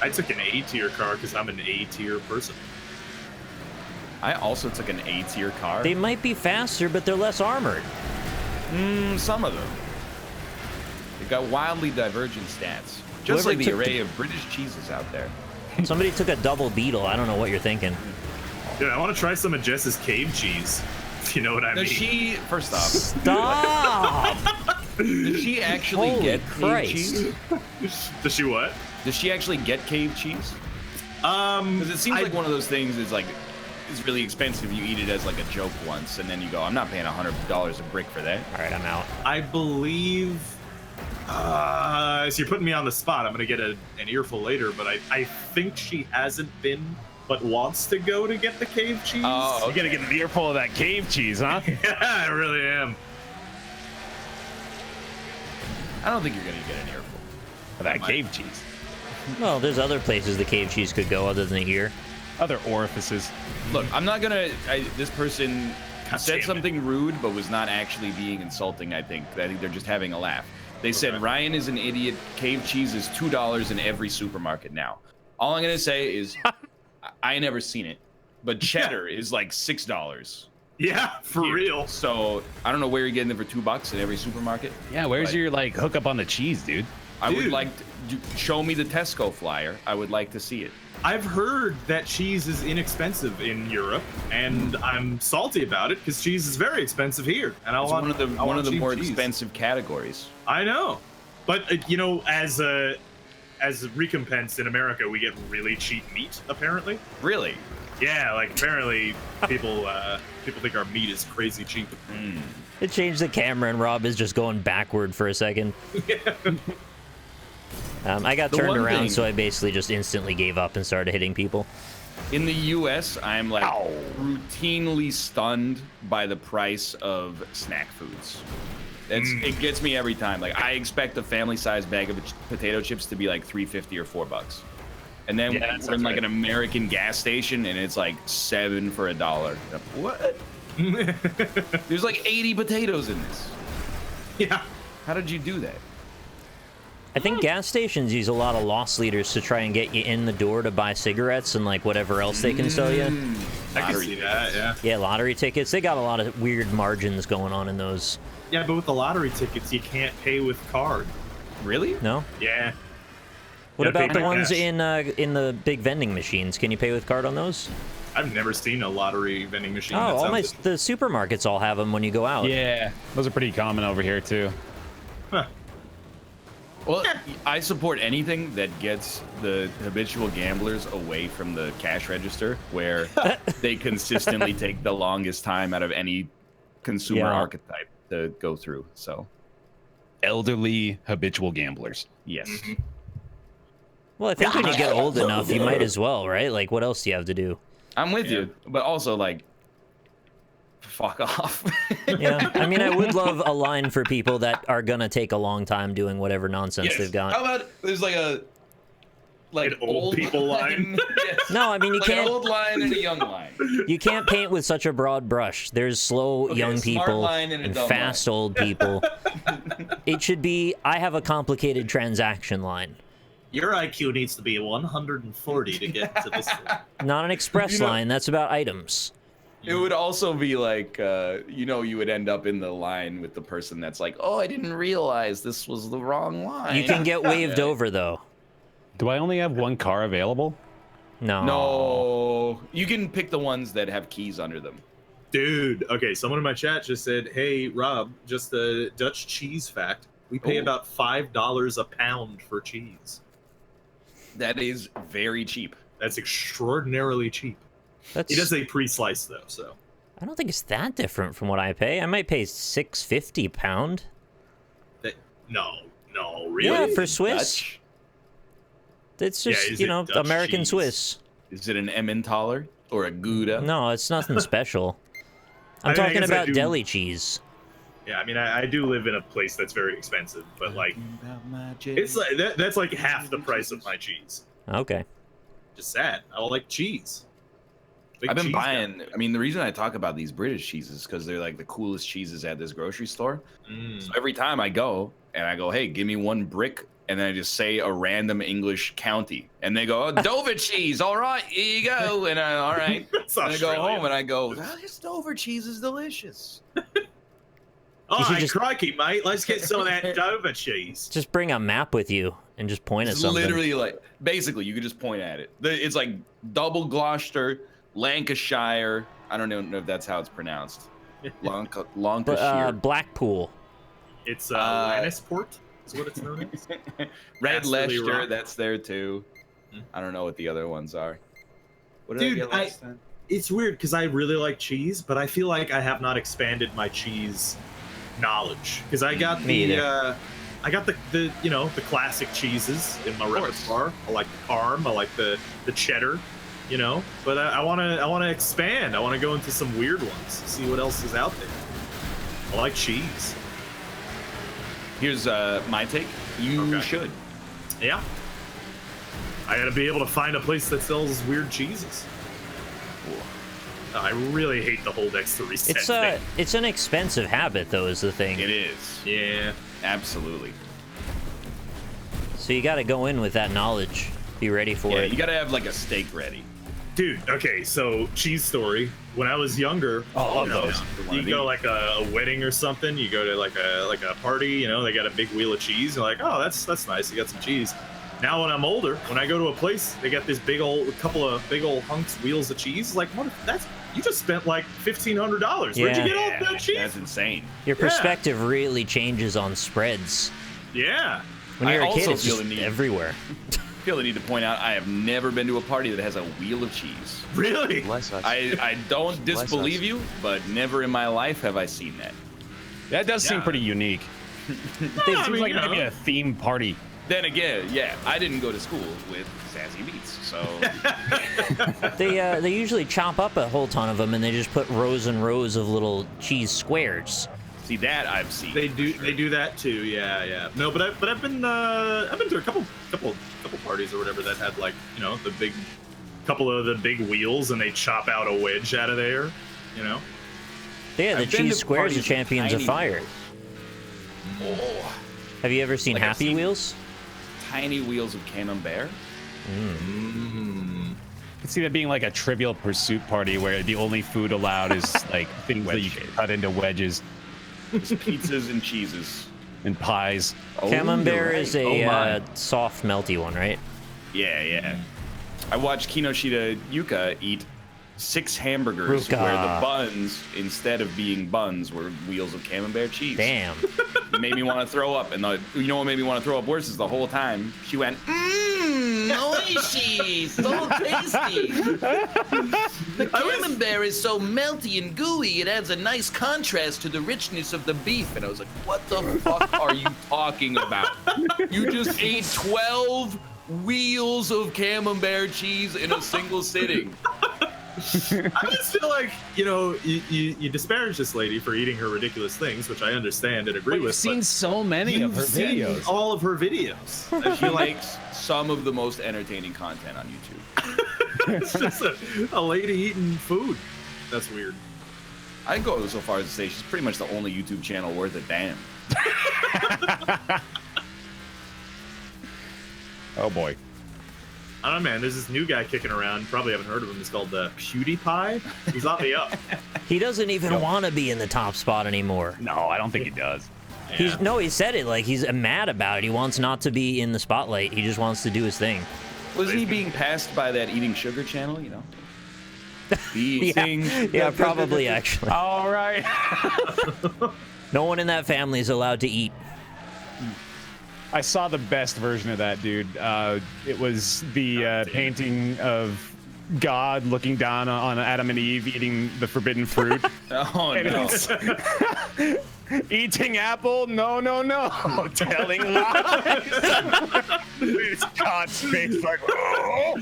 C: I took an A tier car because I'm an A tier person.
A: I also took an A tier car.
B: They might be faster, but they're less armored.
A: Some of them. They've got wildly divergent stats. Just like the array of British cheeses out there.
B: Somebody took a double beetle. I don't know what you're thinking.
C: Dude, I want to try some of Jess's cave cheese. If you know what I mean.
A: Does she, first off...
B: Stop!
A: Does she actually
B: Holy
A: get
B: Christ.
A: cave cheese?
C: Does she what?
A: Does she actually get cave cheese? Because it seems like one of those things is like, it's really expensive. You eat it as like a joke once, and then you go, I'm not paying $100 a brick for that.
B: All right, I'm out.
C: I believe... so you're putting me on the spot. I'm going to get an earful later, but I think she hasn't been, but wants to go to get the cave cheese.
A: Oh, okay.
D: You gotta get an earful of that cave cheese, huh?
C: Yeah, I really am.
A: I don't think you're going to get an earful
D: of that cave cheese.
B: Well, there's other places the cave cheese could go other than here.
D: Other orifices.
A: Look, I'm not going to... This person said something rude, but was not actually being insulting, I think. I think they're just having a laugh. They said, Ryan is an idiot. Cave cheese is $2 in every supermarket now. All I'm going to say is, I ain't never seen it, but cheddar is like $6.
C: Yeah, for real.
A: So I don't know where you're getting it for $2 in every supermarket.
D: Yeah, where's your like hookup on the cheese, dude?
A: I would like to show me the Tesco flyer. I would like to see it.
C: I've heard that cheese is inexpensive in Europe, and I'm salty about it because cheese is very expensive here. And
A: it's one of the more expensive categories.
C: I know, but you know, as a recompense in America, we get really cheap meat. Apparently.
A: Really?
C: Yeah, like apparently people think our meat is crazy cheap.
B: It changed the camera, and Rob is just going backward for a second. I got turned around, so I basically just instantly gave up and started hitting people.
A: In the U.S., I'm like routinely stunned by the price of snack foods. It gets me every time. Like I expect a family-sized bag of potato chips to be like $3.50 or $4, and then we're in like an American gas station, and it's like $7 for $1. What? There's like 80 potatoes in this.
C: Yeah.
A: How did you do that?
B: I think gas stations use a lot of loss leaders to try and get you in the door to buy cigarettes and like whatever else they can sell you.
C: I can see that, yeah.
B: Yeah, lottery tickets. They got a lot of weird margins going on in those.
C: Yeah, but with the lottery tickets, you can't pay with card.
A: Really?
B: No?
C: Yeah.
B: What about the ones in the big vending machines? Can you pay with card on those?
C: I've never seen a lottery vending machine.
B: Oh, the supermarkets all have them when you go out.
D: Yeah, those are pretty common over here too.
C: Huh.
A: Well, I support anything that gets the habitual gamblers away from the cash register, where they consistently take the longest time out of any consumer archetype to go through. So,
D: elderly habitual gamblers.
A: Yes.
B: Well, I think when you get old enough, you might as well, right? Like, what else do you have to do?
A: I'm with you, but also like, fuck off.
B: Yeah, I mean, I would love a line for people that are gonna take a long time doing whatever nonsense
A: Yes.
B: they've got.
A: How about there's like an
C: old people line?
A: Yes.
B: No, I mean you
A: Like
B: can't.
A: an old line and a young line.
B: You can't paint with such a broad brush. There's slow young
A: smart
B: people
A: line and a dumb
B: fast old people. It should be, I have a complicated transaction line.
C: Your IQ needs to be 140 to get to this one.
B: Not an express line. That's about items.
A: It would also be like, you would end up in the line with the person that's like, oh, I didn't realize this was the wrong line.
B: You can get waved over though.
D: Do I only have one car available?
B: No.
A: No, you can pick the ones that have keys under them.
C: Dude, okay, someone in my chat just said, hey, Rob, just a Dutch cheese fact. We pay about $5 a pound for cheese.
A: That is very cheap.
C: That's extraordinarily cheep.
B: That's,
C: He does a pre-slice, though, so.
B: I don't think it's that different from what I pay. I might pay $6.50 a pound.
C: No, really?
B: Yeah, for Swiss.
A: Dutch?
B: It's
C: Yeah,
B: just,
C: is
B: you
C: it
B: know,
C: Dutch
B: American
C: cheese?
B: Swiss.
A: Is it an Emmentaler or a Gouda?
B: No, it's nothing special.
C: I
B: I'm
C: mean, I
B: talking
C: guess I
B: about
C: do-
B: deli cheese.
C: Yeah, I mean, I do live in a place that's very expensive, but, like, it's like, that's like half the price of my cheese.
B: Okay.
C: Just sad. I don't like cheese. Big
A: I've been
C: cheese
A: buying.
C: guy.
A: I mean, the reason I talk about these British cheeses because they're like the coolest cheeses at this grocery store. So every time I go and I go, hey, give me one brick, and then I just say a random English county, and they go, oh, Dover cheese. All right, here you go. And I, all right.
C: It's
A: And I go
C: Australian.
A: home and I go, oh, this Dover cheese is delicious.
C: Oh,
B: You should
C: hey,
B: just-
C: crikey, mate. Let's get some of that Dover cheese.
B: Just bring a map with you and just point at
A: It's
B: something.
A: literally like, basically, you could just point at it. It's like double Gloucester, Lancashire. I don't know if that's how it's pronounced. Lancashire.
B: Blackpool.
C: It's Lannisport is what it's known as.
A: Red
C: Casterly
A: Leicester,
C: Rock.
A: that's there too. I don't know what the other ones are. What
C: Dude,
A: get last time?
C: It's weird because I really like cheese, but I feel like I have not expanded my cheese knowledge because I got
B: Me
C: the the classic cheeses in my repertoire. I like the Parm, I like the cheddar, but I want to expand. I want to go into some weird ones, see what else is out there. I like cheese.
A: Here's my take. You should.
C: Yeah. I gotta be able to find a place that sells weird cheeses. I really hate the whole next 3 cent thing.
B: It's an expensive habit though, is the thing.
A: It is.
C: Yeah.
A: Absolutely.
B: So you got to go in with that knowledge. Be ready for
A: Yeah,
B: it.
A: you gotta have like a steak ready.
C: Dude, okay, so cheese story. When I was younger, you go like a wedding or something, you go to like a party, they got a big wheel of cheese, you're like, oh, that's nice, you got some cheese. Now when I'm older, when I go to a place, they got this couple of big old hunks wheels of cheese. Like, what? You just spent like $1,500. Where'd you get all that cheese?
A: That's insane.
B: Your perspective really changes on spreads.
C: Yeah.
B: When you're
A: I
B: a kid,
A: also
B: it's
A: feel
B: just
A: the need-
B: everywhere.
A: I feel the need to point out I have never been to a party that has a wheel of cheese.
C: Really?
A: I don't disbelieve you, but never in my life have I seen that.
D: That does seem pretty unique. It seems like maybe a theme party.
A: Then again, yeah, I didn't go to school with Sassy Beats, so
B: They usually chop up a whole ton of them and they just put rows and rows of little cheese squares.
A: see that I've seen.
C: They do that too. Yeah. No, but I've been to a couple parties or whatever that had like the big couple of the big wheels and they chop out a wedge out of there.
B: Yeah, the
A: I've been
B: cheese
A: to
B: squares are
A: parties with
B: champions of
A: tiny
B: fire.
A: wheels. Oh,
B: Have you ever seen
A: Like I've
B: Happy
A: seen-
B: Wheels?
A: tiny wheels of Camembert.
D: I could see that being like a Trivial Pursuit party where the only food allowed is like things that you can cut into wedges
A: Just pizzas and cheeses.
D: and pies.
A: Oh,
B: Camembert
A: you're right.
B: is
A: Oh, my.
B: a soft, melty one, right?
A: Yeah. I watched Kinoshita Yuka eat 6 hamburgers
B: Ruka.
A: where the buns, instead of being buns, were wheels of camembert cheese.
B: Damn.
A: It made me want to throw up. And you know what made me want to throw up worse is the whole time she went,
E: Oishi, so tasty. The camembert is so melty and gooey, it adds a nice contrast to the richness of the beef. And I was like, what the fuck are you talking about? You just ate 12 wheels of camembert cheese in a single sitting.
C: I just feel like, you disparage this lady for eating her ridiculous things, which I understand and agree with.
D: You've seen so many of her videos.
C: All of her videos.
A: She makes some of the most entertaining content on YouTube.
C: It's just a lady eating food. That's weird.
A: I'd go so far as to say she's pretty much the only YouTube channel worth a damn.
D: Oh boy.
C: I don't know, man. There's this new guy kicking around. Probably haven't heard of him. He's called PewDiePie. He's on the up.
B: He doesn't even want to be in the top spot anymore.
D: No, I don't think he does.
C: Yeah.
B: He said it like he's mad about it. He wants not to be in the spotlight. He just wants to do his thing.
A: Wasn't he being passed by that eating sugar channel, Eating.
B: Yeah, probably actually.
D: All right.
B: No one in that family is allowed to eat.
D: I saw the best version of that, dude. It was the painting of God looking down on Adam and Eve eating the forbidden fruit.
A: Oh,
D: And
A: no.
D: it's, eating apple? No, no, no. Telling lies. It's God's face like, oh.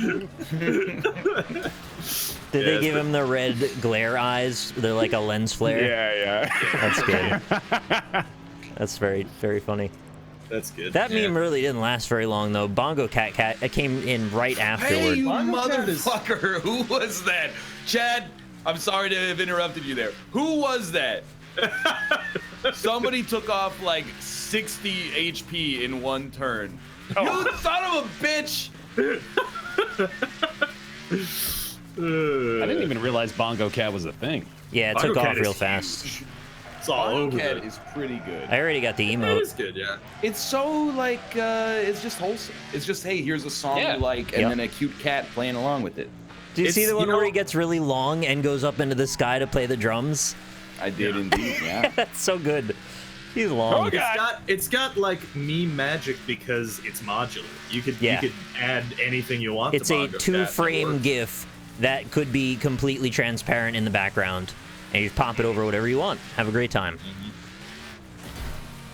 B: Did they give him the red glare eyes? They're like a lens flare.
D: Yeah.
B: That's good. That's very, very funny.
C: That's good.
B: That meme really didn't last very long, though. Bongo Cat came in right afterward.
A: Hey, you motherfucker! Who was that? Chad, I'm sorry to have interrupted you there. Who was that? Somebody took off like 60 HP in one turn. You son of a bitch!
D: I didn't even realize Bongo Cat was a thing.
B: Yeah, it took off real fast.
C: It's all over.
A: Cat is pretty good.
B: I already got the
C: It
B: emote.
C: is good, yeah.
A: It's so like it's just wholesome. It's just, hey, here's a song you like, and then a cute cat playing along with it.
B: Do you see the
C: It's-
B: one
C: you
B: where
C: know-
B: he gets really long and goes up into the sky to play the drums?
A: I did indeed, yeah.
B: That's so good. He's long.
C: It's got like meme magic because it's modular. You could add anything you want.
B: It's
C: to
B: a
C: Bongo Cat
B: 2-frame
C: and it
B: GIF that could be completely transparent in the background, and you just pop it over whatever you want. Have a great time.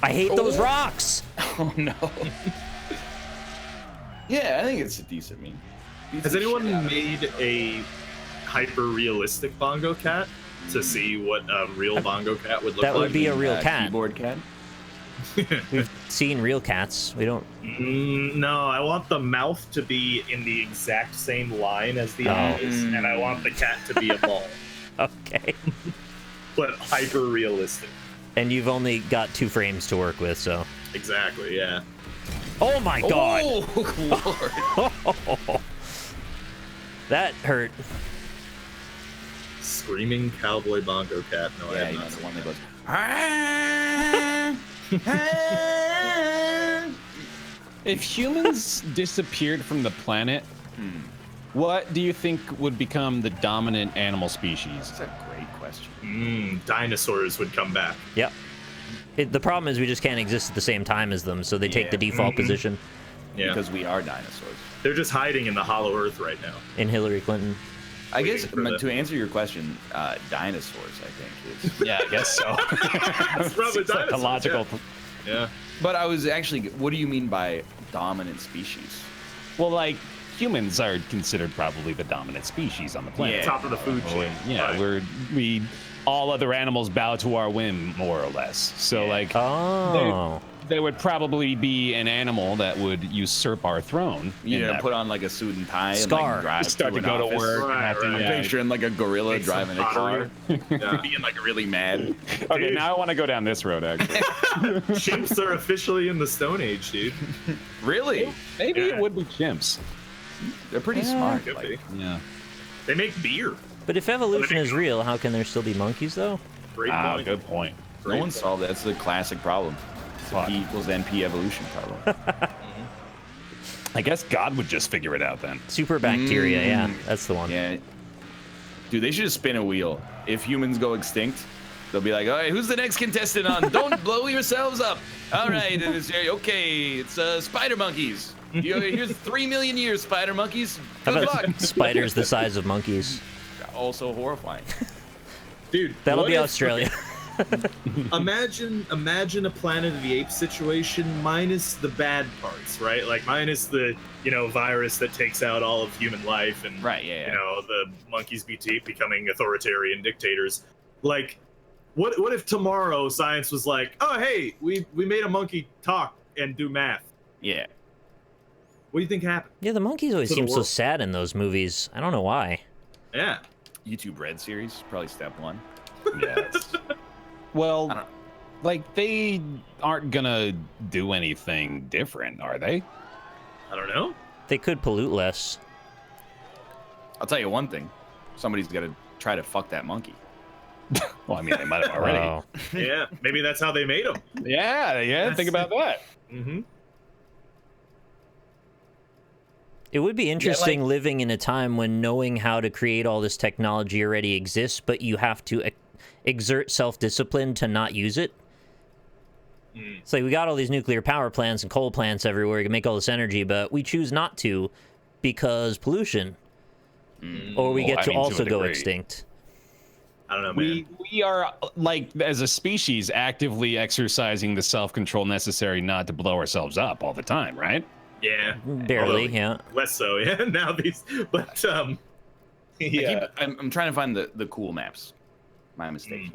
B: I hate those rocks.
A: Oh no. Yeah, I think it's a decent meme.
C: works. Has anyone made a hyper-realistic Bongo Cat to see what a real Bongo Cat would look like?
B: That would be a real cat.
A: Keyboard cat.
B: We've seen real cats. We don't.
C: No, I want the mouth to be in the exact same line as the eyes, and I want the cat to be a ball,
B: Okay.
C: but hyper-realistic.
B: And you've only got 2 frames to work with, so.
C: Exactly, yeah.
B: Oh my god!
A: Oh lord.
B: That hurt.
C: Screaming cowboy Bongo Cat. No, I
A: Yeah,
C: have
A: you know
C: not
A: the
C: seen
A: one that
C: that.
A: goes.
D: If humans disappeared from the planet, what do you think would become the dominant animal species?
A: That's a great question.
C: Dinosaurs would come back.
B: Yep. The problem is we just can't exist at the same time as them, so they take the default position
C: Yeah,
A: Because we are dinosaurs.
C: they're just hiding in the Hollow Earth right now.
B: in Hillary Clinton.
A: I guess
C: for the-
A: to answer your question, dinosaurs, I think is.
D: Yeah, I guess so.
C: It's probably
D: Seems like a
C: dinosaurs,
D: logical.
C: Yeah.
A: But I was actually, what do you mean by dominant species?
D: Well, like humans are considered probably the dominant species on the planet.
A: Yeah.
C: Top of the food chain.
D: Yeah,
C: Right.
D: we all other animals bow to our whim, more or less. So like,
B: Oh.
D: there would probably be an animal that would usurp our throne.
A: You
D: in
A: know,
D: that-
A: put on like a suit and tie
B: Scar.
A: and like drive
D: start to
A: an
D: go to
A: office.
D: work.
C: Right,
D: and have to,
C: right.
A: I'm
D: yeah.
A: picturing like a gorilla
C: Make some
A: driving a car,
C: pottery. Yeah.
A: being like really mad.
D: Okay, now I want to go down this road. Actually,
C: Chimps are officially in the Stone Age, dude.
A: Really?
D: maybe it
C: Yeah.
D: would be chimps.
A: They're pretty smart.
C: Could be.
A: Like,
D: Yeah.
C: They make beer.
B: But if evolution is real, how can there still be monkeys, though?
C: Great
D: Ah,
C: point.
D: good point.
A: no one solved that. That's the classic problem. It's a
D: Fuck.
A: P equals NP evolution problem.
D: I guess God would just figure it out then.
B: Super bacteria, yeah, that's the one.
A: Yeah. Dude, they should just spin a wheel. If humans go extinct, they'll be like, all right, who's the next contestant on? Don't blow yourselves up. All right, okay, it's spider monkeys. Here's 3 million years, spider monkeys. Good luck.
B: Spiders the size of monkeys.
A: Also horrifying.
C: Dude,
B: that'll be Australia.
C: Imagine a Planet of the Apes situation minus the bad parts, right? Like minus the virus that takes out all of human life, and the monkeys becoming authoritarian dictators. Like, what if tomorrow science was like, oh hey, we made a monkey talk and do math?
A: Yeah.
C: What do you think happened?
B: Yeah, the monkeys always seem so sad in those movies. I don't know why.
C: Yeah.
A: YouTube Red series, probably step one.
D: Yeah. Well, like, they aren't gonna do anything different, are they?
C: I don't know.
B: They could pollute less.
A: I'll tell you one thing. Somebody's got to try to fuck that monkey.
D: Well, I mean, they might have already.
B: Wow.
C: Yeah, maybe that's how they made them.
D: Yeah, think about that.
C: Mm-hmm.
B: It would be interesting living in a time when knowing how to create all this technology already exists, but you have to exert self-discipline to not use it. It's like we got all these nuclear power plants and coal plants everywhere. We can make all this energy, but we choose not to because pollution. Or we get to also go extinct.
C: I don't know, man.
D: We are, like, as a species, actively exercising the self-control necessary not to blow ourselves up all the time, right?
C: Yeah.
B: Barely, yeah.
C: Less so, yeah. Now these, but yeah.
A: I'm trying to find the cool maps. My mistake here.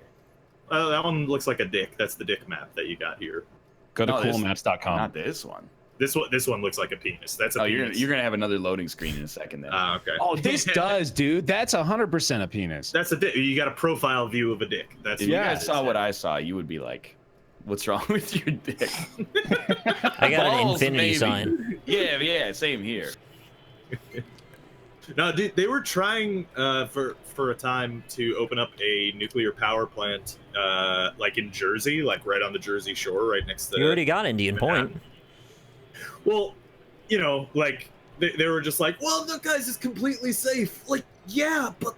C: That one looks like a dick. That's the dick map that you got here.
D: Go to coolmaps.com.
A: Not this one.
C: This one looks like a penis. That's a penis.
A: You're gonna have another loading screen in a second then.
C: Okay.
D: Oh, this does, dude. That's 100% a penis.
C: That's a dick. You got a profile view of a dick. That's
A: if you guys saw what I saw, you would be like, "What's wrong with your dick?"
B: I got an
A: Balls,
B: infinity
A: maybe.
B: sign.
A: Yeah, same here.
C: No, dude, they were trying for a time to open up a nuclear power plant, like in Jersey, like right on the Jersey Shore, right next to.
B: You already got Indian
C: Manhattan.
B: Point.
C: Well, like they were just like, well, look, guys, it's completely safe. Like, yeah, but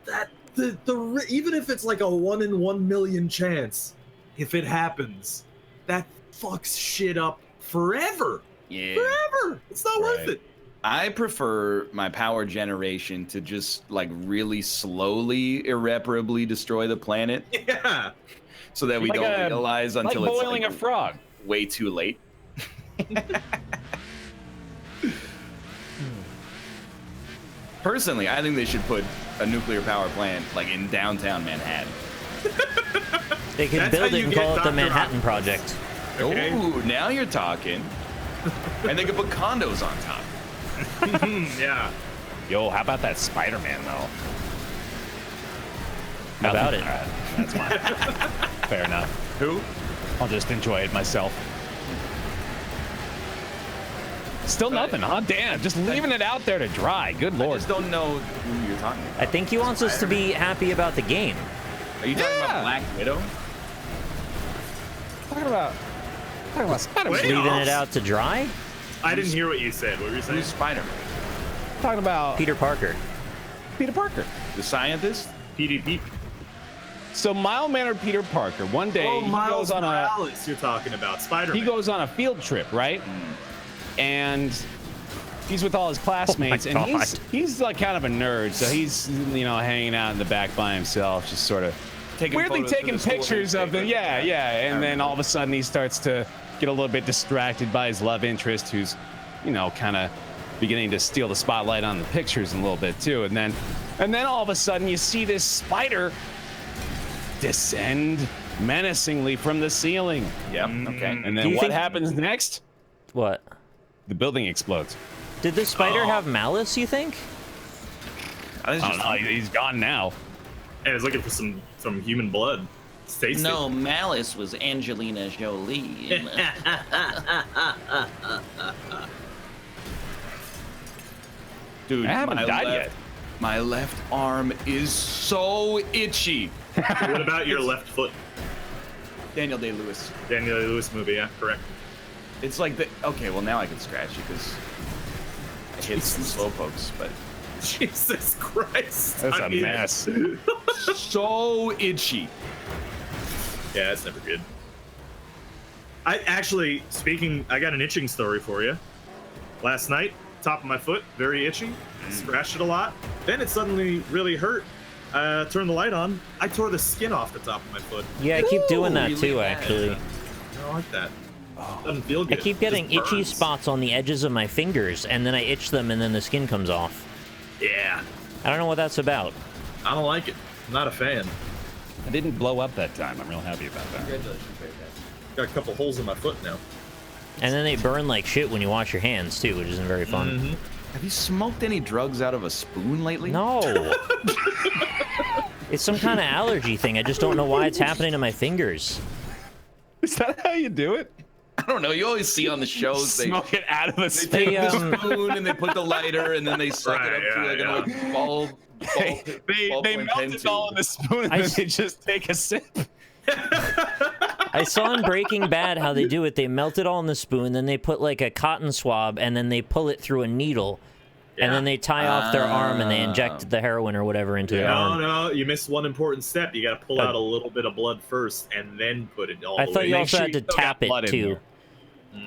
C: even if it's like a 1 in 1 million chance, if it happens, that fucks shit up forever.
A: Yeah.
C: Forever. It's not worth it.
A: I prefer my power generation to just like really slowly, irreparably destroy the planet.
C: Yeah.
A: So that we don't realize until
D: like
A: it's
D: boiling a frog.
A: Way too late. Personally, I think they should put a nuclear power plant like in downtown Manhattan.
B: They could build it and call it the Manhattan Project.
C: Okay.
A: Oh, now you're talking. And they could put condos on top.
C: Yeah.
D: Yo, how about that Spider-Man, though?
B: How about it?
D: All right, that's fine. Fair enough.
A: Who?
D: I'll just enjoy it myself. Still nothing, huh? Damn, just leaving it out there to dry. Good lord.
A: I just don't know who you're talking about.
B: I think he wants us to be happy about the game.
A: Are you talking about Black Widow?
D: Talking about Spider-Man.
B: Leaving it out to dry?
C: I didn't hear what you said. What were you saying?
A: Who's Spider-Man?
D: Talking about
B: Peter Parker.
D: Peter Parker.
A: The scientist?
C: PDP.
D: So mild-mannered Peter Parker. One day he
C: Miles
D: goes on
C: Morales, you're talking about Spider-Man.
D: he goes on a field trip, right? And he's with all his classmates, and he's like kind of a nerd, so he's hanging out in the back by himself, just sort of weirdly taking pictures of them. Yeah, and then all of a sudden he starts to get a little bit distracted by his love interest, who's kind of beginning to steal the spotlight on the pictures a little bit too. And then all of a sudden you see this spider descend menacingly from the ceiling.
A: Yep. Okay.
D: And then what happens next?
B: What?
D: The building explodes.
B: Did the spider have malice, you think?
D: I don't know. He's gone now.
C: I was looking for some human blood. It's tasty.
E: No, Malice was Angelina Jolie.
A: Dude,
D: I haven't died yet.
A: My left arm is so itchy.
C: What about your left foot?
A: Daniel Day-Lewis.
C: Daniel Day-Lewis movie, yeah, correct.
A: It's like okay, well now I can scratch you because I hit some slow pokes, but
C: Jesus Christ.
D: That's a mess.
A: So itchy.
C: Yeah, that's never good. I got an itching story for you. Last night, top of my foot, very itchy. Scratched it a lot. Then it suddenly really hurt. Turned the light on. I tore the skin off the top of my foot.
B: Yeah, I keep doing that too, actually.
C: I don't like that. Doesn't feel good.
B: I keep getting itchy spots on the edges of my fingers, and then I itch them, and then the skin comes off.
C: Yeah.
B: I don't know what that's about.
C: I don't like it. I'm not a fan.
D: I didn't blow up that time. I'm real happy about that.
E: Congratulations, BaerTaffy.
C: Got a couple holes in my foot now.
B: And then they burn like shit when you wash your hands, too, which isn't very fun.
A: Have you smoked any drugs out of a spoon lately?
B: No. It's some kind of allergy thing. I just don't know why it's happening to my fingers.
D: Is that how you do it?
A: I don't know. You always see on the shows they
D: Smoke it out of a
A: they
D: spoon.
A: take the spoon and they put the lighter and then they suck it up to like an old ball.
D: They melt it all in the spoon and then they just take a sip.
B: I saw in Breaking Bad how they do it. They melt it all in the spoon, then they put like a cotton swab, and then they pull it through a needle, and then they tie off their arm and they inject the heroin or whatever into their arm.
C: No, you missed one important step. You got to pull out a little bit of blood first and then put it all the way.
B: I thought you also had to tap it too.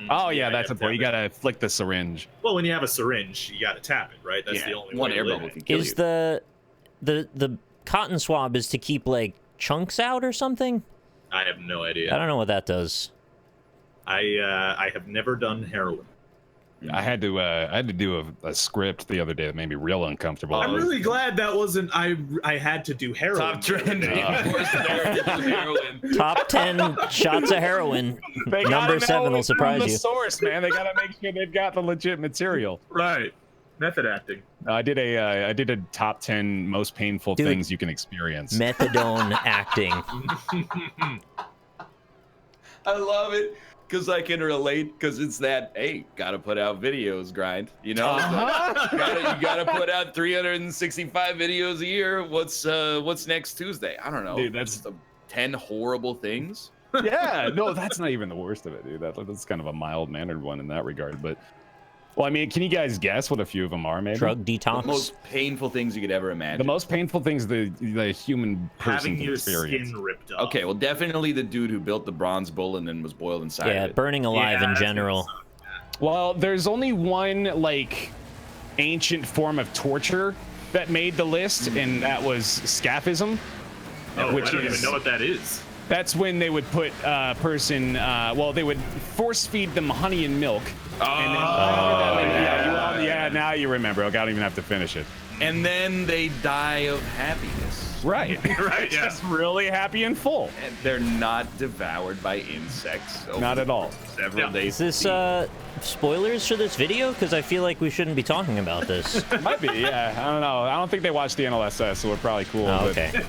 D: Oh yeah, that's a point. You gotta flick the syringe.
C: Well, when you have a syringe, you gotta tap it, right? That's the only
A: one
C: way
A: air
C: to
A: bubble
C: live.
A: can kill
B: Is
A: you.
B: the cotton swab is to keep like chunks out or something?
C: I have no
B: I
C: idea.
B: don't know what that does.
C: I have never done heroin.
D: I had to do a script the other day that made me real uncomfortable.
C: I'm really glad that wasn't. I had to do heroin.
A: Top trend. Heroin.
B: Top 10 shots of heroin.
D: They gotta
B: Number
D: know
B: 7 will
D: it's from
B: surprise
D: the
B: you.
D: source, man. They gotta make sure they've got the legit material.
C: Right. Method acting.
D: I did a top 10 most painful
B: Dude,
D: things you can experience.
B: Methadone acting.
A: I love it because I can relate because it's that, hey, gotta put out videos grind, you know? You gotta put out 365 videos a year. What's next Tuesday? I don't know.
D: Dude, that's
A: just 10 horrible things.
D: Yeah, no, that's not even the worst of it, dude. That's kind of a mild-mannered one in that regard. But, well, I mean, can you guys guess what a few of them are, maybe?
B: Drug detox.
A: The most painful things you could ever imagine.
D: The most painful things the human person
C: Having
D: can
C: your
D: experience.
C: skin ripped off.
A: Okay, well, definitely the dude who built the bronze bull and then was boiled inside
B: Yeah,
A: of it.
B: burning alive in
C: that's
B: general.
C: gonna suck.
D: Well, there's only one, like, ancient form of torture that made the list, and that was scaphism.
C: Oh,
D: which
C: I don't
D: is-
C: even know what that is.
D: That's when they would put a person, well, they would force feed them honey and milk. And then, yeah, now you remember. I don't even have to finish it.
A: And then they die of happiness.
D: Right.
C: Right, yeah.
D: Just really happy and full.
A: And they're not devoured by insects. over
D: Not at all.
A: Several
C: Yeah.
A: days.
B: Is this spoilers for this video? Because I feel like we shouldn't be talking about this.
D: Might be, yeah. I don't know. I don't think they watched the NLSS, so we're probably cool.
B: Oh,
D: but,
B: okay.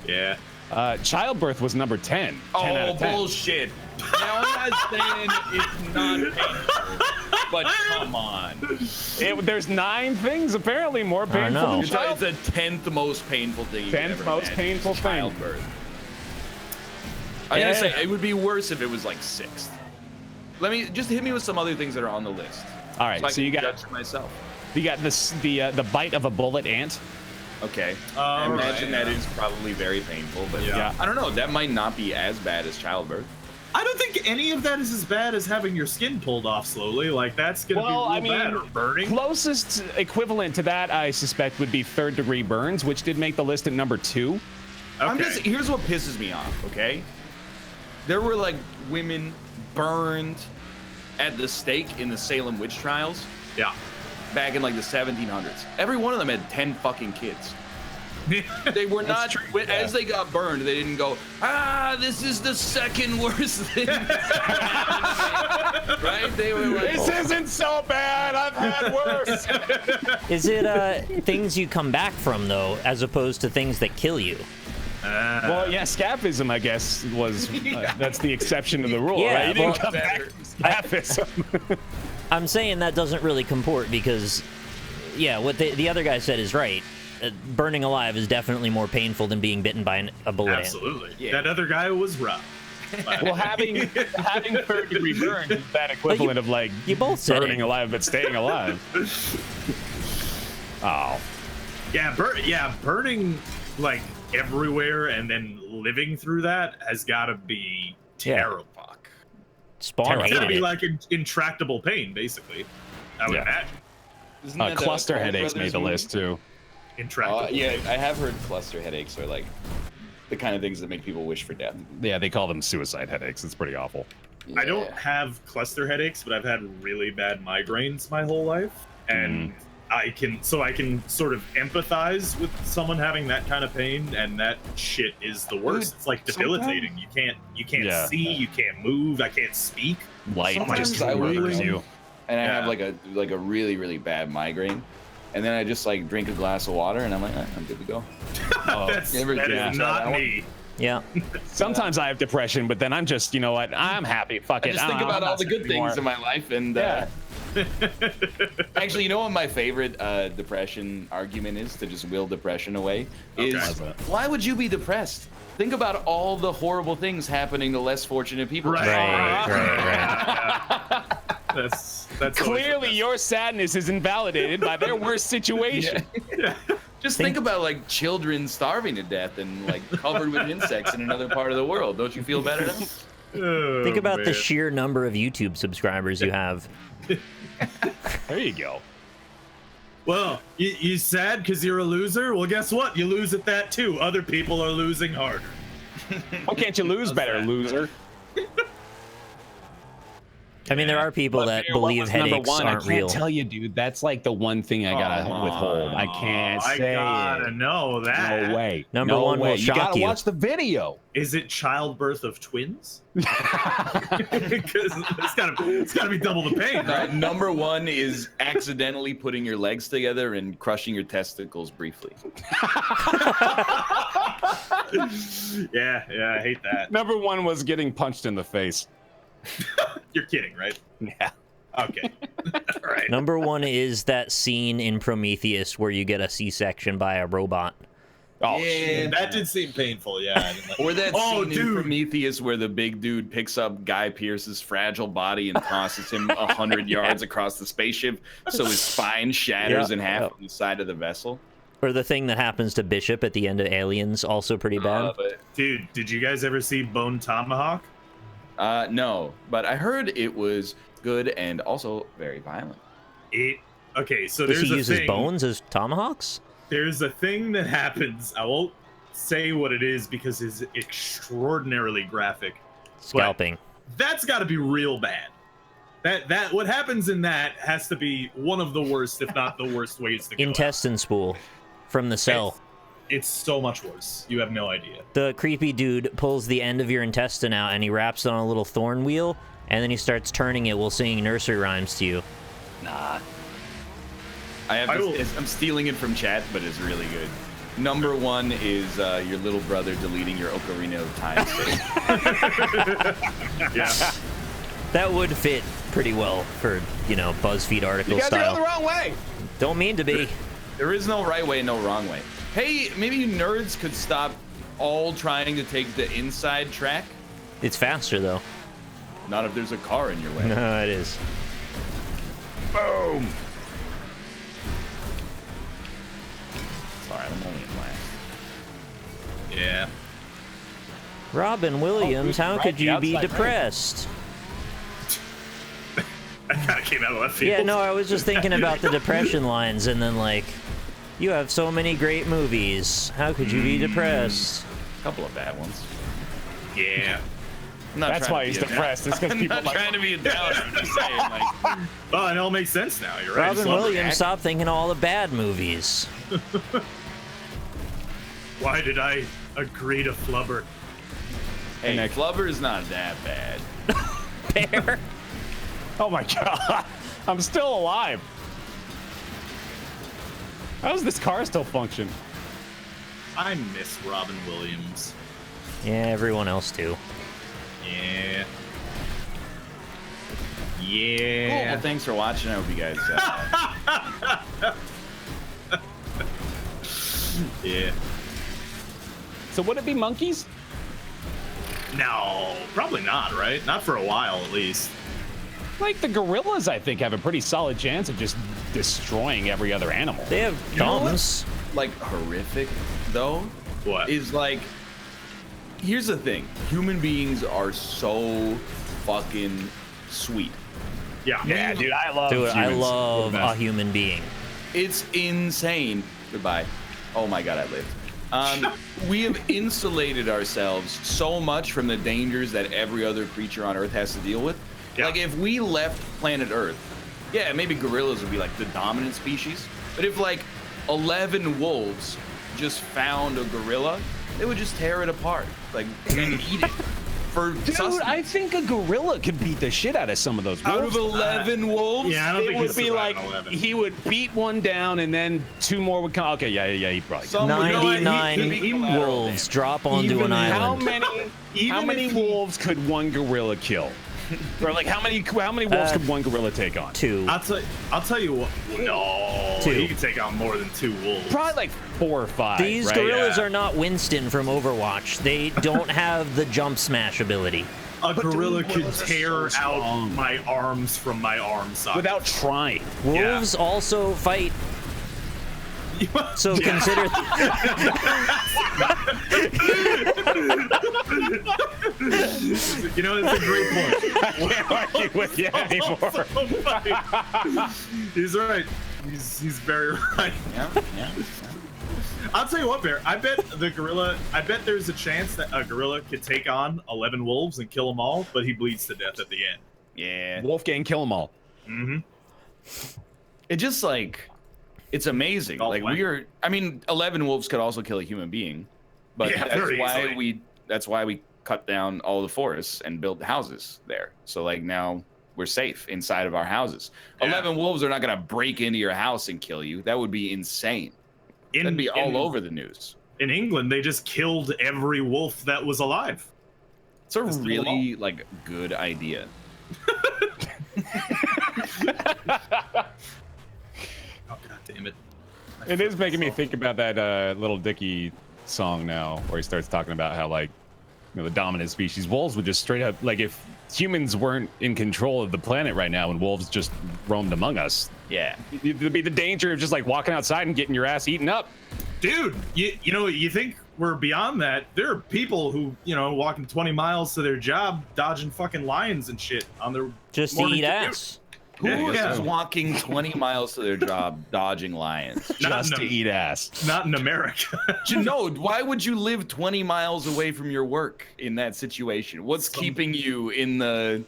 C: Yeah.
D: Childbirth was number 10. 10 out
A: Oh,
D: of 10.
A: bullshit. Now, I'm not saying it's not painful, but come on.
D: There's 9 things apparently more
B: I
D: painful
B: know.
D: than
A: It's
D: childbirth.
A: the 10th most painful thing you could
D: 10th
A: ever
D: most
A: imagine.
D: painful thing.
A: Childbirth. I'm gonna say it would be worse if it was like 6th. Let me just hit me with some other things that are on the list.
D: All right,
A: So, I
D: so you
A: can
D: got
A: judge for myself.
D: the bite of a bullet ant.
A: Okay. I
C: All
A: imagine
C: right,
A: that is probably very painful, but
C: Yeah.
A: I don't know. That might not be as bad as childbirth.
C: I don't think any of that is as bad as having your skin pulled off slowly. Like, that's gonna
D: Well,
C: be
D: I
C: real bad.
D: mean,
C: Or burning.
D: Closest equivalent to that, I suspect, would be 3rd-degree burns, which did make the list at number 2.
C: Okay.
A: Here's what pisses me off, okay? There were like women burned at the stake in the Salem witch trials
C: Yeah.
A: back in like the 1700s. Every one of them had 10 fucking kids. They were not, as they got burned, they didn't go, this is the second worst thing. Right? They were like,
D: This isn't so bad. I've had worse.
B: Is it things you come back from, though, as opposed to things that kill you?
D: Well, yeah, scaphism, I guess, was that's the exception to the rule,
B: Yeah,
D: right? You didn't
B: well,
D: come back from scaphism.
B: I'm saying that doesn't really comport because, yeah, what the other guy said is right. Burning alive is definitely more painful than being bitten by a bullet ant.
C: Absolutely.
A: Yeah.
C: That other guy was rough.
D: Well, having third-degree burn is that equivalent of like
B: you both said
D: burning alive but staying alive. Oh.
C: Yeah, burning like everywhere and then living through that has got to be terrible.
B: Spawn
C: It's got to
B: hated
C: be
B: it.
C: like intractable pain, basically. I would imagine.
D: Cluster headaches made the list too.
C: Intractable.
A: Yeah, I have heard cluster headaches are like the kind of things that make people wish for death.
D: Yeah, they call them suicide headaches. It's pretty awful.
C: I don't have cluster headaches, but I've had really bad migraines my whole life, and I can sort of empathize with someone having that kind of pain, and that shit is the worst. It's like debilitating. You can't see, you can't move, I can't speak.
D: Light
A: Sometimes
D: just
A: I
D: murders
A: will-
D: you.
A: And I have like a really, really bad migraine. And then I just like drink a glass of water and I'm like, I'm good to go.
C: That is not me.
B: Yeah.
D: Sometimes I have depression, but then I'm just, you know what? I'm happy. Fuck
A: I
D: it.
A: just think about all the good things in my life, and actually, you know what my favorite depression argument is to just will depression away? Is why would you be depressed? Think about all the horrible things happening to less fortunate people.
B: Right.
C: That's
D: clearly your sadness is invalidated by their worst situation.
A: Just think about like children starving to death and like covered with insects in another part of the world. Don't you feel better now?
B: Think about the sheer number of YouTube subscribers you have.
D: There you go.
C: Well, you sad because you're a loser? Well, guess what? You lose at that too. Other people are losing harder.
D: Why can't you lose better, loser?
B: I mean, there are people that believe headaches aren't real.
D: I can't tell you, dude. That's like the one thing I gotta withhold. I can't say.
C: I gotta know that.
D: No way.
B: Number
D: no
B: one
D: way.
B: will shock you.
D: You gotta watch the video.
C: Is it childbirth of twins? Because it's gotta be double the pain, right?
A: Number one is accidentally putting your legs together and crushing your testicles briefly.
C: Yeah, I hate that.
D: Number one was getting punched in the face.
C: You're kidding, right?
D: Yeah.
C: Okay. All right.
B: Number one is that scene in Prometheus where you get a C-section by a robot.
D: Oh,
C: yeah, that did seem painful, yeah.
A: Or that scene in Prometheus where the big dude picks up Guy Pearce's fragile body and tosses him 100 yards across the spaceship so his spine shatters in half on the side of the vessel.
B: Or the thing that happens to Bishop at the end of Aliens, also pretty bad.
C: Dude, did you guys ever see Bone Tomahawk?
A: No, but I heard it was good and also very violent.
C: Okay, so
B: Does
C: there's
B: he
C: a
B: use
C: thing.
B: his bones as tomahawks?
C: There's a thing that happens. I won't say what it is because it's extraordinarily graphic.
B: Scalping.
C: That's got to be real bad. That what happens in that has to be one of the worst, if not the worst ways to go.
B: Intestine spool from the cell.
C: It's so much worse. You have no idea.
B: The creepy dude pulls the end of your intestine out and he wraps it on a little thorn wheel, and then he starts turning it while singing nursery rhymes to you.
A: Nah. I'm stealing it from chat, but it's really good. Number one is your little brother deleting your Ocarina of Time save.
C: Yeah.
B: That would fit pretty well for, you know, BuzzFeed article
D: you guys
B: style.
D: are going the wrong way.
B: Don't mean to be.
A: There is no right way, no wrong way. Hey, maybe you nerds could stop all trying to take the inside track.
B: It's faster, though.
A: Not if there's a car in your way.
B: No, it is.
A: Boom! Sorry, I'm only in last.
C: Yeah.
B: Robin Williams, how could you be depressed?
C: That kind of came out of left field.
B: Yeah, no, I was just thinking about the depression lines, and then, like, you have so many great movies. How could you be depressed?
A: A couple of bad ones.
C: Yeah.
D: That's why he's depressed. It's because people
A: I'm not trying to be a downer. I'm just saying, like.
C: Well, it all makes sense now. You're right.
B: Robin Williams, stop thinking all the bad movies.
C: Why did I agree to flubber?
A: Hey, flubber is not that bad.
B: Bear.
D: Oh my god. I'm still alive. How does this car still function?
C: I miss Robin Williams.
B: Yeah, everyone else too.
C: Yeah.
A: Cool.
C: Yeah.
A: Well, thanks for watching. I hope you guys.
C: Yeah.
D: So would it be monkeys?
C: No, probably not, right? Not for a while, at least.
D: Like the gorillas, I think, have a pretty solid chance of just destroying every other animal.
B: They have thumbs.
A: Like horrific though.
C: What?
A: Is like, here's the thing: human beings are so fucking sweet.
C: Yeah.
D: Yeah, dude, I love.
B: Dude, I
D: humans.
B: love
D: They're the
B: a
D: best.
B: human being.
A: It's insane. Goodbye. Oh my god, I lived. We have insulated ourselves so much from the dangers that every other creature on Earth has to deal with.
C: Yeah.
A: Like if we left planet Earth, yeah, maybe gorillas would be like the dominant species. But if like 11 wolves just found a gorilla, they would just tear it apart, like and eat it. For
D: Dude,
A: sustenance.
D: I think a gorilla could beat the shit out of some of those
A: Out
D: wolves.
A: of 11 wolves,
C: Yeah, I don't
D: It
C: think
D: would
C: he's
D: be like
C: surviving 11.
D: he would beat one down and then 2 more would come. Okay, yeah, he probably.
A: Some-
B: 99
C: he-
B: wolves drop onto
C: even
B: an
D: How
B: island.
D: many
C: if he-
D: wolves could one gorilla kill? Or like how many wolves could one gorilla take on?
B: 2.
C: I'll tell you what. No,
B: 2.
C: he can take on more than 2 wolves.
D: Probably like 4 or 5.
B: These
D: right?
B: gorillas
C: Yeah.
B: are not Winston from Overwatch. They don't have the jump smash ability.
C: A gorilla
D: dude,
C: could
D: wolves are
C: tear
D: so
C: out
D: strong.
C: my arms from my arm socket.
D: without trying.
B: Wolves also fight, so consider.
C: You know, it's a great point.
D: I can't argue with you anymore.
C: He's right. He's very right.
A: Yeah.
C: I'll tell you what, Bear. I bet there's a chance that a gorilla could take on 11 wolves and kill them all, but he bleeds to death at the end.
A: Yeah.
D: Wolfgang, kill them all.
C: Mm-hmm.
A: It just like, it's amazing.
C: Dolphin.
A: Like I mean, 11 wolves could also kill a human being, but
C: Yeah,
A: that's
C: very
A: why
C: easily.
A: that's why we cut down all the forests and built houses there. So like now we're safe inside of our houses.
C: Yeah.
A: 11 wolves are not gonna break into your house and kill you. That would be insane. That'd be all over the news.
C: In England, they just killed every wolf that was alive.
A: It's a
C: Just kill them
A: really like good idea.
C: Oh god damn it!
D: It is making me think about that Little Dicky song now, where he starts talking about how like, you know, the dominant species, wolves would just straight up, like if humans weren't in control of the planet right now and wolves just roamed among us,
A: Yeah.
D: there'd be the danger of just like walking outside and getting your ass eaten up.
C: Dude, you know, you think we're beyond that? There are people who, you know, walking 20 miles to their job, dodging fucking lions and shit on their
B: Just to
C: morning
B: eat
C: commute.
B: ass.
A: Who
C: Yeah,
A: is
C: yeah.
A: walking 20 miles to their job dodging lions?
C: Not
D: Just
C: in
D: to
C: a-
D: eat ass.
C: Not in America.
A: No, why would you live 20 miles away from your work in that situation? What's keeping you in the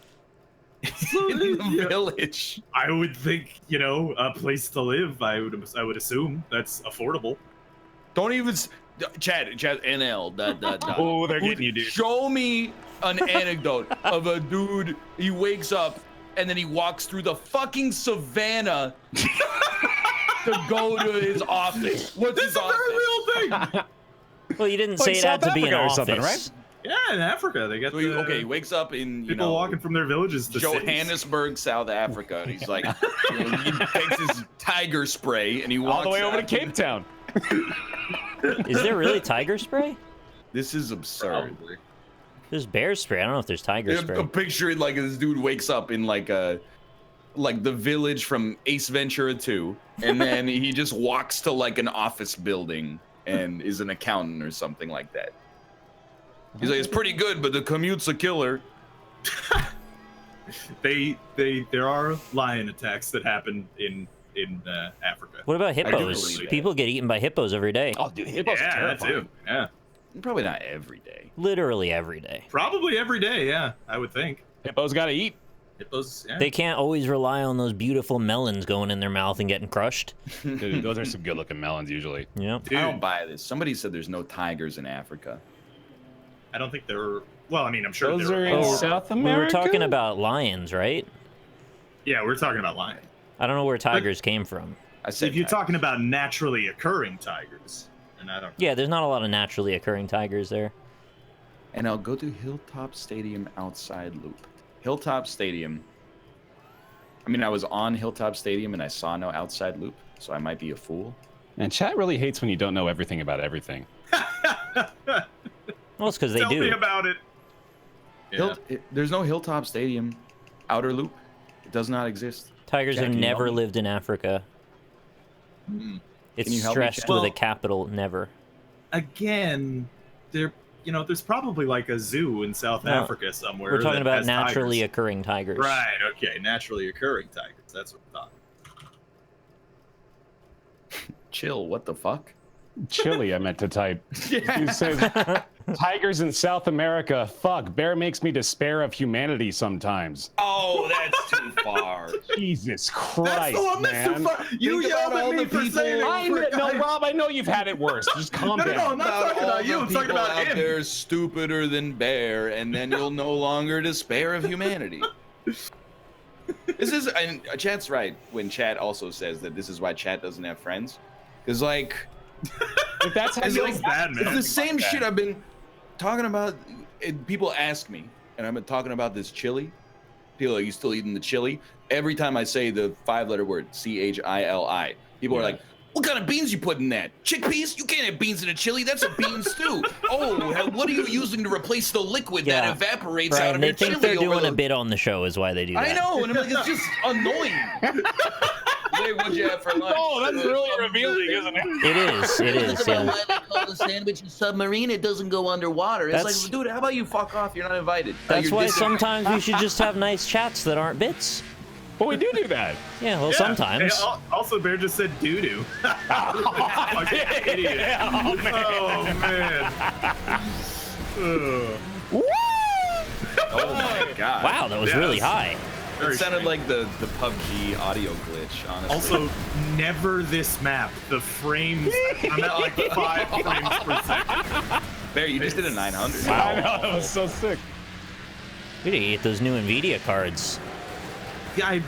C: Yeah.
A: village?
C: I would think, you know, a place to live. I would assume that's affordable.
A: Don't even Chad NL.
D: Oh, they're getting you, dude.
A: Show me an anecdote of a dude. He wakes up and then he walks through the fucking savannah to go to his office. What's
C: This
A: his
C: is a
A: office?
C: very real thing.
B: Well, you didn't
D: Like
B: say it had
D: South
B: to be an
D: Africa or
B: office.
D: something, right?
C: Yeah, in Africa, they got
A: So okay, he wakes up in
C: people walking from their villages to cities.
A: Johannesburg, South Africa, and he's like, you know, he takes his tiger spray and he walks
D: All the way over to
A: out.
D: Cape Town.
B: Is there really tiger spray?
A: This is absurd.
C: Probably.
B: There's bear spray. I don't know if there's tiger
A: A
B: spray.
A: picture like this dude wakes up in like the village from Ace Ventura 2, and then he just walks to like an office building and is an accountant or something like that. He's like, it's pretty good, but the commute's a killer.
C: There are lion attacks that happen in Africa.
B: What about
A: do
B: hippos?
A: believe that.
B: People get eaten by hippos every day.
D: Oh, dude, hippos are
C: Yeah, that
D: terrifying.
C: too. Yeah,
A: Probably not every day.
B: Literally every day.
C: probably every day. Yeah, I would think.
D: Hippos gotta eat.
C: Hippos. Yeah.
B: They can't always rely on those beautiful melons going in their mouth and getting crushed.
D: Dude, those are some good looking melons usually.
B: Yep.
C: Dude,
A: I don't buy this. Somebody said there's no tigers in Africa.
C: I don't think they're. Well, I mean, I'm sure
D: Those
C: there
D: are in
B: Oh,
D: South
B: We
D: America.
B: were talking about lions, right?
C: Yeah, we're talking about lion.
B: I don't know where tigers came from.
A: I said
C: If you're
A: tiger.
C: talking about naturally occurring tigers, and I don't.
B: Yeah, there's not a lot of naturally occurring tigers there.
A: And I'll go to Hilltop Stadium outside loop. Hilltop Stadium. I mean, I was on Hilltop Stadium and I saw no outside loop, so I might be a fool.
D: And chat really hates when you don't know everything about everything.
B: Well, it's because they
C: Tell
B: do.
C: me about it. Yeah.
A: There's no Hilltop Stadium, outer loop. It does not exist.
B: Tigers
A: Jack,
B: have
A: can you
B: never
A: help me?
B: lived in Africa. It's
A: Can you help me,
B: stressed
A: Chad?
B: with a
C: Well-
B: capital never.
C: Again, there's probably like a zoo in South
B: No,
C: Africa somewhere.
B: We're talking
C: that
B: about
C: has
B: naturally
C: tigers.
B: occurring tigers.
C: Right. Okay. Naturally occurring tigers. That's what I thought.
A: Chill. What the fuck?
D: Chili, I meant to type. You said tigers in South America. Fuck, bear makes me despair of humanity sometimes.
A: Oh, that's too far.
D: Jesus
C: That's
D: Christ,
C: the one that's
D: man.
C: too far. You
A: Think
C: yelled
A: about
C: at
A: all
C: me
A: the
C: for
A: people-
C: saying it.
D: No, Rob, I know you've had it worse. Just calm
C: No,
D: down.
C: I'm not talking about you. I'm talking about
A: out
C: him.
A: there stupider than Bear, and then you'll no longer despair of humanity. This is, and Chat's right when Chat also says that this is why Chat doesn't have friends, because like.
D: If that's how
C: It
D: you
C: feels bad, man.
A: It's the same shit I've been talking about. People ask me, and I've been talking about this chili. People are, you still eating the chili? Every time I say the 5-letter word, CHILI, people are like, what kind of beans you put in that? Chickpeas? You can't have beans in a chili. That's a bean stew. Oh, what are you using to replace the liquid that evaporates
B: Right,
A: out of
B: and they
A: your
B: think
A: chili?
B: they're doing
A: over
B: a bit on the show is why they do that.
A: I know, and I'm like, it's just annoying. Hey, what'd you have for lunch?
D: Oh, that's really revealing, isn't it?
B: It is, yeah.
E: Why they call the sandwich a submarine? It doesn't go underwater. It's
B: That's-
E: like, dude, how about you fuck off? You're not invited.
B: That's
E: You're
B: why
E: dis-
B: sometimes we should just have nice chats that aren't bits.
D: But we do that.
B: Yeah, well,
C: Yeah.
B: sometimes.
C: Hey, also, Bear just said doo-doo. Fucking idiot.
D: Oh, man.
C: Oh, man.
A: Oh my god.
B: Wow, that was really high.
A: It sounded like the PUBG audio glitch, honestly.
C: Also, never this map. The frames, I'm at like 5 frames per second.
A: Bear, you just did a 900.
D: I know, that was so sick.
B: We need to get those new NVIDIA cards.
C: Yeah,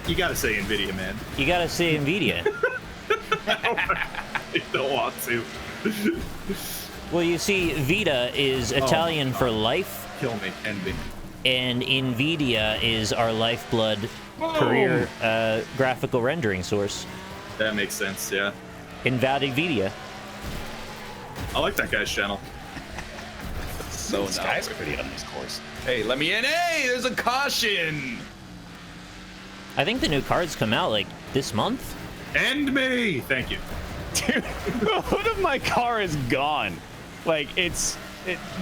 C: you gotta say NVIDIA, man.
B: You gotta say NVIDIA.
C: I don't want to.
B: Well, you see, Vita is Italian for life,
C: Kill me, envy.
B: and NVIDIA is our lifeblood career graphical rendering source.
C: That makes sense, yeah.
B: NVIDIA.
C: I like that guy's channel.
A: So
D: These guys are pretty on this course.
A: Hey, let me in. Hey, there's a caution.
B: I think the new cards come out like this month.
C: End me! Thank you.
D: Dude, the hood of my car is gone. Like,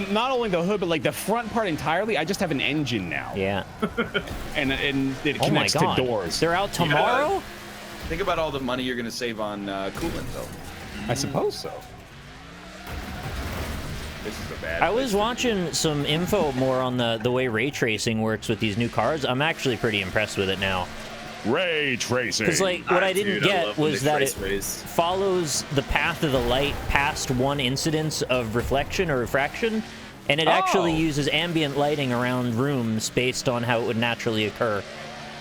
D: not only the hood, but like the front part entirely. I just have an engine now.
B: Yeah.
D: And it
B: Oh my
D: connects
B: god.
D: to doors.
B: They're out tomorrow?
A: Think about all the money you're gonna save on coolant, though.
D: I suppose so.
A: This is a bad.
B: I
A: place
B: was
A: to be.
B: watching some info more on the way ray tracing works with these new cards. I'm actually pretty impressed with it now.
D: Ray tracing.
B: Because like what I didn't
C: Dude, I
B: get
C: love when
B: was
C: they
B: that it
C: trace rays.
B: follows the path of the light past one incidence of reflection or refraction, and it actually
D: Oh.
B: uses ambient lighting around rooms based on how it would naturally occur.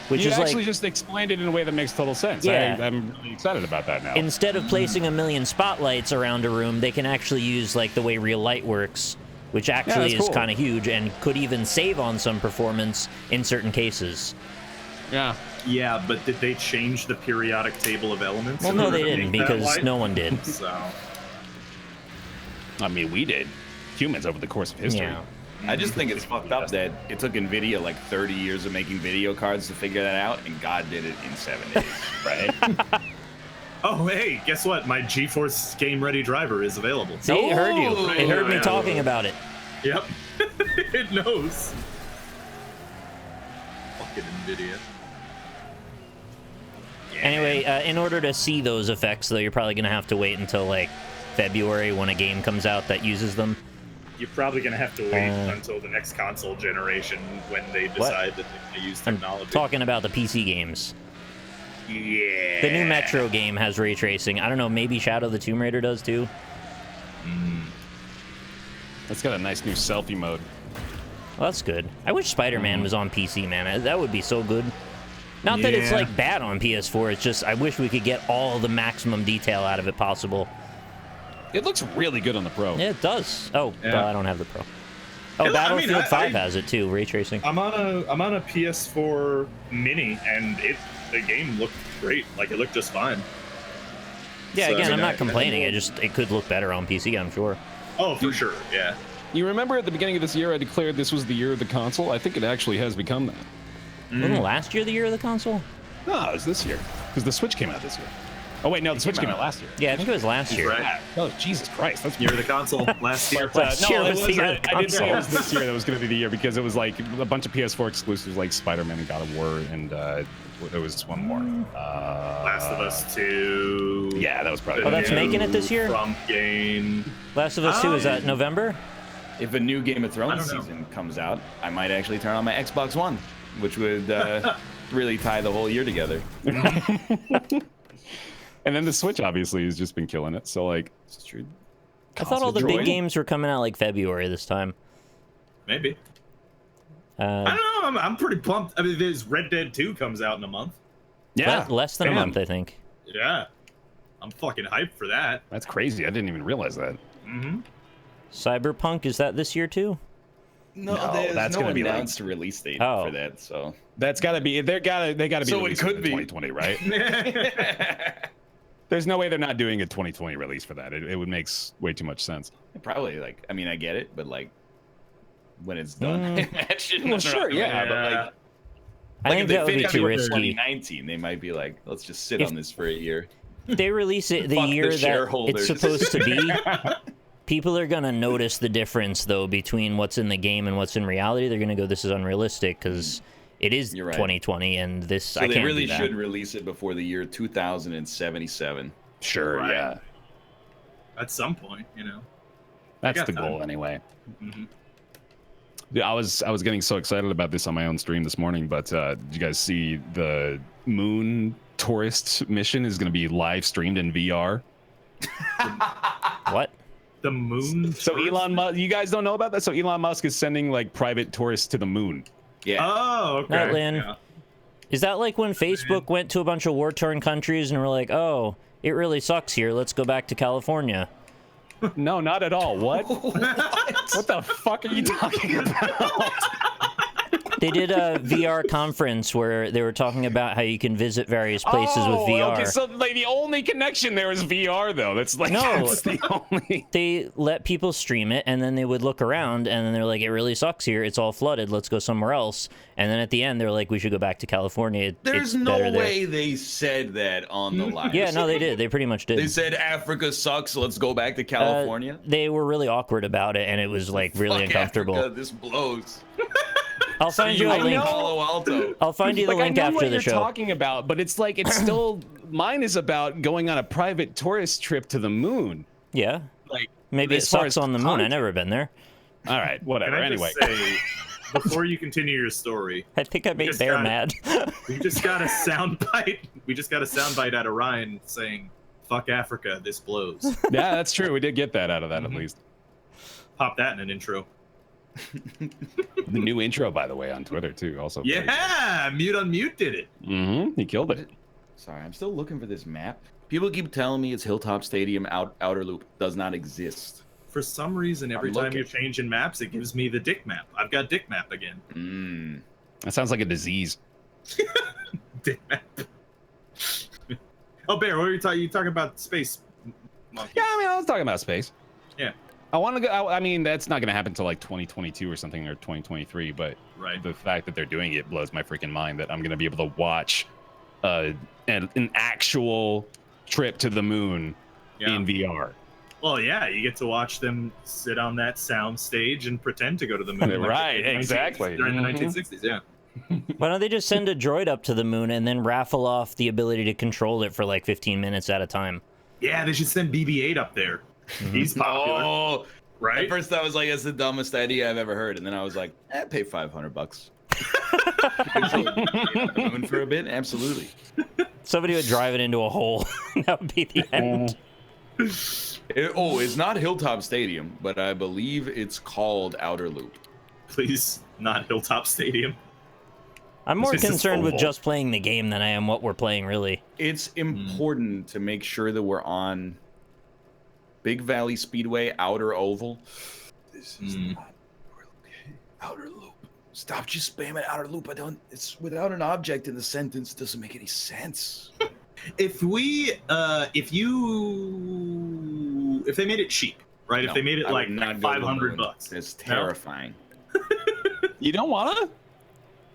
B: Which
D: You
B: is
D: actually
B: like,
D: just explained it in a way that makes total sense.
B: Yeah.
D: I'm really excited about that now.
B: instead of placing a million spotlights around a room, they can actually use like the way real light works, which actually
D: that's
B: is
D: cool.
B: kind of huge and could even save on some performance in certain cases.
D: Yeah.
C: Yeah, but did they change the periodic table of elements?
B: Well,
C: in
B: no,
C: order
B: they
C: to
B: didn't,
C: make that
B: because
C: light?
B: no one did.
C: So,
D: I mean, we did. Humans over the course of history.
B: Yeah.
A: I just think it's fucked up that it took NVIDIA like 30 years of making video cards to figure that out, and God did it in 7 days, right?
C: oh hey, guess what? My GeForce Game Ready driver is available.
B: See, it heard you.
A: Oh,
B: It heard me
C: yeah.
B: talking about it.
C: Yep, it knows. Fucking NVIDIA.
B: Anyway, in order to see those effects, though, you're probably going to have to wait until, like, February when a game comes out that uses them.
C: You're probably gonna have to wait until the next console generation when they decide that they're gonna use
B: I'm
C: technology.
B: talking about the PC games.
C: Yeah.
B: The new Metro game has ray tracing. I don't know, maybe Shadow the Tomb Raider does, too?
D: That's got a nice new selfie mode.
B: Well, that's good. I wish Spider-Man was on PC, man. That would be so good. Not that it's,
C: Yeah.
B: like, bad on PS4. It's just I wish we could get all the maximum detail out of it possible.
D: It looks really good on the Pro.
B: Yeah, it does. Oh,
C: Yeah.
B: well, I don't have the Pro. Oh,
C: I mean,
B: Battlefield 5
C: I-
B: has it, too, ray tracing.
C: I'm on a PS4 Mini, and the game looked great. Like, it looked just fine.
B: Yeah,
C: So,
B: again,
C: I mean,
B: I'm not
C: I-
B: complaining. It could look better on PC, I'm sure.
C: Oh, for sure. Yeah.
D: You remember at the beginning of this year, I declared this was the year of the console? I think it actually has become that.
B: Wasn't last year the year of the console?
D: No, it was this year. Because the Switch came out this year. Oh, wait, no, the Switch came out last year.
B: Yeah, I think it was last year.
C: Right.
D: Oh, Jesus Christ. That's
C: Year of the console last year.
B: Last year was the year of the
D: I did say it was
B: console.
D: this year that was going to be the year because it was like a bunch of PS4 exclusives like Spider-Man and God of War, and there was one more.
C: Last of Us 2.
D: Yeah, that was probably.
B: Oh, that's making it this year?
C: From game.
B: Last of Us 2, is that November?
A: If a new Game of Thrones season comes out, I might actually turn on my Xbox One, which would really tie the whole year together.
D: And then the Switch obviously has just been killing it. So like,
A: It's true.
B: I thought all the big games were coming out like February this time.
C: Maybe. I don't know. I'm pretty pumped. I mean, there's Red Dead 2 comes out in a month.
D: yeah,
B: Less than a month, I think.
C: Yeah. I'm fucking hyped for that.
D: that's crazy. I didn't even realize that.
C: Mm-hmm.
B: Cyberpunk, is that this year too?
A: No,
D: No,
A: there's
D: that's
A: no
D: gonna be like-
A: announced release date
B: Oh.
A: for that. So
D: That's got to be. They got to be.
A: So it
D: releasing
A: could
D: in
A: be.
D: 2020, right? There's no way they're not doing a 2020 release for that. It would make way too much sense.
A: probably like, I mean, I get it, but like when it's done, imagine.
D: Well, sure, yeah,
A: but like,
B: I think
A: if they
B: that would be
A: finish
B: too
A: it with
B: risky.
A: 2019, they might be like, let's just sit
B: If-
A: on this for a year.
B: They release it the
A: Fuck the
B: year that it's
A: shareholders.
B: supposed to be. People are gonna notice the difference though between what's in the game and what's in reality. They're gonna go, "This is unrealistic," because it is
A: You're right.
B: 2020, and this
A: So
B: I
A: they
B: can't
A: really
B: do that.
A: should release it before the year 2077.
D: Sure,
C: Right.
D: yeah.
C: At some point, you know.
D: That's
C: got
D: the
C: time.
D: goal anyway.
C: Mhm.
D: Yeah, I was getting so excited about this on my own stream this morning, but did you guys see the moon tourist mission is going to be live streamed in VR?
B: What?
C: The moon.
D: So
C: tourist-
D: Elon Musk, you guys don't know about that? So Elon Musk is sending like private tourists to the moon.
A: Yeah.
C: Oh, okay.
B: Not Lynn.
C: Yeah.
B: Is that like when Facebook went to a bunch of war-torn countries and were like, "Oh, it really sucks here. Let's go back to California."
D: No, not at all. What? What the fuck are you talking about?
B: They did a VR conference where they were talking about how you can visit various places with VR.
D: Okay, so like the only connection there is VR though. That's like
B: No.
D: that's the only.
B: They let people stream it, and then they would look around, and then they're like, "It really sucks here. It's all flooded. Let's go somewhere else." And then at the end, they're like, "We should go back to California.
A: There's
B: it's
A: no
B: better there."
A: way they said that on the live.
B: Yeah, no, they did. They pretty much did.
A: They said Africa sucks. Let's go back to California.
B: They were really awkward about it, and it was like really
A: Fuck
B: uncomfortable.
A: Africa, this blows.
B: I'll find you a
A: in
B: link.
A: Palo Alto.
B: I'll find you the
D: Like I
B: link
D: know
B: after
D: what
B: the
D: you're
B: show.
D: talking about, but it's like it's still mine is about going on a private tourist trip to the moon.
B: Yeah,
D: Like
B: maybe it
D: as far
B: sucks
D: as
B: on the moon. I've
D: content.
B: never been there.
D: All right,
C: Can
D: whatever.
C: I
D: Anyway,
C: just say, before you continue your story,
B: I think I made
C: just
B: Bear
C: got it.
B: mad.
C: we just got a soundbite. We just got a soundbite out of Ryan saying, "Fuck Africa, this blows."
D: yeah, that's true. We did get that out of that at least.
C: Pop that in an intro.
D: The new intro, by the way, on Twitter too. Also,
C: Yeah, Mute Unmute did it.
D: He killed it.
A: Sorry, I'm still looking for this map. People keep telling me it's Hilltop Stadium. Outer Loop does not exist.
C: For some reason, every time
A: looking.
C: you're changing maps, it gives me the dick map. I've got dick map again.
D: That sounds like a disease.
C: Dick map. Oh, Bear, what are you talking? You talking about space monkey?
D: Yeah, I mean, I was talking about space.
C: Yeah.
D: I want to go. I mean, that's not going to happen until like 2022 or something, or 2023. But
C: Right.
D: the fact that they're doing it blows my freaking mind. That I'm going to be able to watch an actual trip to the moon in VR.
C: Well, yeah, you get to watch them sit on that sound stage and pretend to go to the moon.
D: Right,
C: in the 1960s,
D: exactly.
C: During the
D: Mhm.
C: 1960s, yeah.
B: Why don't they just send a droid up to the moon and then raffle off the ability to control it for like 15 minutes at a time?
C: Yeah, they should send BB-8 up there. He's popular,
A: Oh,
C: right?
A: at first I was like, "That's the dumbest idea I've ever heard," and then I was like, "Pay $500." Moon for a bit, absolutely.
B: Somebody would drive it into a hole. That would be the end.
A: It's not Hilltop Stadium, but I believe it's called Outer Loop.
C: Please, not Hilltop Stadium.
B: I'm more
C: This is
B: concerned with
C: oval.
B: just playing the game than I am what we're playing, really.
A: It's important to make sure that we're on Big Valley Speedway, Outer Oval. This is not okay. Outer Loop. Stop just spamming Outer Loop. It's without an object in the sentence. It doesn't make any sense.
C: If they made it cheap, right? If they made it like
A: not go to the moon.
C: $500.
A: It's terrifying.
D: You don't wanna?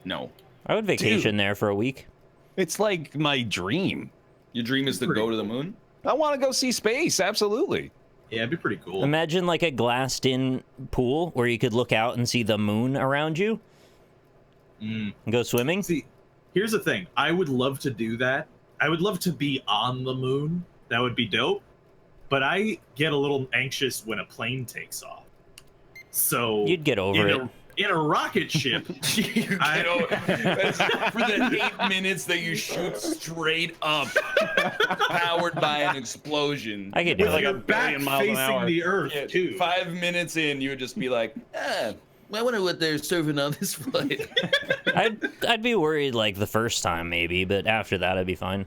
A: No.
B: I would vacation there for a week.
D: It's like my dream.
A: Your dream is to go to the moon?
D: I want to go see space. Absolutely.
C: Yeah, it'd be pretty cool.
B: Imagine like a glassed-in pool where you could look out and see the moon around you. And go swimming.
C: See, here's the thing. I would love to do that. I would love to be on the moon. That would be dope. But I get a little anxious when a plane takes off. So
B: you'd get over it.
C: In a rocket ship,
A: you get over for the 8 minutes that you shoot straight up, powered by an explosion.
B: I could do
C: like
B: it.
C: a back facing the Earth too.
A: 5 minutes in, you would just be like, I wonder what they're serving on this flight.
B: I'd be worried like the first time maybe, but after that I'd be fine.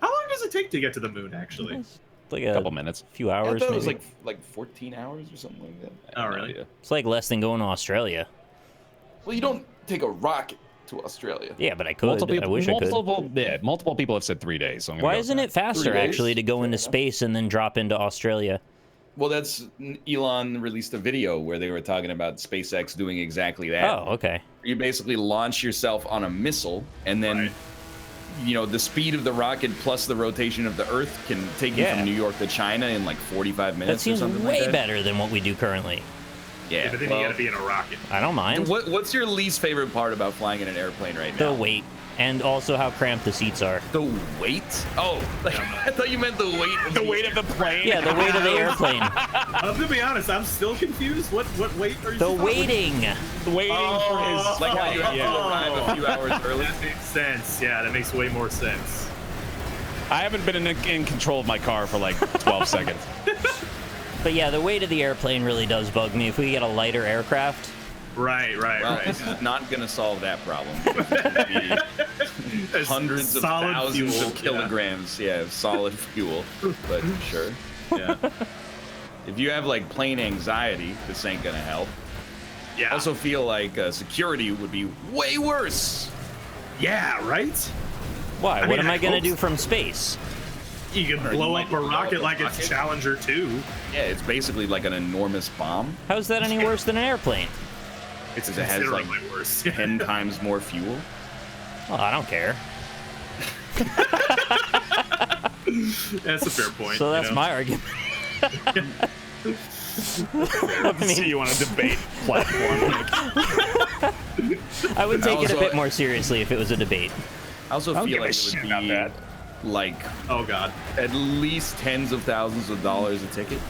C: How long does it take to get to the moon? Actually,
B: It's like a
D: couple minutes.
B: few
A: I
B: hours.
A: thought it was
B: maybe.
A: like 14 hours or something like that.
C: Oh, really?
B: It's like less than going to Australia.
A: Well, you don't take a rocket to Australia.
B: Yeah, but I could. I wish I could.
D: Multiple people have said 3 days. So I'm gonna
B: Why
D: go
B: isn't
D: with
B: it faster
A: 3 days?
B: actually to go into space and then drop into Australia?
A: Well, that's Elon released a video where they were talking about SpaceX doing exactly that.
B: Oh, okay.
A: You basically launch yourself on a missile, and then, you know, the speed of the rocket plus the rotation of the Earth can take you from New York to China in like 45 minutes.
B: That seems
A: or something
B: way
A: like that.
B: better than what we do currently.
A: Yeah,
C: but then
A: well,
C: you gotta be in a rocket.
B: I don't mind.
A: What's your least favorite part about flying in an airplane right now?
B: The weight, and also how cramped the seats are.
A: The weight? Oh, like, I thought you meant the weight.
D: the weight of the plane.
B: Yeah, the weight of the airplane.
C: I'm gonna be honest. I'm still confused. What weight are you?
B: The waiting.
D: Waiting for his
A: Like how you have to arrive a few hours early.
C: That makes sense. Yeah, that makes way more sense.
D: I haven't been in control of my car for like 12 seconds.
B: But yeah, the weight of the airplane really does bug me. If we get a lighter aircraft.
C: Right.
A: Well, it's not going to solve that problem. It's gonna be hundreds of
C: Solid
A: thousands
C: fuel,
A: of kilograms, of solid fuel. But sure.
C: Yeah.
A: If you have like plane anxiety, this ain't going to help.
C: Yeah.
A: I also feel like security would be way worse.
C: Yeah. Right.
B: Why?
C: I
B: What
C: mean,
B: am I
C: I
B: going to
C: hope
B: do
C: so.
B: from space?
C: You can
A: Or
C: blow
A: you
C: up
A: might
C: a
A: blow
C: rocket
A: up a
C: like it's
A: rocket.
C: Challenger 2.
A: Yeah, it's basically like an enormous bomb.
B: How's that any worse than an airplane?
C: It's
A: Because it has like
C: considerably worse.
A: 10 times more fuel.
B: Well, I don't care.
C: That's a fair point.
B: So that's
C: you know?
B: my argument.
D: I mean, see you on a debate platform.
B: I would take it a
A: Also,
B: bit more seriously if it was a debate.
A: I also
D: don't
A: feel
D: give a
A: like it
D: shit
A: would
D: about
A: be
D: that.
A: like
C: Oh God.
A: at least tens of thousands of dollars a ticket.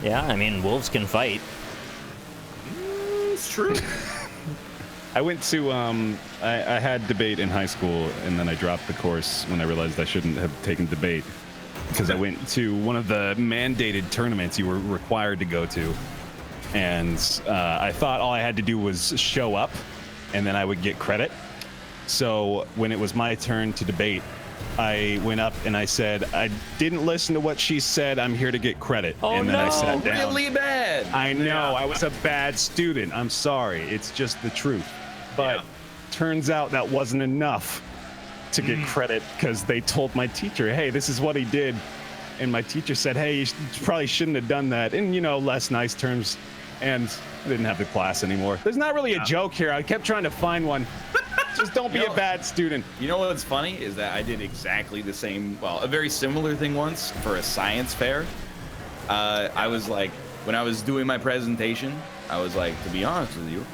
B: Yeah, I mean, wolves can fight.
C: It's true.
D: I went to I had debate in high school, and then I dropped the course when I realized I shouldn't have taken debate, because I went to one of the mandated tournaments you were required to go to, and I thought all I had to do was show up, and then I would get credit. So when it was my turn to debate, I went up and I said, I didn't listen to what she said. I'm here to get credit.
B: Oh,
D: and then I sat down.
A: Really bad.
D: I know, I was a bad student. I'm sorry. It's just the truth. But turns out that wasn't enough to get credit, because they told my teacher, hey, this is what he did. And my teacher said, hey, you probably shouldn't have done that. In, you know, less nice terms. And I didn't have the class anymore. There's not really a joke here. I kept trying to find one. Just don't be a bad student.
A: You know what's funny is that I did exactly the same, well, a very similar thing once for a science fair. I was like, when I was doing my presentation, I was like, to be honest with you,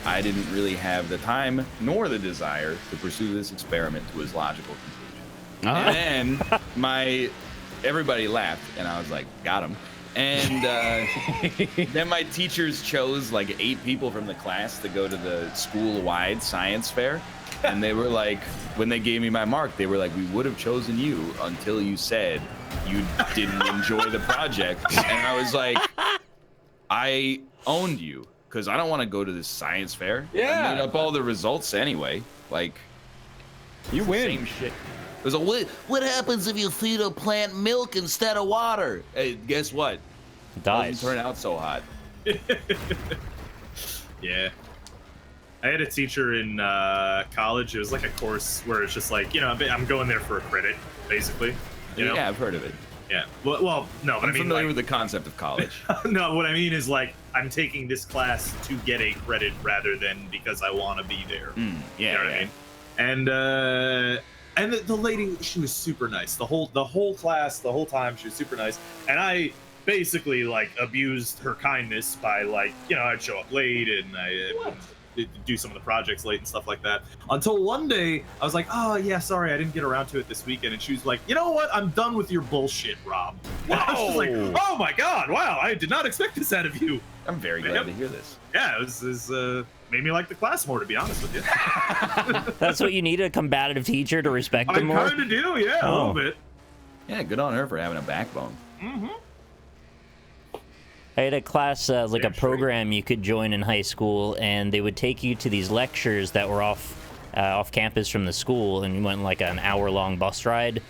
A: I didn't really have the time nor the desire to pursue this experiment to its logical conclusion. And then everybody laughed, and I was like, got him. And then my teachers chose like 8 people from the class to go to the school-wide science fair. And they were like, when they gave me my mark, they were like, we would have chosen you until you said you didn't enjoy the project. And I was like, I owned you, because I don't want to go to this science fair. I made up all the results anyway. Like,
D: You win.
A: same shit. It was what happens if you feed a plant milk instead of water? Hey, guess what?
B: Dies.
A: Doesn't turn out so hot.
C: Yeah. I had a teacher in college. It was like a course where it's just like, you know, I'm going there for a credit, basically. You know?
A: Yeah, I've heard of it.
C: Yeah. Well, no, but
A: I'm
C: I mean,
A: familiar
C: like,
A: with the concept of college.
C: no, what I mean is like I'm taking this class to get a credit rather than because I want to be there.
A: Yeah,
C: You know what I mean? And the lady, she was super nice. The whole class, the whole time, she was super nice. And I basically like abused her kindness by like, you know, I'd show up late and I do some of the projects late and stuff like that. Until one day, I was like, oh yeah, sorry, I didn't get around to it this weekend. And she was like, you know what? I'm done with your bullshit, Rob. And I was just like, oh my god, wow, I did not expect this out of you.
A: I'm very glad to hear this.
C: Yeah, it was made me like the class more, to be honest with you.
B: That's what you need, a combative teacher to respect them more?
C: I kind of do, yeah, a little bit.
A: Yeah, good on her for having a backbone.
C: Mm-hmm.
B: I had a class, like a program you could join in high school, and they would take you to these lectures that were off campus from the school, and you went like an hour-long bus ride.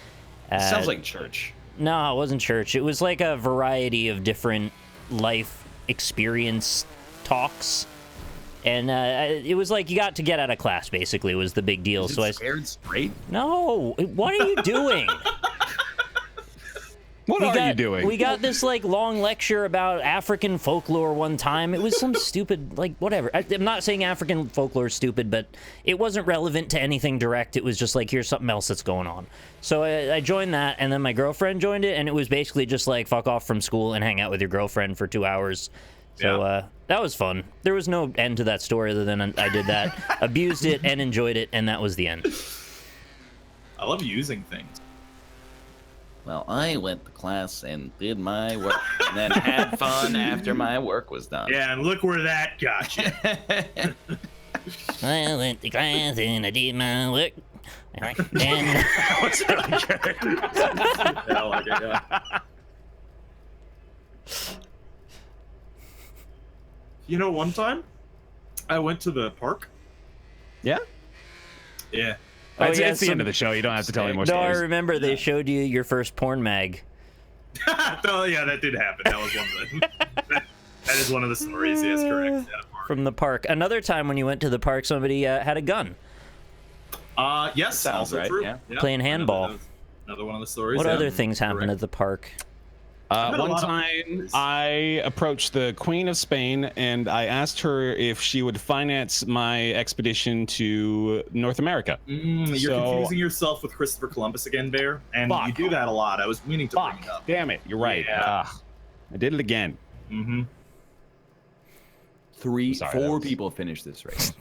A: Sounds like church.
B: No, it wasn't church. It was like a variety of different life experience talks. And it was like you got to get out of class, basically, was the big deal.
A: Is
B: so
A: it scared straight?
B: No, what are you doing?
D: What are you doing?
B: We got this like long lecture about African folklore one time. It was some stupid, like, whatever. I'm not saying African folklore is stupid, but it wasn't relevant to anything direct. It was just like, here's something else that's going on. So I joined that, and then my girlfriend joined it, and it was basically just like fuck off from school and hang out with your girlfriend for 2 hours. So that was fun. There was no end to that story other than I did that, abused it, and enjoyed it, and that was the end.
C: I love using things.
E: Well, I went to class and did my work, and then had fun after my work was done.
C: Yeah, and look where that got you.
B: I went to class and I did my work. And
C: What's that? Yeah, I like it, yeah. You know, one time I went to the park.
D: Yeah?
C: Yeah.
D: It's the end of the show. You don't have to tell me more
B: No, I
D: stories.
B: remember they showed you your first porn mag.
C: Oh, yeah, that did happen. That was one of the... that is one of the stories. Yes, correct. Yeah,
B: From the park. Another time when you went to the park, somebody had a gun.
C: Yes,
A: sounds
C: also
A: right,
C: true.
A: yeah.
B: Playing handball.
C: Another one of the stories.
B: What
C: yeah.
B: other things happened
C: Correct.
B: at the park?
D: One time, I approached the Queen of Spain, and I asked her if she would finance my expedition to North America.
C: You're confusing yourself with Christopher Columbus again, Bear, and you do that a lot. I was meaning to bring it up.
D: Damn it, you're right.
C: Yeah.
D: I did it again.
C: Mm-hmm.
A: Four people finished this race.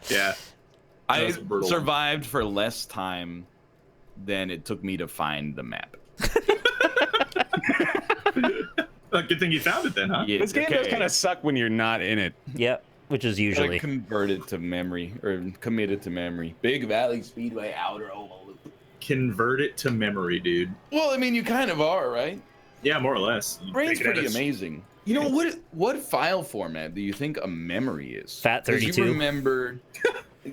C: Yeah.
A: I survived for less time than it took me to find the map.
C: Good thing you found it then, huh?
A: Yeah,
D: This game does kind of suck when you're not in it.
B: Yep, which is usually.
A: Converted to memory, or committed to memory. Big Valley Speedway Outer Oval.
C: Convert it to memory, dude.
A: Well, I mean, you kind of are, right?
C: Yeah, more or less. You
A: Brain's
C: take it
A: pretty
C: as-
A: amazing. You know, what file format do you think a memory is?
B: FAT32.
A: You remember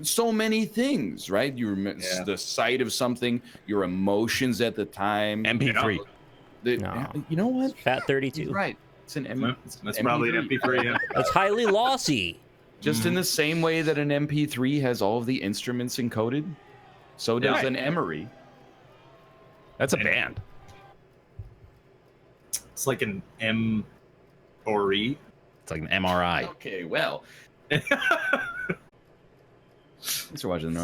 A: so many things, right? You remember the sight of something, your emotions at the time.
D: MP3.
B: No.
A: You know what?
B: FAT32.
A: Right. It's an
C: That's probably an MP3. Yeah.
B: It's highly lossy.
A: Just in the same way that an MP3 has all of the instruments encoded, so does an emery.
D: That's a band.
C: It's like an M or E.
D: It's like an MRI.
A: Okay, well. Thanks for watching the